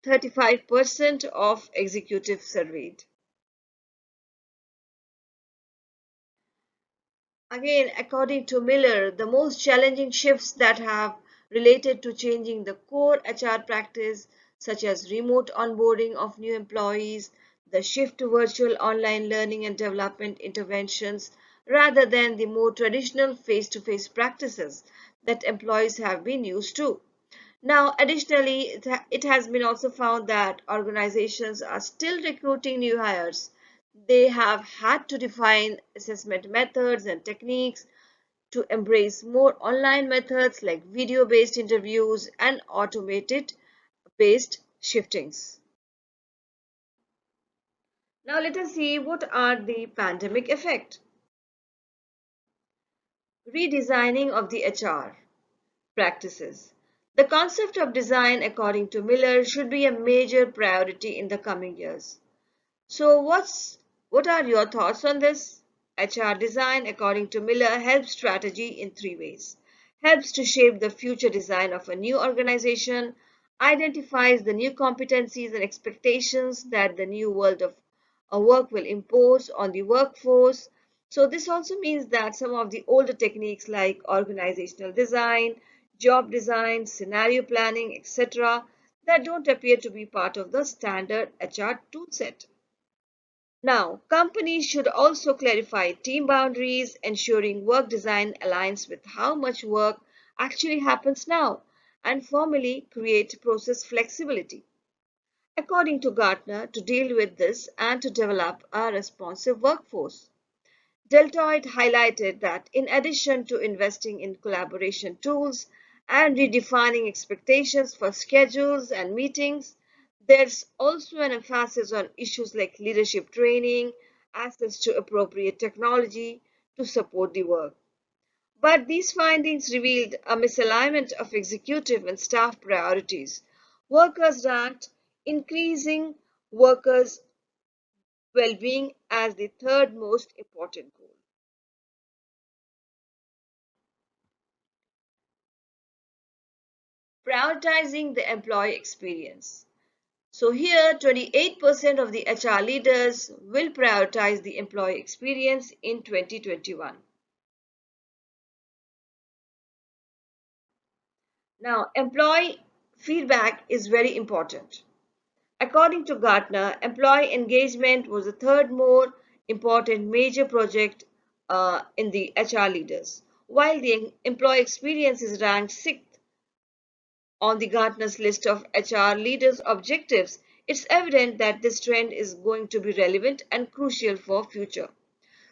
35% of executives surveyed. Again, according to Miller, the most challenging shifts that have related to changing the core HR practice, such as remote onboarding of new employees, the shift to virtual online learning and development interventions, rather than the more traditional face to face practices that employees have been used to. Now, additionally, it has been also found that organizations are still recruiting new hires. They have had to define assessment methods and techniques to embrace more online methods like video based interviews and automated based shiftings. Now, let us see what are the pandemic effect. Redesigning of the HR practices. The concept of design, according to Miller, should be a major priority in the coming years. So, what are your thoughts on this? HR design, according to Miller, helps strategy in three ways. Helps to shape the future design of a new organization, identifies the new competencies and expectations that the new world of work will impose on the workforce. So, this also means that some of the older techniques like organizational design, job design, scenario planning, etc., that don't appear to be part of the standard HR toolset. Now, companies should also clarify team boundaries, ensuring work design aligns with how much work actually happens now, and formally create process flexibility. According to Gartner, to deal with this and to develop a responsive workforce. Deltoid highlighted that in addition to investing in collaboration tools and redefining expectations for schedules and meetings, there's also an emphasis on issues like leadership training, access to appropriate technology to support the work. But these findings revealed a misalignment of executive and staff priorities. Workers ranked increasing workers' well being as the third most important goal. prioritizing the employee experience. So here 28% of the HR leaders will prioritize the employee experience in 2021. Now, employee feedback is very important. According to Gartner, employee engagement was the third more important major project in the HR leaders, while the employee experience is ranked sixth on the Gartner's list of HR leaders' objectives. It's evident that this trend is going to be relevant and crucial for future.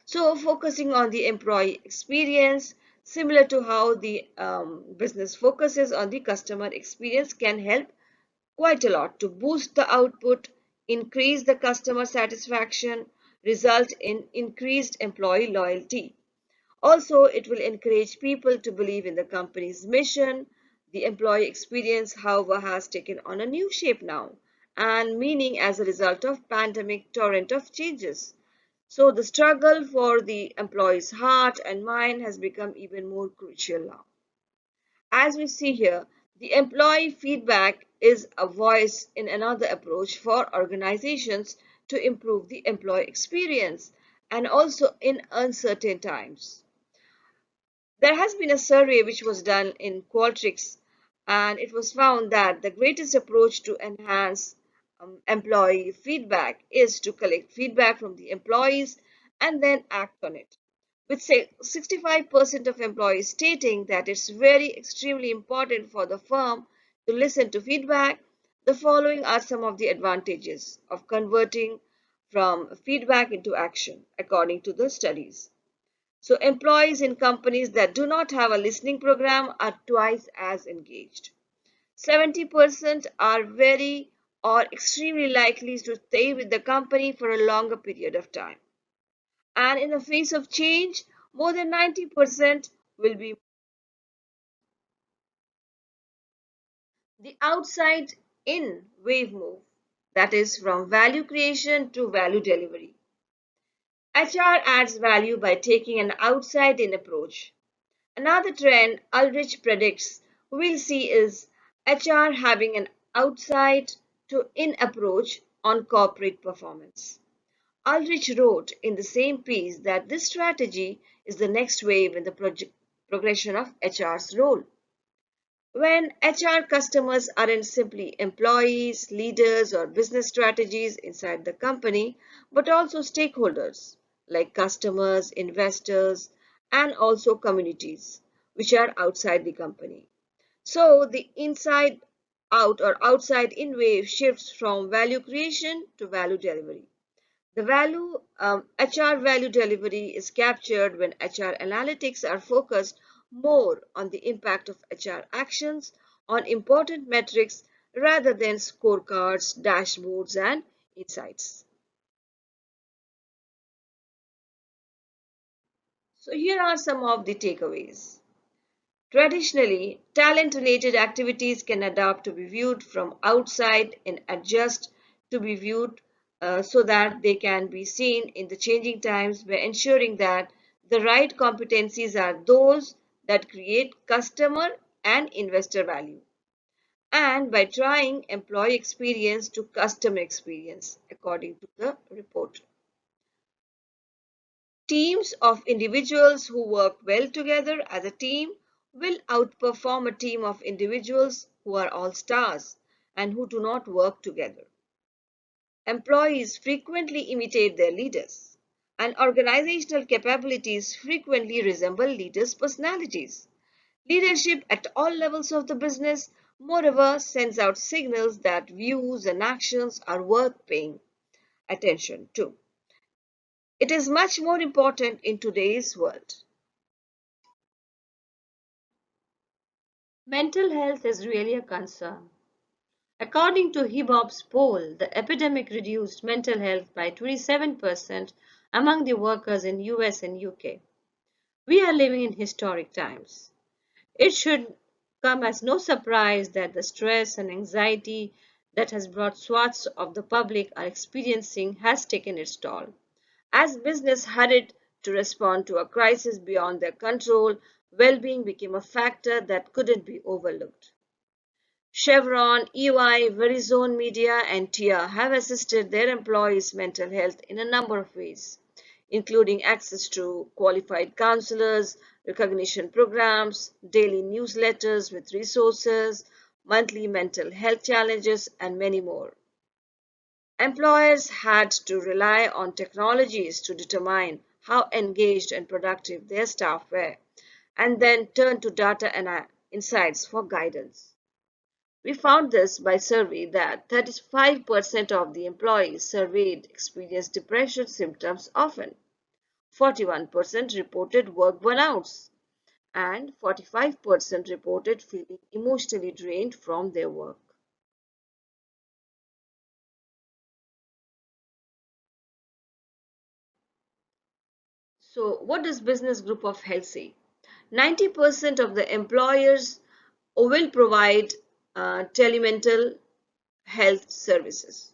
So, focusing on the employee experience, similar to how the business focuses on the customer experience, can help quite a lot to boost the output, increase the customer satisfaction, result in increased employee loyalty. Also, it will encourage people to believe in the company's mission. The employee experience, however, has taken on a new shape now and meaning as a result of pandemic torrent of changes. So the struggle for the employee's heart and mind has become even more crucial now. As we see here, the employee feedback is a voice in another approach for organizations to improve the employee experience and also in uncertain times. There has been a survey which was done in Qualtrics, and it was found that the greatest approach to enhance employee feedback is to collect feedback from the employees and then act on it. With say 65% of employees stating that it's very extremely important for the firm to listen to feedback, the following are some of the advantages of converting from feedback into action, according to the studies. So employees in companies that do not have a listening program are twice as engaged. 70% are very or extremely likely to stay with the company for a longer period of time. And in the face of change, more than 90% will be the outside in wave move, that is, from value creation to value delivery. HR adds value by taking an outside in approach. Another trend Ulrich predicts we'll see is HR having an outside to in approach on corporate performance. Ulrich wrote in the same piece that this strategy is the next wave in the progression of HR's role. When HR customers aren't simply employees, leaders, or business strategies inside the company, but also stakeholders like customers, investors, and also communities, which are outside the company. So the inside out or outside in wave shifts from value creation to value delivery. The HR value delivery is captured when HR analytics are focused more on the impact of HR actions on important metrics rather than scorecards, dashboards, and insights. So here are some of the takeaways. Traditionally, talent-related activities can adapt to be viewed from outside and adjust to be viewed so that they can be seen in the changing times by ensuring that the right competencies are those that create customer and investor value, and by trying employee experience to customer experience, according to the report. Teams of individuals who work well together as a team will outperform a team of individuals who are all stars and who do not work together. Employees frequently imitate their leaders, and organizational capabilities frequently resemble leaders' personalities. Leadership at all levels of the business, moreover, sends out signals that views and actions are worth paying attention to. It is much more important in today's world. Mental health is really a concern. According to HIBOB's poll, the epidemic reduced mental health by 27% among the workers in US and UK. We are living in historic times. It should come as no surprise that the stress and anxiety that has brought swaths of the public are experiencing has taken its toll. As business hurried to respond to a crisis beyond their control, well-being became a factor that couldn't be overlooked. Chevron, EY, Verizon Media, and TIA have assisted their employees' mental health in a number of ways, including access to qualified counselors, recognition programs, daily newsletters with resources, monthly mental health challenges, and many more. Employers had to rely on technologies to determine how engaged and productive their staff were, and then turn to data and insights for guidance. We found this by survey that 35% of the employees surveyed experienced depression symptoms often, 41% reported work burnouts, and 45% reported feeling emotionally drained from their work. So, what does Business Group of Health say? 90% of the employers will provide telemental health services.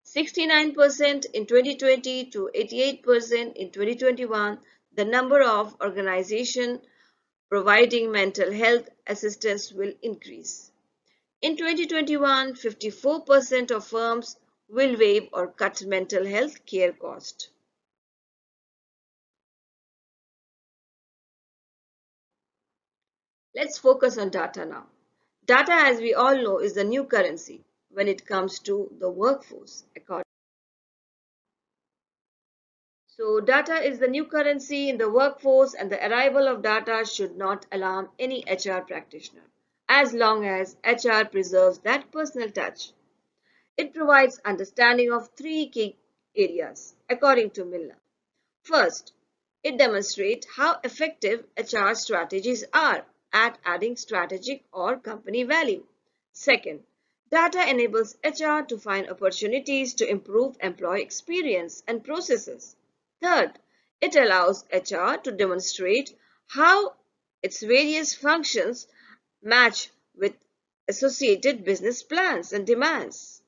69% in 2020 to 88% in 2021, the number of organizations providing mental health assistance will increase. In 2021, 54% of firms will waive or cut mental health care cost. Let's focus on data now. Data, as we all know, is the new currency when it comes to the workforce. So data is the new currency in the workforce, and the arrival of data should not alarm any HR practitioner, as long as HR preserves that personal touch. It provides understanding of three key areas, according to Milner. First, it demonstrates how effective HR strategies are at adding strategic or company value. Second, data enables HR to find opportunities to improve employee experience and processes. Third, it allows HR to demonstrate how its various functions match with associated business plans and demands.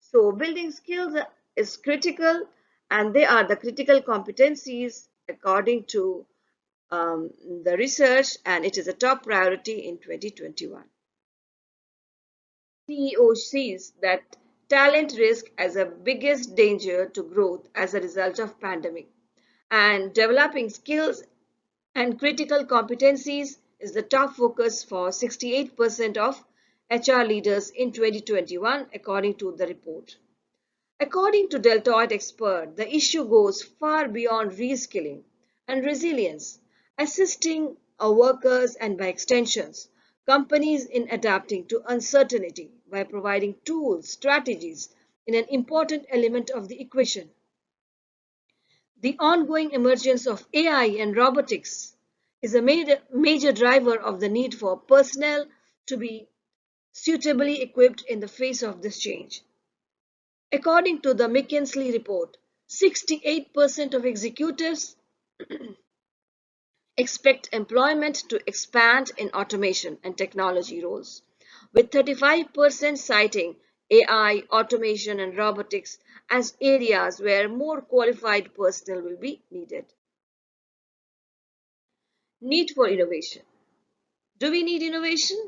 So, building skills is critical, and they are the critical competencies according to the research, and it is a top priority in 2021. CEO sees that talent risk as a biggest danger to growth as a result of pandemic, and developing skills and critical competencies is the top focus for 68% of HR leaders in 2021 according to the report. According to Deloitte expert, the issue goes far beyond reskilling and resilience, assisting our workers and by extensions, companies in adapting to uncertainty by providing tools, strategies in an important element of the equation. The ongoing emergence of AI and robotics is a major driver of the need for personnel to be suitably equipped in the face of this change. According to the McKinsey report, 68% of executives expect employment to expand in automation and technology roles, with 35% citing AI, automation, and robotics as areas where more qualified personnel will be needed. Need for innovation. Do we need innovation?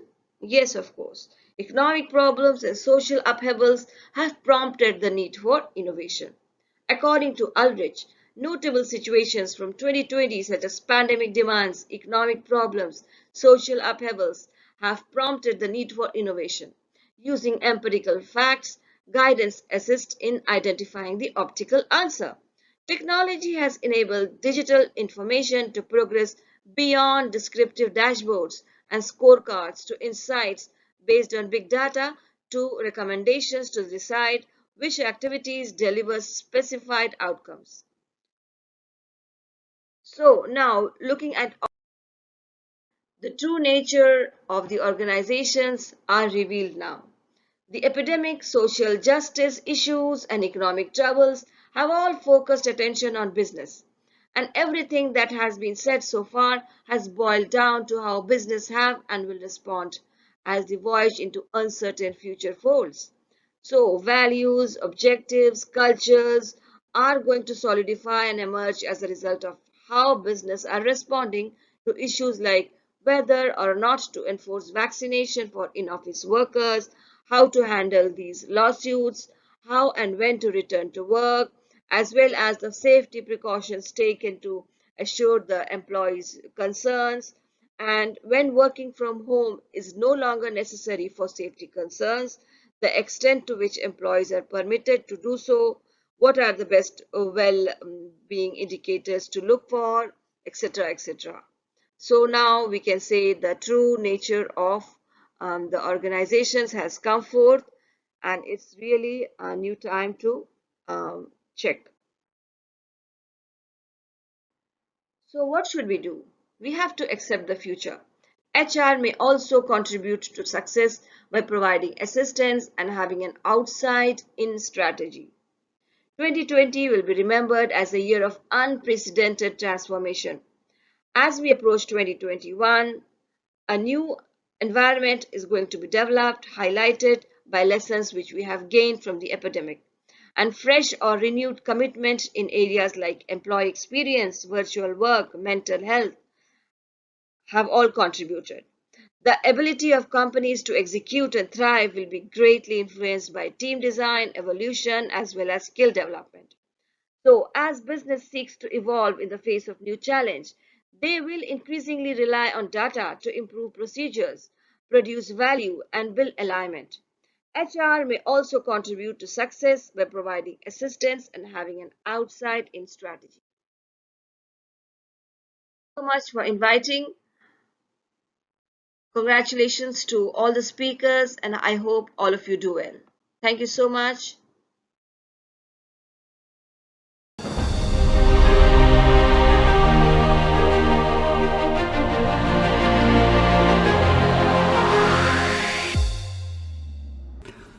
Yes, of course. Economic problems and social upheavals have prompted the need for innovation. According to Ulrich, notable situations from 2020 such as pandemic demands, economic problems, social upheavals have prompted the need for innovation. Using empirical facts, guidance assists in identifying the optical answer. Technology has enabled digital information to progress beyond descriptive dashboards and scorecards to insights based on big data to recommendations to decide which activities deliver specified outcomes. So now looking at the true nature of the organizations are revealed now. The epidemic, social justice issues, and economic troubles have all focused attention on business. And everything that has been said so far has boiled down to how business have and will respond as the voyage into uncertain future folds. So, values, objectives, cultures are going to solidify and emerge as a result of how business are responding to issues like whether or not to enforce vaccination for in-office workers, how to handle these lawsuits, how and when to return to work, as well as the safety precautions taken to assure the employees' concerns, and when working from home is no longer necessary for safety concerns, the extent to which employees are permitted to do so, what are the best well-being indicators to look for, etc., etc. So now we can say the true nature of the organizations has come forth, and it's really a new time to check. So what should we do? We have to accept the future. HR may also contribute to success by providing assistance and having an outside-in strategy. 2020 will be remembered as a year of unprecedented transformation. As we approach 2021, a new environment is going to be developed, highlighted by lessons which we have gained from the epidemic, and fresh or renewed commitment in areas like employee experience, virtual work, mental health have all contributed. The ability of companies to execute and thrive will be greatly influenced by team design, evolution, as well as skill development. So, as business seeks to evolve in the face of new challenge, they will increasingly rely on data to improve procedures, produce value, and build alignment. HR may also contribute to success by providing assistance and having an outside-in strategy. So much for inviting. Congratulations to all the speakers, and I hope all of you do well. Thank you so much.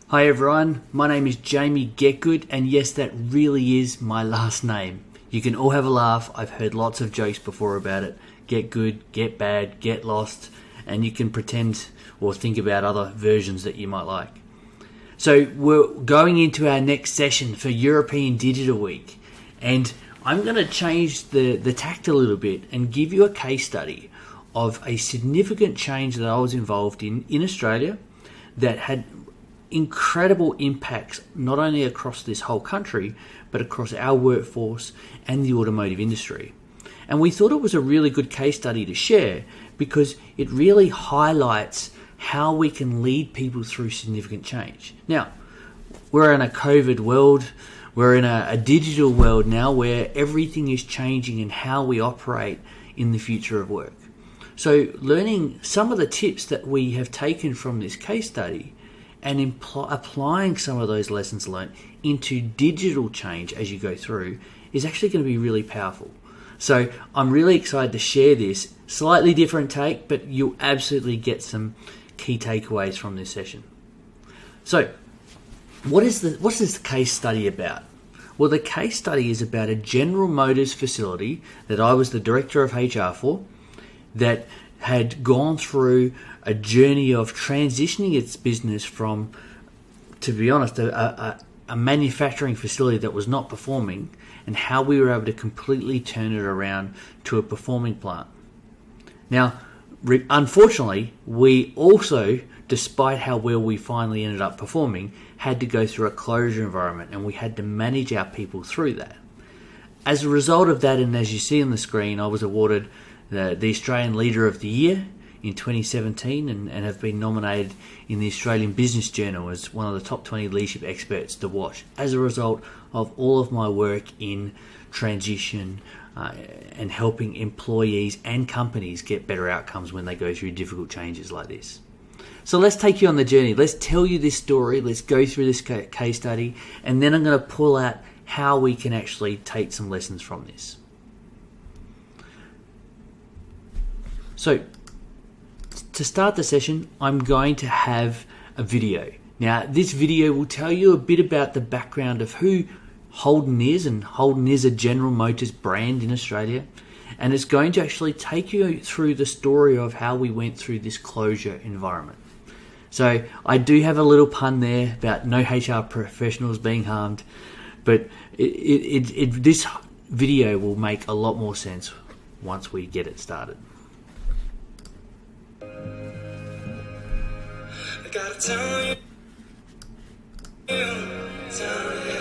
Hi everyone, my name is Jamie Getgood, and yes, that really is my last name. You can all have a laugh. I've heard lots of jokes before about it. Get good, get bad, get lost, and you can pretend or think about other versions that you might like. So we're going into our next session for European Digital Week, and I'm going to change the tact a little bit and give you a case study of a significant change that I was involved in Australia that had incredible impacts not only across this whole country but across our workforce and the automotive industry. And we thought it was a really good case study to share because it really highlights how we can lead people through significant change. Now, we're in a COVID world, we're in a digital world now where everything is changing in how we operate in the future of work. So learning some of the tips that we have taken from this case study and applying some of those lessons learned into digital change as you go through is actually going to be really powerful. So I'm really excited to share this slightly different take, but you'll absolutely get some key takeaways from this session. So what's this case study about? Well, the case study is about a General Motors facility that I was the director of HR for that had gone through a journey of transitioning its business from, to be honest, a manufacturing facility that was not performing, and how we were able to completely turn it around to a performing plant. Now, unfortunately, we also, despite how well we finally ended up performing, had to go through a closure environment, and we had to manage our people through that. As a result of that, and as you see on the screen, I was awarded the Australian Leader of the Year in 2017 and have been nominated in the Australian Business Journal as one of the top 20 leadership experts to watch as a result of all of my work in transition and helping employees and companies get better outcomes when they go through difficult changes like this. So let's take you on the journey. Let's tell you this story. Let's go through this case study, and then I'm going to pull out how we can actually take some lessons from this. So to start the session, I'm going to have a video. Now, this video will tell you a bit about the background of who Holden is, and Holden is a General Motors brand in Australia, and it's going to actually take you through the story of how we went through this closure environment. So I do have a little pun there about no HR professionals being harmed, but this video will make a lot more sense once we get it started. gotta tell you, gotta tell you,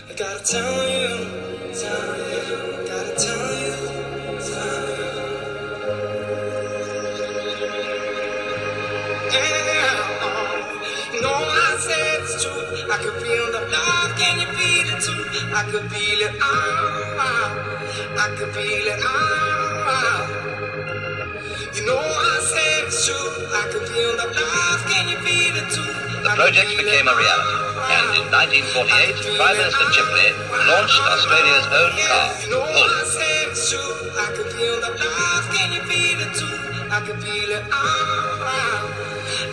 I gotta tell you, gotta tell you. No, I said it's true. I could feel the love. Can you feel it too? I could feel it. I could feel it. You know I said it's true. I could feel the love. Can you feel it too? The project became a reality, and in 1948, Prime Minister Chipley launched Australia's own car, You know I Holden. said it's true. I could feel the love. Can you feel it too? I could feel it.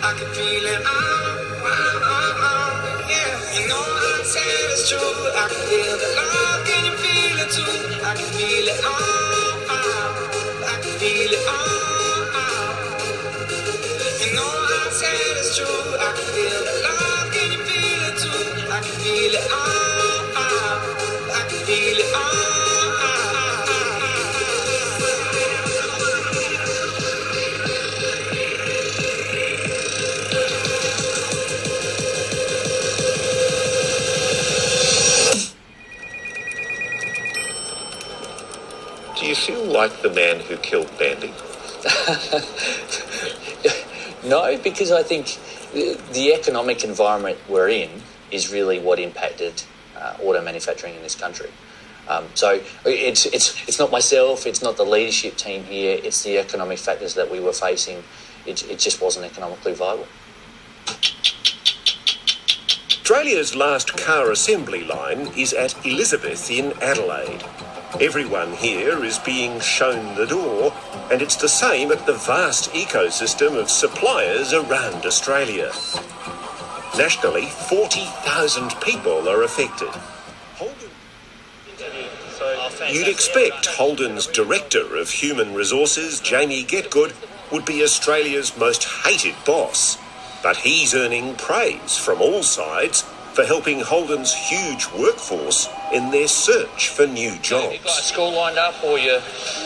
I could feel it. Yeah. You know I said it's true. I could feel the love. Can you feel it too? I could feel it. I could feel it. You know I said it's true. I could feel the love. Can you feel it too? I could feel it. I could feel it. Do you feel like the man who killed Bambi? No, because I think the economic environment we're in is really what impacted auto manufacturing in this country. So it's not myself, it's not the leadership team here, it's the economic factors that we were facing. It just wasn't economically viable. Australia's last car assembly line is at Elizabeth in Adelaide. Everyone here is being shown the door, and it's the same at the vast ecosystem of suppliers around Australia. Nationally, 40,000 people are affected. You'd expect Holden's Director of Human Resources, Jamie Getgood, would be Australia's most hated boss, but he's earning praise from all sides for helping Holden's huge workforce in their search for new jobs. Have you got a school lined up or you?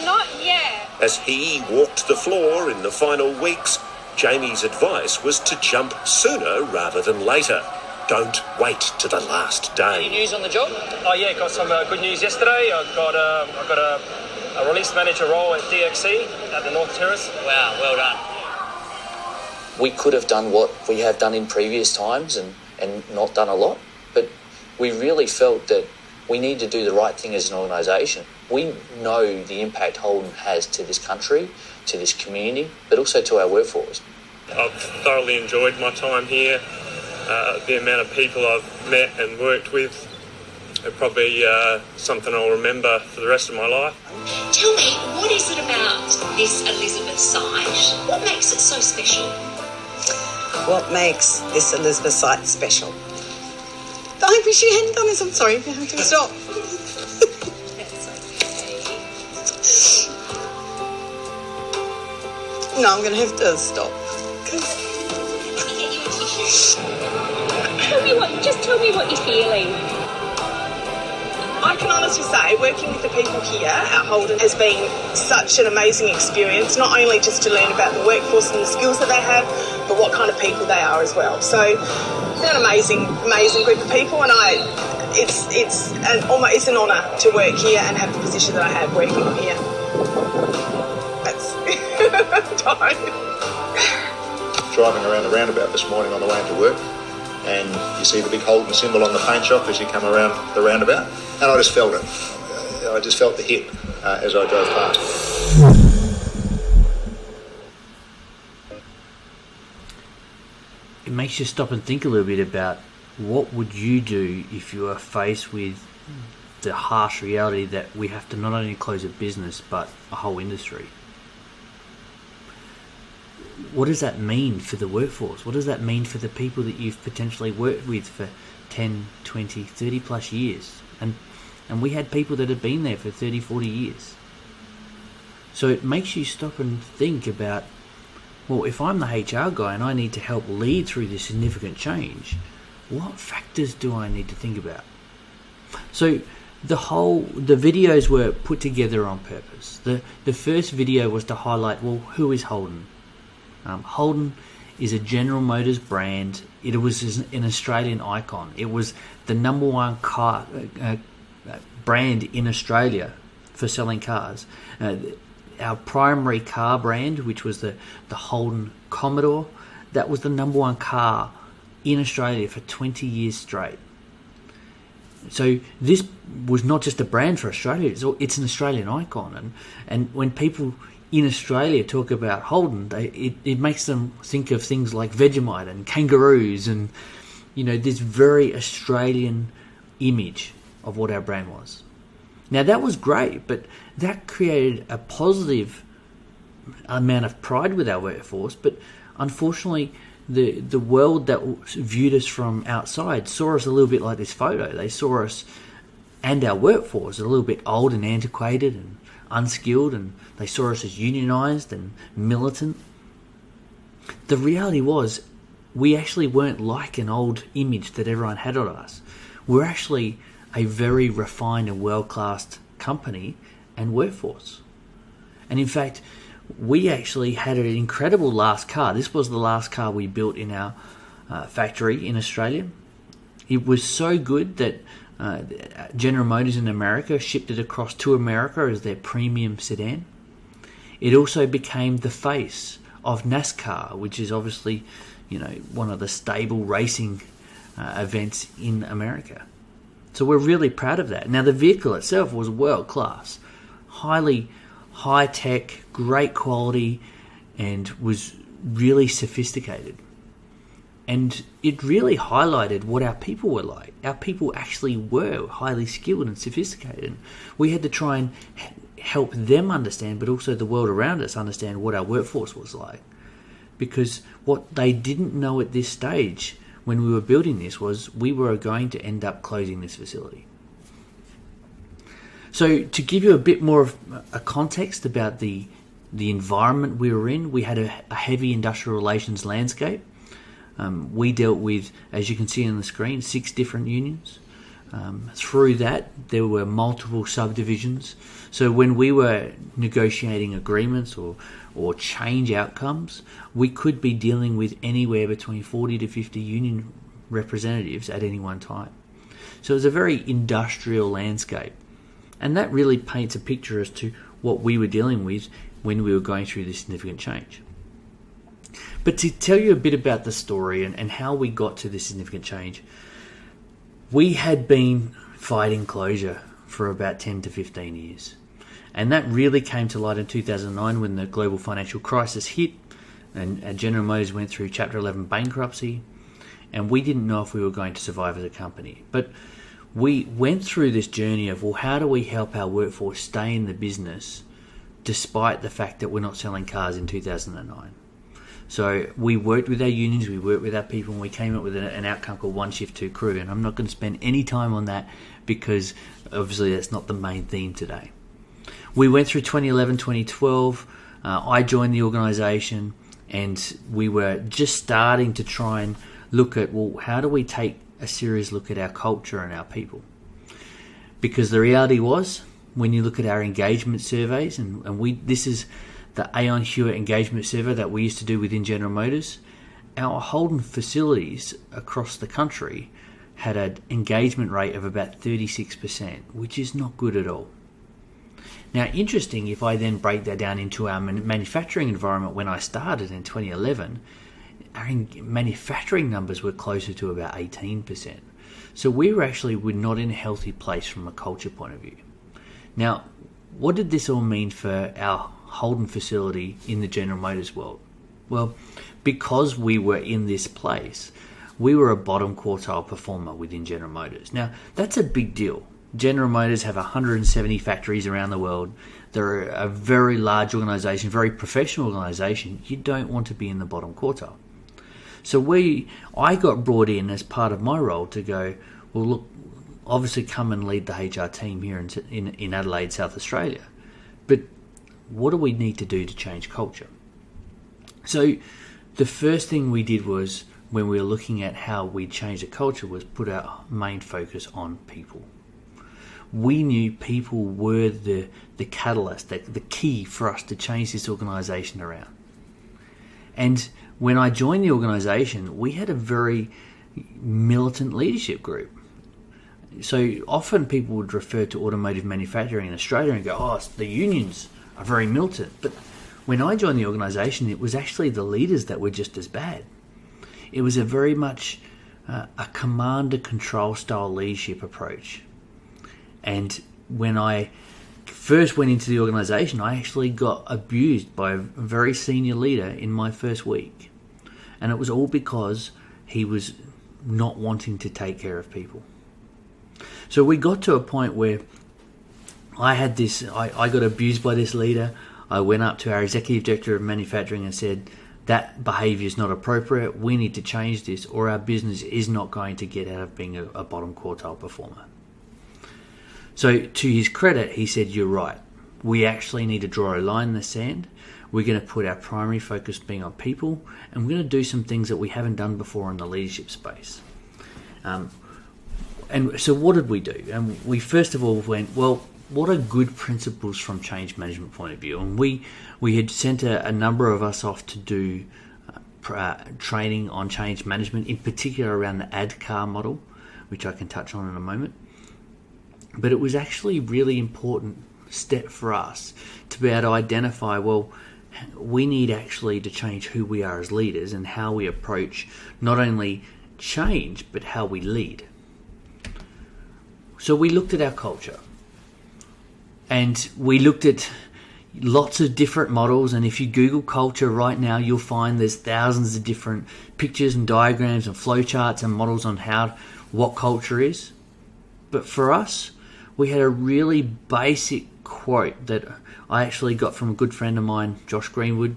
Not yet. As he walked the floor in the final weeks, Jamie's advice was to jump sooner rather than later. Don't wait to the last Any day. news on the job? Oh yeah, got some good news yesterday. I got a release manager role at DXC at the North Terrace. Wow, well done. We could have done what we have done in previous times and not done a lot, but we really felt that we need to do the right thing as an organisation. We know the impact Holden has to this country, to this community, but also to our workforce. I've thoroughly enjoyed my time here. The amount of people I've met and worked with are probably something I'll remember for the rest of my life. Tell me, what is it about this Elizabeth site? What makes it so special? What makes this Elizabeth site special? I wish you hadn't done this. I'm sorry. You have to stop. That's okay. No, I'm going to have to stop. Let me get you a tissue. Just tell me what you're feeling. I can honestly say working with the people here at Holden has been such an amazing experience, not only just to learn about the workforce and the skills that they have, but what kind of people they are as well. So they're an amazing group of people, and it's an honour to work here and have the position that I have working here. That's Driving around the roundabout this morning on the way into work, and you see the big Holden symbol on the paint shop as you come around the roundabout, and I just felt it. I just felt the hit as I drove past. It makes you stop and think a little bit about what would you do if you were faced with the harsh reality that we have to not only close a business but a whole industry. What does that mean for the workforce? What does that mean for the people that you've potentially worked with for 10, 20, 30 plus years? And we had people that had been there for 30, 40 years. So it makes you stop and think about, well, if I'm the HR guy and I need to help lead through this significant change, what factors do I need to think about? So the videos were put together on purpose. The first video was to highlight, well, who is Holden? Holden is a General Motors brand. It was an Australian icon. It was the number one car brand in Australia for selling cars. Our primary car brand, which was the Holden Commodore, that was the number one car in Australia for 20 years straight. So this was not just a brand for Australia, it's an Australian icon. And when people in Australia talk about Holden, it makes them think of things like Vegemite and kangaroos and, this very Australian image of what our brand was. Now that was great, but that created a positive amount of pride with our workforce, but unfortunately the world that viewed us from outside saw us a little bit like this photo. They saw us and our workforce a little bit old and antiquated and unskilled, and they saw us as unionised and militant. The reality was we actually weren't like an old image that everyone had of us. We're actually a very refined and world-class company and workforce. And in fact, we actually had an incredible last car. This was the last car we built in our factory in Australia. It was so good that General Motors in America shipped it across to America as their premium sedan. It also became the face of NASCAR, which is obviously, one of the stable racing events in America. So we're really proud of that. Now the vehicle itself was world class, highly high tech, great quality, and was really sophisticated. And it really highlighted what our people were like. Our people actually were highly skilled and sophisticated. We had to try and help them understand, but also the world around us understand what our workforce was like. Because what they didn't know at this stage when we were building this was we were going to end up closing this facility. So to give you a bit more of a context about the environment we were in, we had a heavy industrial relations landscape. We dealt with, as you can see on the screen, 6 different unions. Through that, there were multiple subdivisions. So when we were negotiating agreements or change outcomes, we could be dealing with anywhere between 40 to 50 union representatives at any one time. So it was a very industrial landscape. And that really paints a picture as to what we were dealing with when we were going through this significant change. But to tell you a bit about the story and how we got to this significant change, we had been fighting closure for about 10 to 15 years. And that really came to light in 2009 when the global financial crisis hit and General Motors went through Chapter 11 bankruptcy, and we didn't know if we were going to survive as a company. But we went through this journey of, well, how do we help our workforce stay in the business despite the fact that we're not selling cars in 2009? So we worked with our unions, we worked with our people, and we came up with an outcome called One Shift, Two Crew. And I'm not going to spend any time on that because obviously that's not the main theme today. We went through 2011, 2012. I joined the organisation, and we were just starting to try and look at, well, how do we take a serious look at our culture and our people? Because the reality was, when you look at our engagement surveys, and this is the Aon Hewitt engagement survey that we used to do within General Motors, our Holden facilities across the country had an engagement rate of about 36%, which is not good at all. Now, interesting, if I then break that down into our manufacturing environment when I started in 2011, our manufacturing numbers were closer to about 18%. So we were not in a healthy place from a culture point of view. Now, what did this all mean for our Holden facility in the General Motors world? Well, because we were in this place, we were a bottom quartile performer within General Motors. Now, that's a big deal. General Motors have 170 factories around the world. They're a very large organisation, very professional organisation. You don't want to be in the bottom quartile. So I got brought in as part of my role to go, well, look, obviously come and lead the HR team here in Adelaide, South Australia. But what do we need to do to change culture? So the first thing we did was, when we were looking at how we change the culture, was put our main focus on people. we knew people were the catalyst, the key for us to change this organisation around. And when I joined the organisation, we had a very militant leadership group. So often people would refer to automotive manufacturing in Australia and go, oh, the unions are very militant. But when I joined the organisation, it was actually the leaders that were just as bad. It was a very much a command and control style leadership approach. And when I first went into the organisation, I actually got abused by a very senior leader in my first week. And it was all because he was not wanting to take care of people. So we got to a point where I got abused by this leader. I went up to our executive director of manufacturing and said, that behaviour is not appropriate. We need to change this, or our business is not going to get out of being a bottom quartile performer. So to his credit, he said, you're right. We actually need to draw a line in the sand. We're going to put our primary focus being on people, and we're going to do some things that we haven't done before in the leadership space. And so what did we do? And we first of all went, well, what are good principles from change management point of view? And we had sent a number of us off to do training on change management, in particular around the ADCAR model, which I can touch on in a moment. But it was actually a really important step for us to be able to identify, well, we need actually to change who we are as leaders and how we approach not only change, but how we lead. So we looked at our culture, and we looked at lots of different models, and if you Google culture right now, you'll find there's thousands of different pictures and diagrams and flowcharts and models on what culture is. But for us, we had a really basic quote that I actually got from a good friend of mine, Josh Greenwood,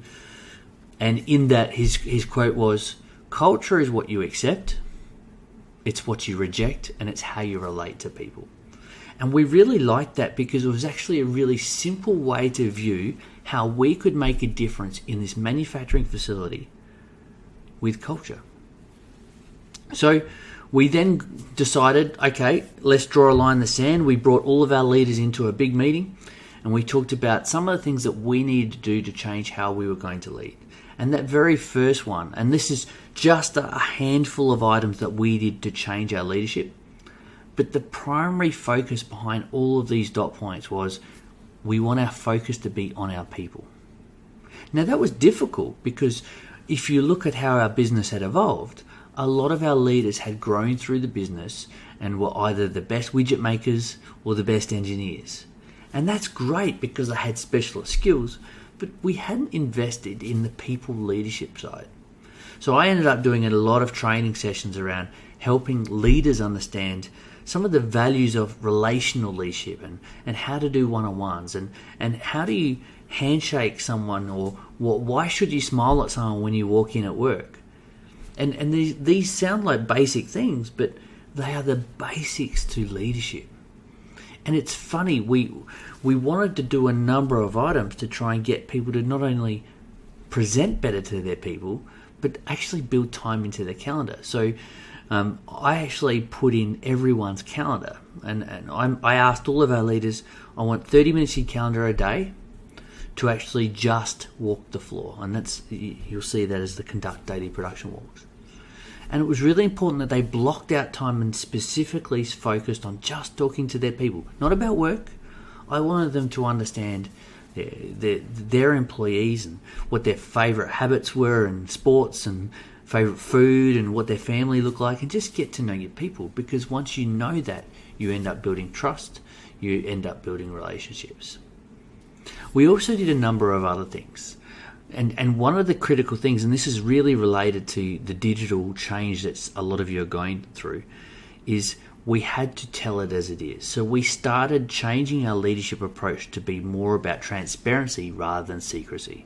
and in that his quote was, culture is what you accept, it's what you reject, and it's how you relate to people. And we really liked that because it was actually a really simple way to view how we could make a difference in this manufacturing facility with culture. So we then decided, okay, let's draw a line in the sand. We brought all of our leaders into a big meeting, and we talked about some of the things that we needed to do to change how we were going to lead. And that very first one, and this is just a handful of items that we did to change our leadership, but the primary focus behind all of these dot points was we want our focus to be on our people. Now that was difficult because if you look at how our business had evolved, a lot of our leaders had grown through the business and were either the best widget makers or the best engineers. And that's great because they had specialist skills, but we hadn't invested in the people leadership side. So I ended up doing a lot of training sessions around helping leaders understand some of the values of relational leadership and how to do one-on-ones and how do you handshake someone, or why should you smile at someone when you walk in at work. And these sound like basic things, but they are the basics to leadership. And it's funny, we wanted to do a number of items to try and get people to not only present better to their people, but actually build time into their calendar. So I actually put in everyone's calendar, and I asked all of our leaders, I want 30 minutes in your calendar a day to actually just walk the floor. And that's, you'll see that as the conduct daily production walks. And it was really important that they blocked out time and specifically focused on just talking to their people, not about work. I wanted them to understand their employees and what their favourite habits were and sports and favourite food and what their family looked like, and just get to know your people, because once you know that, you end up building trust, you end up building relationships. We also did a number of other things. And one of the critical things, and this is really related to the digital change that a lot of you are going through, is we had to tell it as it is. So we started changing our leadership approach to be more about transparency rather than secrecy.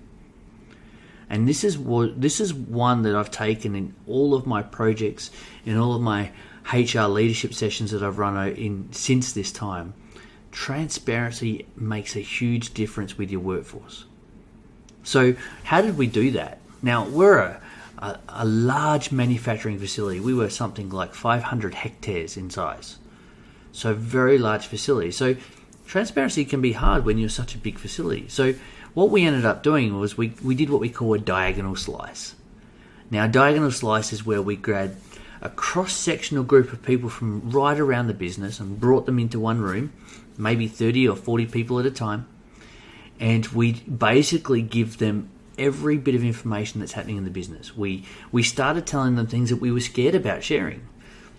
And this is one that I've taken in all of my projects, in all of my HR leadership sessions that I've run since this time. Transparency makes a huge difference with your workforce. So how did we do that? Now, we're a large manufacturing facility. We were something like 500 hectares in size. So very large facilities. So transparency can be hard when you're such a big facility. So what we ended up doing was we did what we call a diagonal slice. Now, a diagonal slice is where we grabbed a cross-sectional group of people from right around the business and brought them into one room, maybe 30 or 40 people at a time, and we basically give them every bit of information that's happening in the business. We started telling them things that we were scared about sharing.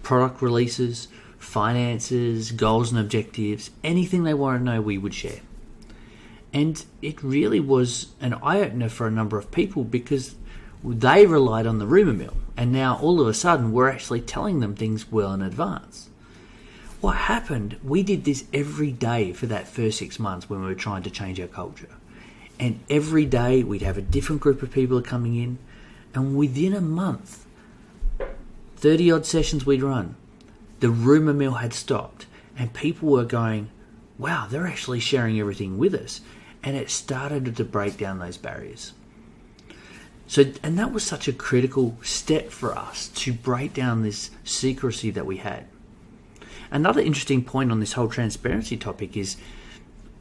Product releases, finances, goals and objectives, anything they want to know, we would share. And it really was an eye-opener for a number of people because they relied on the rumour mill. And now all of a sudden we're actually telling them things well in advance. What happened, we did this every day for that first 6 months when we were trying to change our culture. And every day we'd have a different group of people coming in. And within a month, 30 odd sessions we'd run, the rumour mill had stopped. And people were going, wow, they're actually sharing everything with us. And it started to break down those barriers. So, and that was such a critical step for us to break down this secrecy that we had. Another interesting point on this whole transparency topic is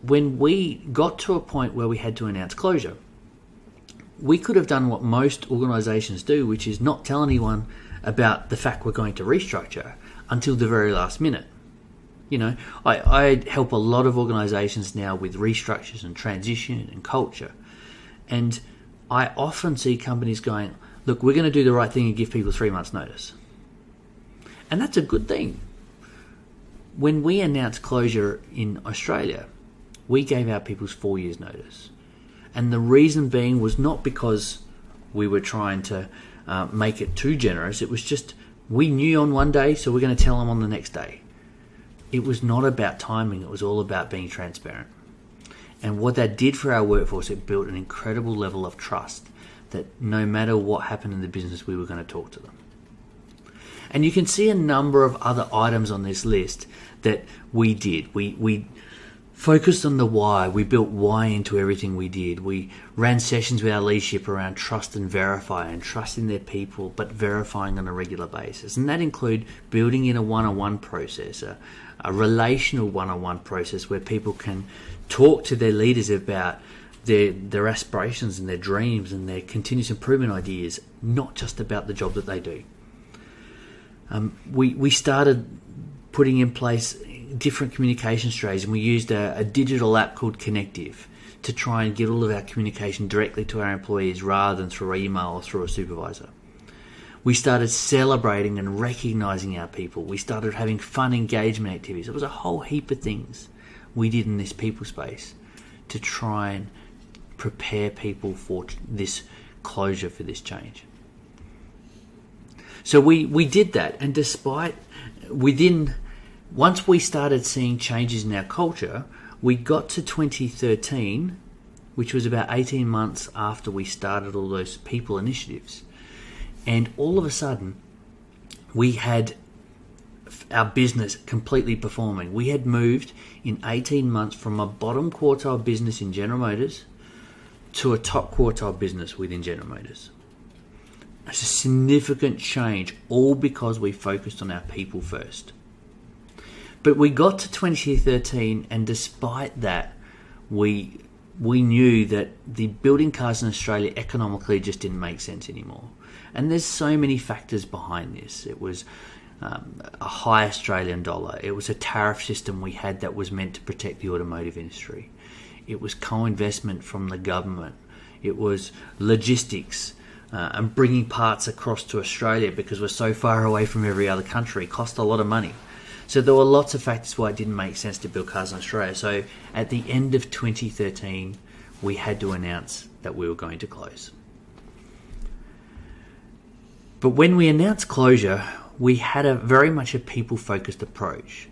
when we got to a point where we had to announce closure, we could have done what most organisations do, which is not tell anyone about the fact we're going to restructure until the very last minute. You know, I help a lot of organisations now with restructures and transition and culture. And I often see companies going, look, we're going to do the right thing and give people 3 months notice. And that's a good thing. When we announced closure in Australia, we gave our people 4 years notice. And the reason being was not because we were trying to make it too generous. It was just we knew on one day, so we're going to tell them on the next day. It was not about timing. It was all about being transparent. And what that did for our workforce, it built an incredible level of trust that no matter what happened in the business, we were going to talk to them. And you can see a number of other items on this list that we did. We focused on the why. We built why into everything we did. We ran sessions with our leadership around trust and verify and trusting their people, but verifying on a regular basis. And that include building in a one-on-one process, a relational one-on-one process where people can talk to their leaders about their aspirations and their dreams and their continuous improvement ideas, not just about the job that they do. We started putting in place different communication strategies, and we used a digital app called Connective to try and get all of our communication directly to our employees rather than through email or through a supervisor. We started celebrating and recognising our people. We started having fun engagement activities. It was a whole heap of things we did in this people space to try and prepare people for this closure, for this change. So we did that, and once we started seeing changes in our culture, we got to 2013, which was about 18 months after we started all those people initiatives. And all of a sudden, we had our business completely performing. We had moved in 18 months from a bottom quartile business in General Motors to a top quartile business within General Motors. It's a significant change, all because we focused on our people first. But we got to 2013, and despite that, we knew that the building cars in Australia economically just didn't make sense anymore. And there's so many factors behind this. It was a high Australian dollar. It was a tariff system we had that was meant to protect the automotive industry. It was co-investment from the government. It was logistics and bringing parts across to Australia because we're so far away from every other country. It cost a lot of money. So there were lots of factors why it didn't make sense to build cars in Australia. So at the end of 2013, we had to announce that we were going to close. But when we announced closure, we had a very much a people-focused approach.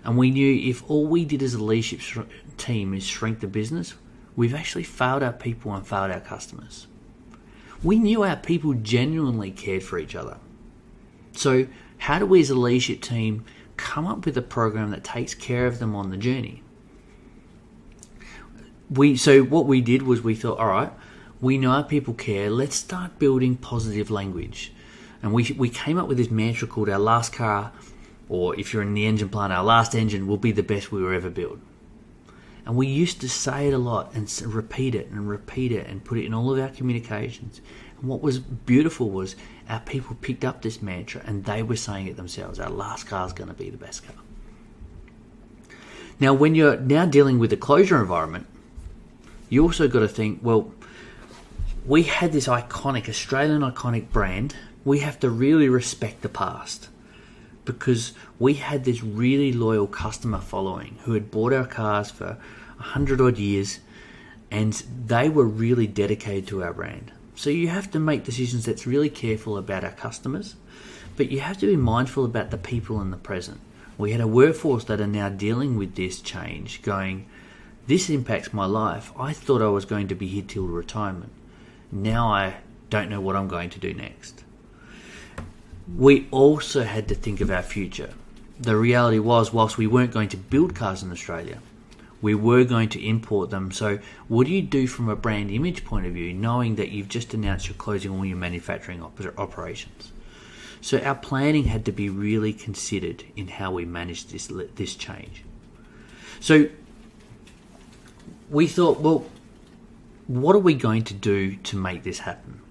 And we knew if all we did as a leadership team is shrink the business, we've actually failed our people and failed our customers. We knew our people genuinely cared for each other. So how do we as a leadership team come up with a program that takes care of them on the journey? So what we did was we thought, all right, we know our people care, let's start building positive language. And we came up with this mantra called our last car Or if you're in the engine plant, our last engine will be the best we were ever built. And we used to say it a lot and repeat it and put it in all of our communications. And what was beautiful was our people picked up this mantra and they were saying it themselves. Our last car is going to be the best car. Now, when you're now dealing with the closure environment, you also got to think, well, we had this iconic, Australian iconic brand. We have to really respect the past, because we had this really loyal customer following who had bought our cars for 100 odd years, and they were really dedicated to our brand. So you have to make decisions that's really careful about our customers, but you have to be mindful about the people in the present. We had a workforce that are now dealing with this change, going, this impacts my life. I thought I was going to be here till retirement. Now I don't know what I'm going to do next. We also had to think of our future. The reality was, whilst we weren't going to build cars in Australia, we were going to import them. So what do you do from a brand image point of view, knowing that you've just announced you're closing all your manufacturing operations? So our planning had to be really considered in how we managed this change. So we thought, well, what are we going to do to make this happen?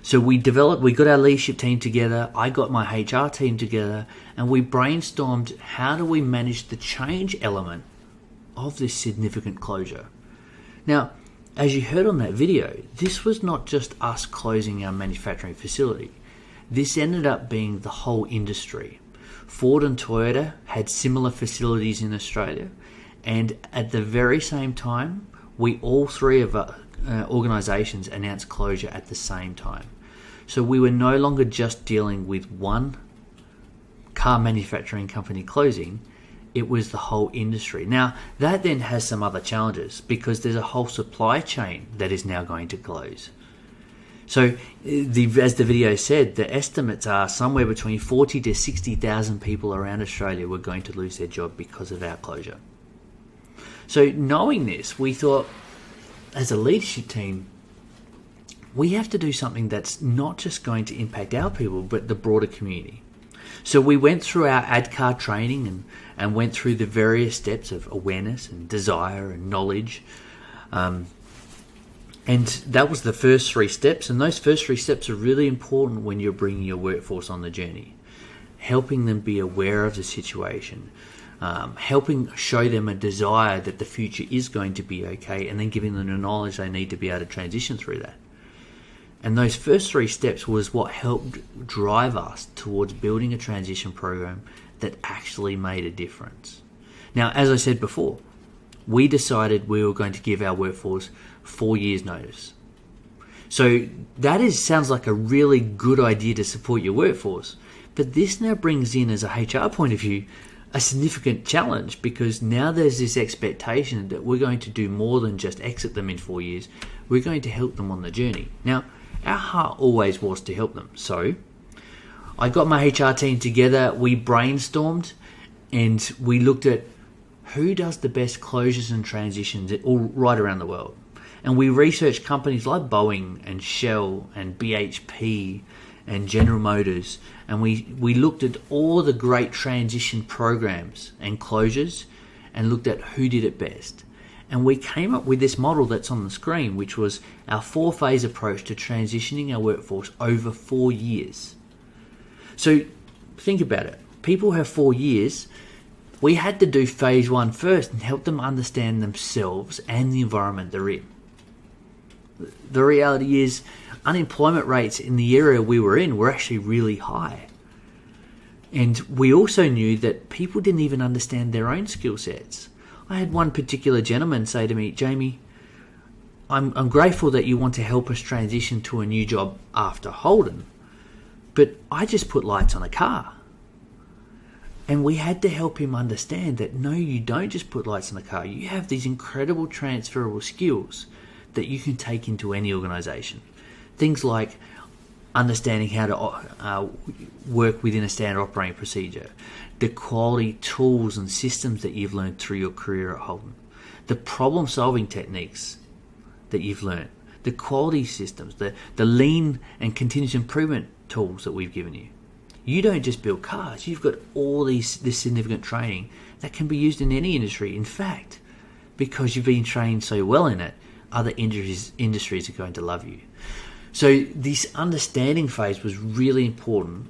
So we got our leadership team together, I got my HR team together, and we brainstormed how do we manage the change element of this significant closure. Now, as you heard on that video, this was not just us closing our manufacturing facility. This ended up being the whole industry. Ford and Toyota had similar facilities in Australia, and at the very same time, we all three of our organisations announced closure at the same time. So we were no longer just dealing with one car manufacturing company closing, it was the whole industry. Now, that then has some other challenges because there's a whole supply chain that is now going to close. So, as the video said, the estimates are somewhere between 40 to 60,000 people around Australia were going to lose their job because of our closure. So, knowing this, we thought, as a leadership team, we have to do something that's not just going to impact our people, but the broader community. So we went through our ADCAR training and went through the various steps of awareness and desire and knowledge. And that was the first 3 steps. And those first 3 steps are really important when you're bringing your workforce on the journey. Helping them be aware of the situation. Helping show them a desire that the future is going to be okay, and then giving them the knowledge they need to be able to transition through that. And those first 3 steps was what helped drive us towards building a transition program that actually made a difference. Now, as I said before, we decided we were going to give our workforce 4 years notice. So that sounds like a really good idea to support your workforce. But this now brings in, as a HR point of view, a significant challenge, because now there's this expectation that we're going to do more than just exit them in 4 years. We're going to help them on the journey. Now, our heart always was to help them. So I got my HR team together, we brainstormed, and we looked at who does the best closures and transitions all right around the world. And we researched companies like Boeing and Shell and BHP and General Motors, and we looked at all the great transition programs and closures and looked at who did it best. And we came up with this model that's on the screen, which was our 4-phase approach to transitioning our workforce over 4 years. So think about it. People have 4 years. We had to do phase 1 first and help them understand themselves and the environment they're in. The reality is, unemployment rates in the area we were in were actually really high. And we also knew that people didn't even understand their own skill sets. I had one particular gentleman say to me, Jamie, I'm grateful that you want to help us transition to a new job after Holden, but I just put lights on a car. And we had to help him understand that no, you don't just put lights on a car. You have these incredible transferable skills that you can take into any organisation. Things like understanding how to work within a standard operating procedure, the quality tools and systems that you've learned through your career at Holden, the problem-solving techniques that you've learned, the quality systems, the lean and continuous improvement tools that we've given you. You don't just build cars. You've got all this significant training that can be used in any industry. In fact, because you've been trained so well in it, other industries are going to love you. So this understanding phase was really important.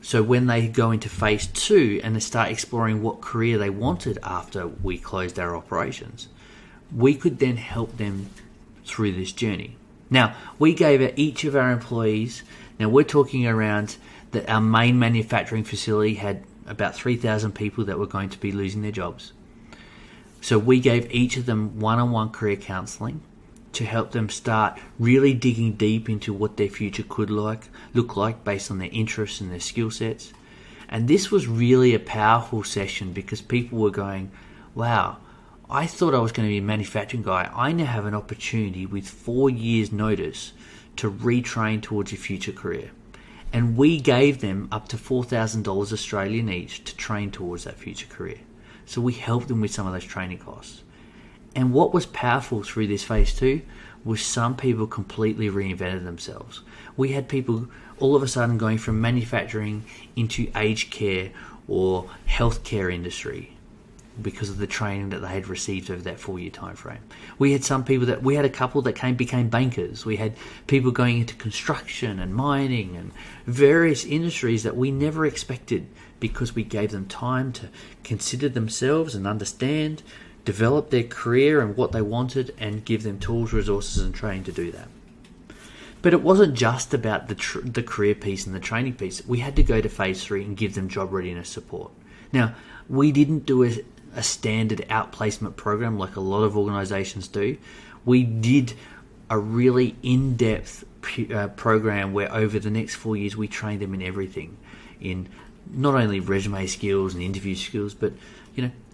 So when they go into phase 2 and they start exploring what career they wanted after we closed our operations, we could then help them through this journey. Now, we gave each of our employees, now we're talking around that our main manufacturing facility had about 3,000 people that were going to be losing their jobs. So we gave each of them one-on-one career counselling to help them start really digging deep into what their future could look like based on their interests and their skill sets. And this was really a powerful session because people were going, wow, I thought I was going to be a manufacturing guy. I now have an opportunity with 4 years notice to retrain towards a future career. And we gave them up to $4,000 Australian each to train towards that future career. So we helped them with some of those training costs. And what was powerful through this phase 2 was some people completely reinvented themselves. We had people all of a sudden going from manufacturing into aged care or healthcare industry because of the training that they had received over that 4-year time frame. We had a couple that became bankers. We had people going into construction and mining and various industries that we never expected because we gave them time to consider themselves and understand, develop their career and what they wanted, and give them tools, resources and training to do that. But it wasn't just about the career piece and the training piece. We had to go to phase 3 and give them job readiness support. Now, we didn't do a standard outplacement program like a lot of organizations do. We did a really in-depth program where over the next 4 years we trained them in everything, in not only resume skills and interview skills, but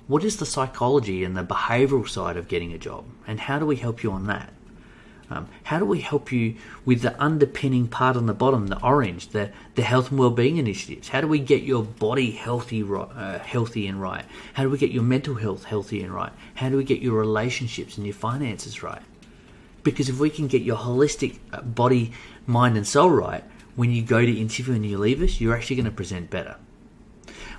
what is the psychology and the behavioral side of getting a job, and how do we help you on that? How do we help you with the underpinning part on the bottom, the orange, the health and wellbeing initiatives? How do we get your body healthy and right? How do we get your mental health healthy and right? How do we get your relationships and your finances right? Because if we can get your holistic body, mind and soul right, when you go to interview and you leave us, you're actually going to present better.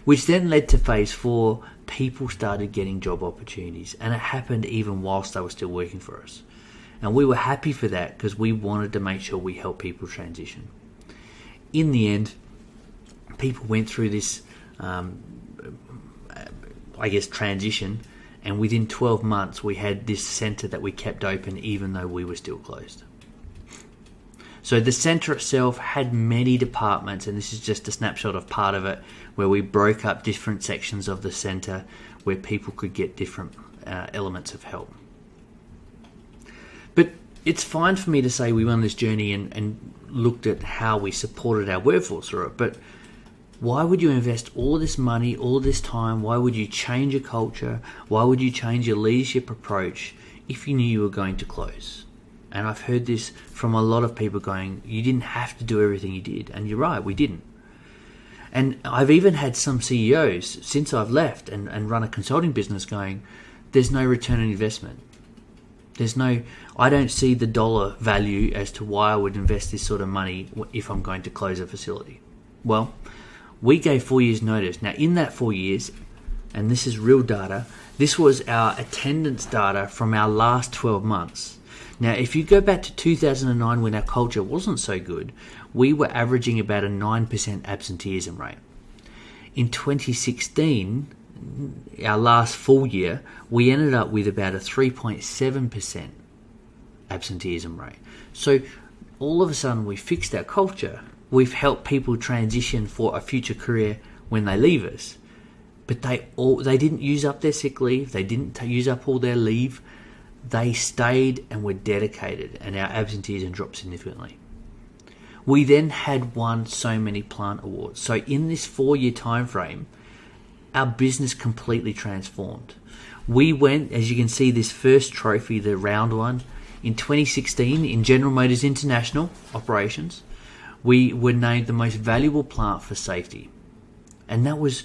Which then led to phase 4. People started getting job opportunities, and it happened even whilst they were still working for us. And we were happy for that because we wanted to make sure we help people transition. In the end, people went through this, transition, and within 12 months we had this centre that we kept open even though we were still closed. So the centre itself had many departments, and this is just a snapshot of part of it, where we broke up different sections of the centre where people could get different elements of help. But it's fine for me to say we went on this journey and looked at how we supported our workforce through it, but why would you invest all of this money, all of this time? Why would you change your culture? Why would you change your leadership approach if you knew you were going to close? And I've heard this from a lot of people going, you didn't have to do everything you did. And you're right, we didn't. And I've even had some CEOs, since I've left and run a consulting business, going, there's no return on investment. I don't see the dollar value as to why I would invest this sort of money if I'm going to close a facility. Well, we gave 4 years notice. Now, in that 4 years, and this is real data, this was our attendance data from our last 12 months. Now, if you go back to 2009 when our culture wasn't so good, we were averaging about a 9% absenteeism rate. In 2016, our last full year, we ended up with about a 3.7% absenteeism rate. So all of a sudden we fixed our culture. We've helped people transition for a future career when they leave us. But they didn't use up their sick leave. They didn't use up all their leave. They stayed and were dedicated, and our absenteeism dropped significantly. We then had won so many plant awards. So in this 4-year time frame, our business completely transformed. We went, as you can see, this first trophy, the round one, in 2016 in General Motors International operations. We were named the most valuable plant for safety. And that was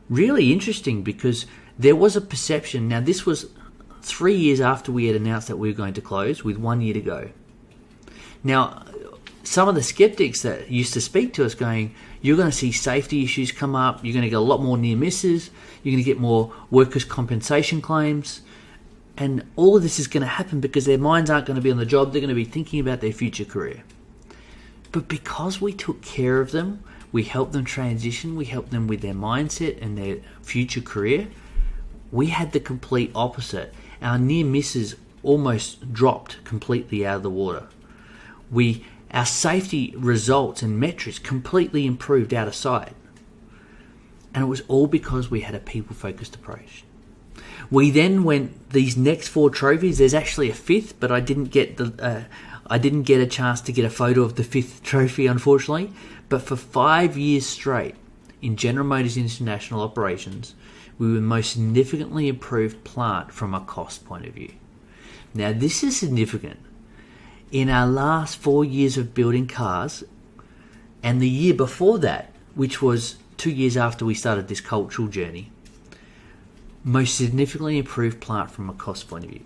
really interesting because there was a perception. Now, this was 3 years after we had announced that we were going to close, with 1 year to go. Now, some of the skeptics that used to speak to us going, you're going to see safety issues come up. You're going to get a lot more near misses. You're going to get more workers' compensation claims. And all of this is going to happen because their minds aren't going to be on the job. They're going to be thinking about their future career. But because we took care of them, we helped them transition, we helped them with their mindset and their future career, we had the complete opposite. Our near misses almost dropped completely out of the water. Our safety results and metrics completely improved out of sight. And it was all because we had a people-focused approach. We then went, these next 4 trophies, there's actually a 5th, but I didn't get a chance to get a photo of the 5th trophy, unfortunately. But for 5 years straight, in General Motors International operations, we were most significantly improved plant from a cost point of view. Now, this is significant. In our last 4 years of building cars, and the year before that, which was 2 years after we started this cultural journey, most significantly improved plant from a cost point of view.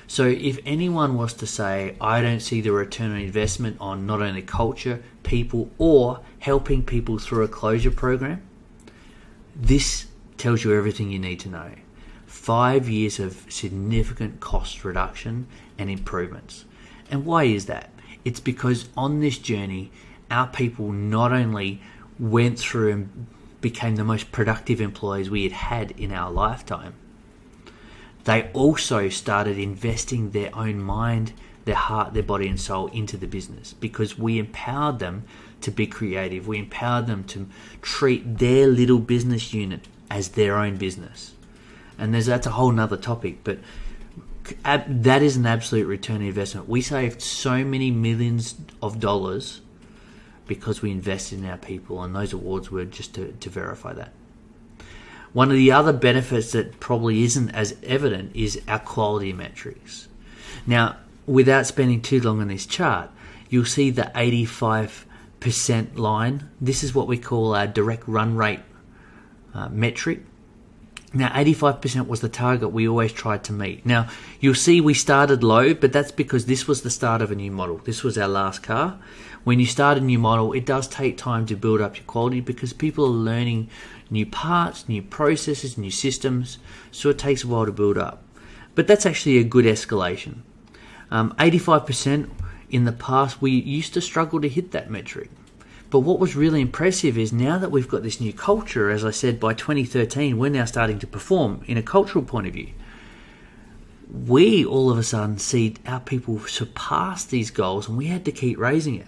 So if anyone was to say, I don't see the return on investment on not only culture, people, or helping people through a closure program, this tells you everything you need to know. 5 years of significant cost reduction and improvements. And why is that? It's because on this journey, our people not only went through and became the most productive employees we had had in our lifetime, they also started investing their own mind, their heart, their body and soul into the business, because we empowered them to be creative. We empowered them to treat their little business unit as their own business. And that's a whole nother topic, but that is an absolute return on investment. We saved so many millions of dollars because we invested in our people, and those awards were just to verify that. One of the other benefits that probably isn't as evident is our quality metrics. Now, without spending too long on this chart, you'll see the 85% line. This is what we call our direct run rate metric. Now, 85% was the target we always tried to meet. Now, you'll see we started low, but that's because this was the start of a new model. This was our last car. When you start a new model, it does take time to build up your quality because people are learning new parts, new processes, new systems, so it takes a while to build up. But that's actually a good escalation. 85% in the past, we used to struggle to hit that metric. But what was really impressive is now that we've got this new culture, as I said, by 2013, we're now starting to perform in a cultural point of view. We all of a sudden see our people surpass these goals, and we had to keep raising it.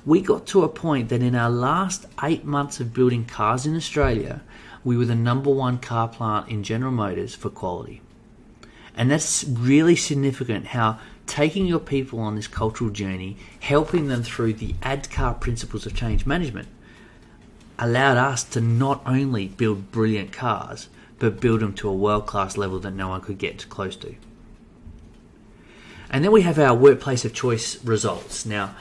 We got to a point that in our last 8 months of building cars in Australia, we were the #1 car plant in General Motors for quality. And that's really significant, how taking your people on this cultural journey, helping them through the ADCAR principles of change management, allowed us to not only build brilliant cars, but build them to a world-class level that no one could get close to. And then we have our workplace of choice results. Now,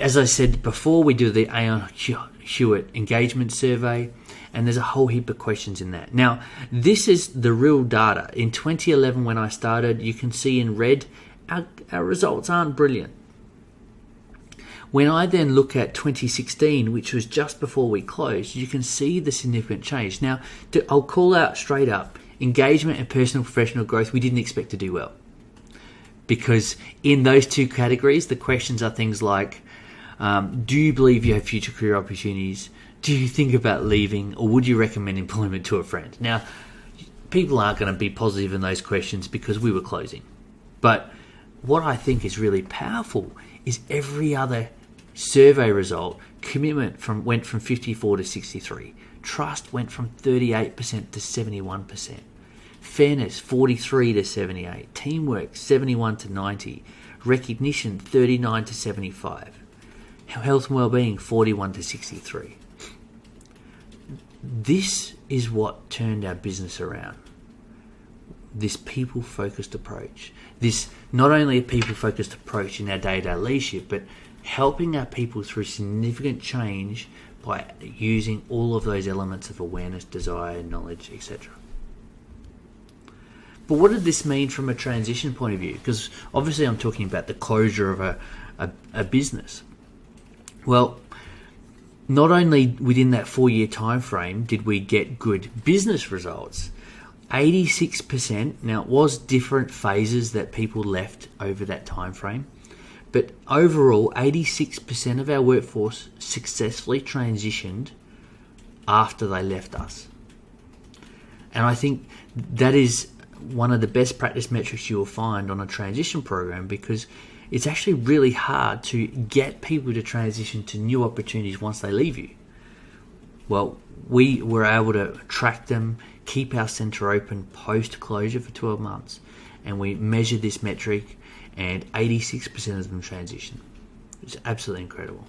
as I said before, we do the Aon Hewitt engagement survey, and there's a whole heap of questions in that. Now, this is the real data. In 2011, when I started, you can see in red, our results aren't brilliant. When I then look at 2016, which was just before we closed, you can see the significant change. Now, I'll call out straight up, engagement and personal professional growth, we didn't expect to do well. Because in those two categories, the questions are things like, do you believe you have future career opportunities? Do you think about leaving, or would you recommend employment to a friend? Now, people aren't going to be positive in those questions because we were closing. But what I think is really powerful is every other survey result, commitment went from 54 to 63. Trust went from 38% to 71%. Fairness, 43 to 78. Teamwork, 71 to 90. Recognition, 39 to 75. Health and well-being, 41 to 63. This is what turned our business around. This people-focused approach. This not only a people-focused approach in our day-to-day leadership, but helping our people through significant change by using all of those elements of awareness, desire, knowledge, etc. But what did this mean from a transition point of view? Because obviously I'm talking about the closure of a business. Well, not only within that 4-year time frame did we get good business results, 86%, now it was different phases that people left over that time frame, but overall 86% of our workforce successfully transitioned after they left us. And I think that is one of the best practice metrics you will find on a transition program, because it's actually really hard to get people to transition to new opportunities once they leave you. Well, we were able to track them, keep our centre open post-closure for 12 months, and we measured this metric, and 86% of them transitioned. It's absolutely incredible.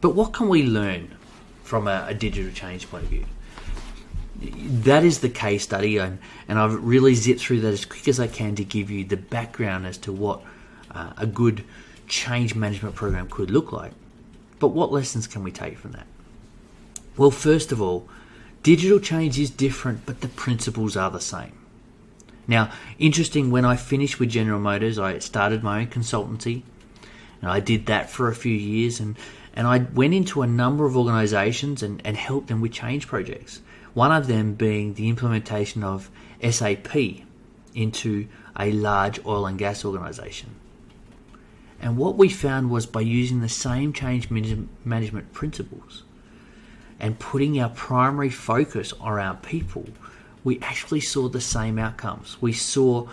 But what can we learn from a digital change point of view? That is the case study, and I've really zipped through that as quick as I can to give you the background as to what a good change management program could look like. But what lessons can we take from that? Well, first of all, digital change is different, but the principles are the same. Now, interesting, when I finished with General Motors, I started my own consultancy, and I did that for a few years, and I went into a number of organisations and helped them with change projects. One of them being the implementation of SAP into a large oil and gas organisation. And what we found was, by using the same change management principles and putting our primary focus around people, we actually saw the same outcomes. We saw,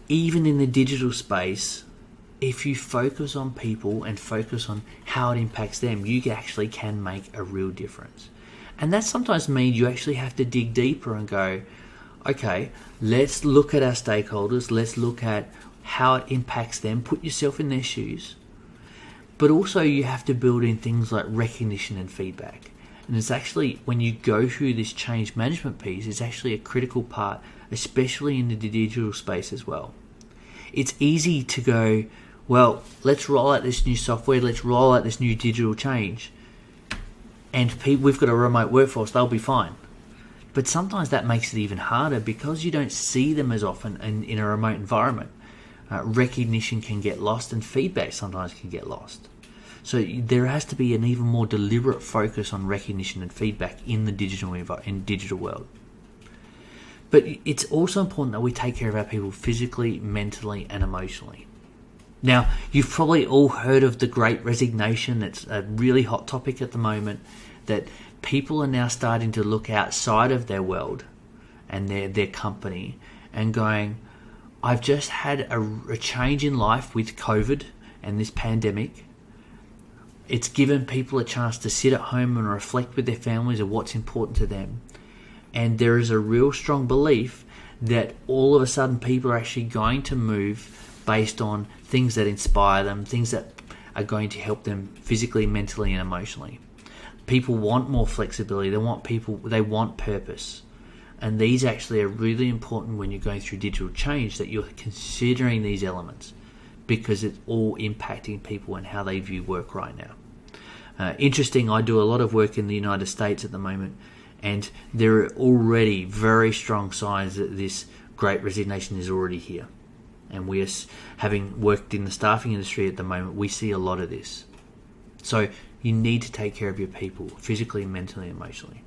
even in the digital space, if you focus on people and focus on how it impacts them, you actually can make a real difference. And that sometimes means you actually have to dig deeper and go, okay, let's look at our stakeholders, let's look at how it impacts them, put yourself in their shoes. But also you have to build in things like recognition and feedback. And it's actually, when you go through this change management piece, it's actually a critical part, especially in the digital space as well. It's easy to go, well, let's roll out this new software, let's roll out this new digital change, and we've got a remote workforce, they'll be fine. But sometimes that makes it even harder because you don't see them as often in a remote environment. Recognition can get lost, and feedback sometimes can get lost. So there has to be an even more deliberate focus on recognition and feedback in the digital world. But it's also important that we take care of our people physically, mentally, and emotionally. Now, you've probably all heard of the Great Resignation. It's a really hot topic at the moment, that people are now starting to look outside of their world and their company and going, I've just had a change in life with COVID and this pandemic. It's given people a chance to sit at home and reflect with their families of what's important to them. And there is a real strong belief that all of a sudden people are actually going to move based on things that inspire them, things that are going to help them physically, mentally, and emotionally. People want more flexibility. They want purpose. And these actually are really important when you're going through digital change, that you're considering these elements, because it's all impacting people and how they view work right now. Interesting, I do a lot of work in the United States at the moment, and there are already very strong signs that this Great Resignation is already here. And we are, having worked in the staffing industry at the moment, we see a lot of this. So you need to take care of your people physically, mentally, and emotionally.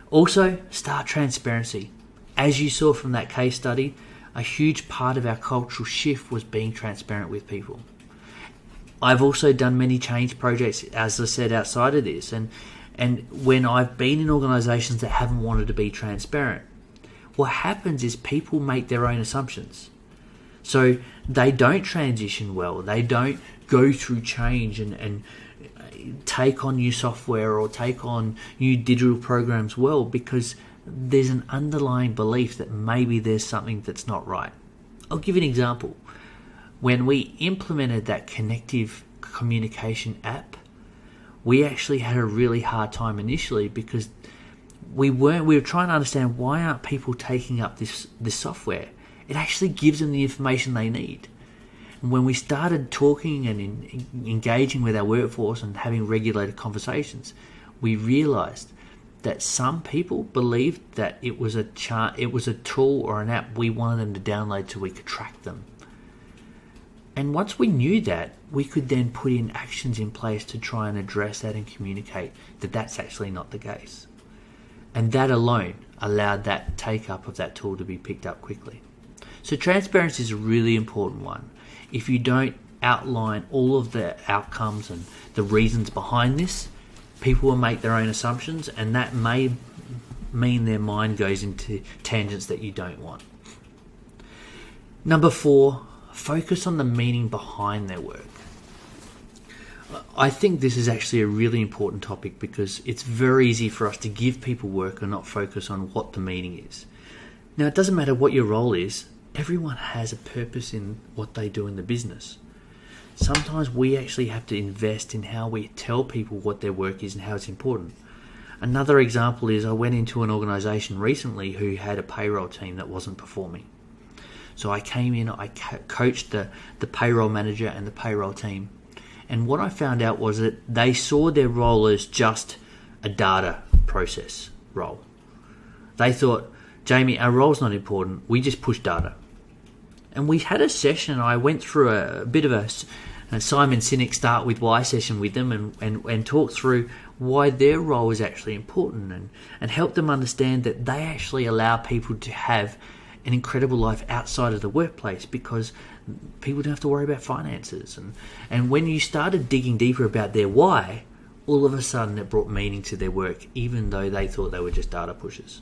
Also, start transparency. As you saw from that case study, a huge part of our cultural shift was being transparent with people. I've also done many change projects, as I said, outside of this, and when I've been in organisations that haven't wanted to be transparent, what happens is people make their own assumptions. So they don't transition well, they don't go through change and take on new software or take on new digital programs well, because there's an underlying belief that maybe there's something that's not right. I'll give you an example. When we implemented that connective communication app, we actually had a really hard time initially, because we were trying to understand, why aren't people taking up this software? It actually gives them the information they need. And when we started talking and engaging with our workforce and having regulated conversations, we realized that some people believed that it was a tool or an app we wanted them to download so we could track them. And once we knew that, we could then put in actions in place to try and address that and communicate that that's actually not the case. And that alone allowed that take up of that tool to be picked up quickly. So transparency is a really important one. If you don't outline all of the outcomes and the reasons behind this, people will make their own assumptions, and that may mean their mind goes into tangents that you don't want. Number 4, focus on the meaning behind their work. I think this is actually a really important topic because it's very easy for us to give people work and not focus on what the meaning is. Now, it doesn't matter what your role is, everyone has a purpose in what they do in the business. Sometimes we actually have to invest in how we tell people what their work is and how it's important. Another example is I went into an organisation recently who had a payroll team that wasn't performing. So I came in, I coached the payroll manager and the payroll team. And what I found out was that they saw their role as just a data process role. They thought, Jamie, our role's not important, we just push data. And we had a session, I went through a bit of a Simon Sinek start with why session with them and talked through why their role is actually important and help them understand that they actually allow people to have an incredible life outside of the workplace because people don't have to worry about finances. And when you started digging deeper about their why, all of a sudden it brought meaning to their work, even though they thought they were just data pushers.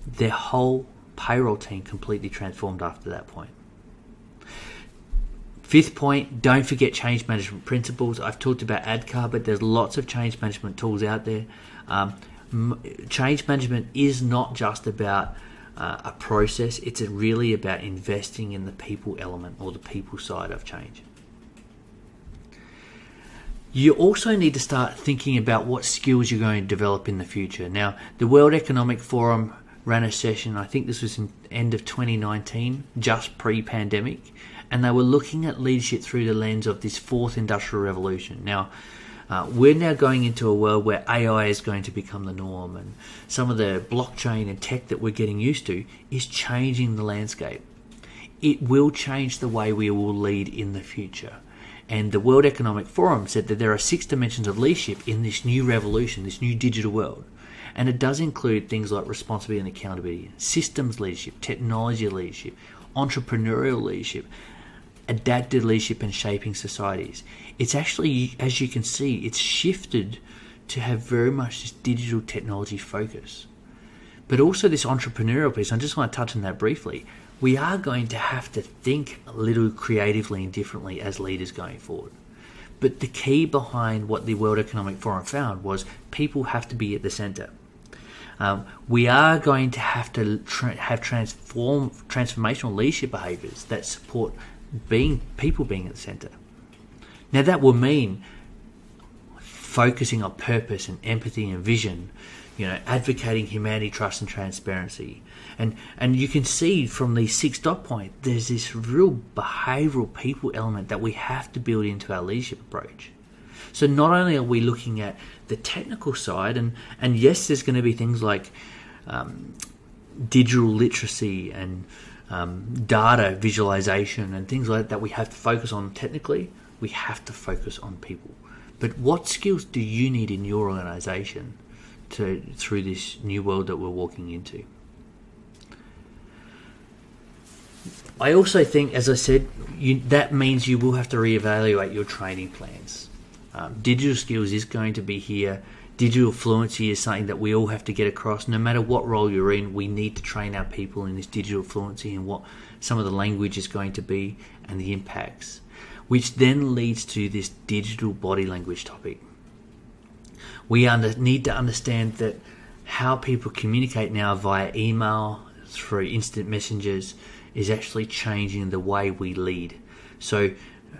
Their whole payroll team completely transformed after that point. 5th point, don't forget change management principles. I've talked about ADKAR, but there's lots of change management tools out there. Change management is not just about a process, it's really about investing in the people element or the people side of change. You also need to start thinking about what skills you're going to develop in the future. Now, the World Economic Forum ran a session, I think this was in end of 2019, just pre-pandemic, and they were looking at leadership through the lens of this 4th industrial revolution. Now, we're now going into a world where AI is going to become the norm, and some of the blockchain and tech that we're getting used to is changing the landscape. It will change the way we will lead in the future. And the World Economic Forum said that there are 6 dimensions of leadership in this new revolution, this new digital world. And it does include things like responsibility and accountability, systems leadership, technology leadership, entrepreneurial leadership, adaptive leadership and shaping societies. It's actually, as you can see, it's shifted to have very much this digital technology focus. But also this entrepreneurial piece, I just want to touch on that briefly. We are going to have to think a little creatively and differently as leaders going forward. But the key behind what the World Economic Forum found was people have to be at the centre. We are going to have to have transformational leadership behaviours that support people being at the centre. Now that will mean focusing on purpose and empathy and vision, advocating humanity, trust and transparency. And you can see from these 6 dot points, there's this real behavioural people element that we have to build into our leadership approach. So not only are we looking at the technical side, and yes, there's going to be things like digital literacy and data visualization and things like that we have to focus on technically, we have to focus on people. But what skills do you need in your organization through this new world that we're walking into? I also think, as I said, that means you will have to reevaluate your training plans. Digital skills is going to be here. Digital fluency is something that we all have to get across. No matter what role you're in, we need to train our people in this digital fluency and what some of the language is going to be and the impacts, which then leads to this digital body language topic. We need to understand that how people communicate now via email, through instant messengers, is actually changing the way we lead. So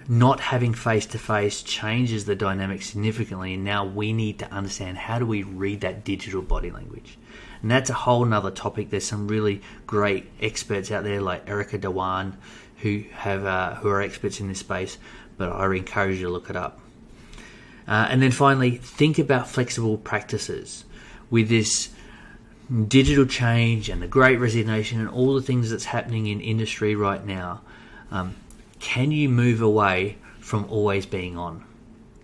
not having face-to-face changes the dynamic significantly, and now we need to understand how do we read that digital body language. And that's a whole nother topic. There's some really great experts out there like Erica Dewan who are experts in this space, but I encourage you to look it up. And then finally, think about flexible practices. With this digital change and the great resignation and all the things that's happening in industry right now, can you move away from always being on?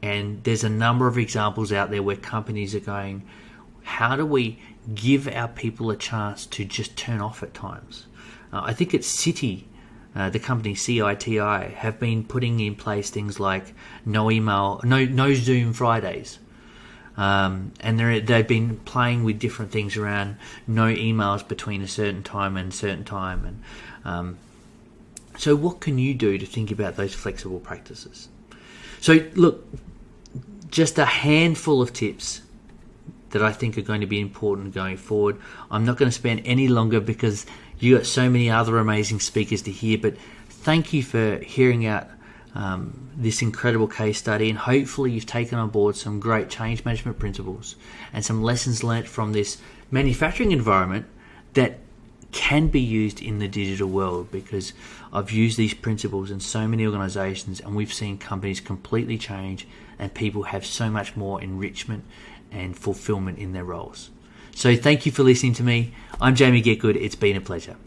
And there's a number of examples out there where companies are going, how do we give our people a chance to just turn off at times? I think it's Citi, the company CITI, have been putting in place things like no Zoom Fridays. And they've been playing with different things around no emails between a certain time and certain time. And so what can you do to think about those flexible practices? So look, just a handful of tips that I think are going to be important going forward. I'm not going to spend any longer because you got so many other amazing speakers to hear, but thank you for hearing out this incredible case study, and hopefully you've taken on board some great change management principles and some lessons learnt from this manufacturing environment that can be used in the digital world, because I've used these principles in so many organizations and we've seen companies completely change and people have so much more enrichment and fulfillment in their roles. So thank you for listening to me. I'm Jamie Getgood. It's been a pleasure.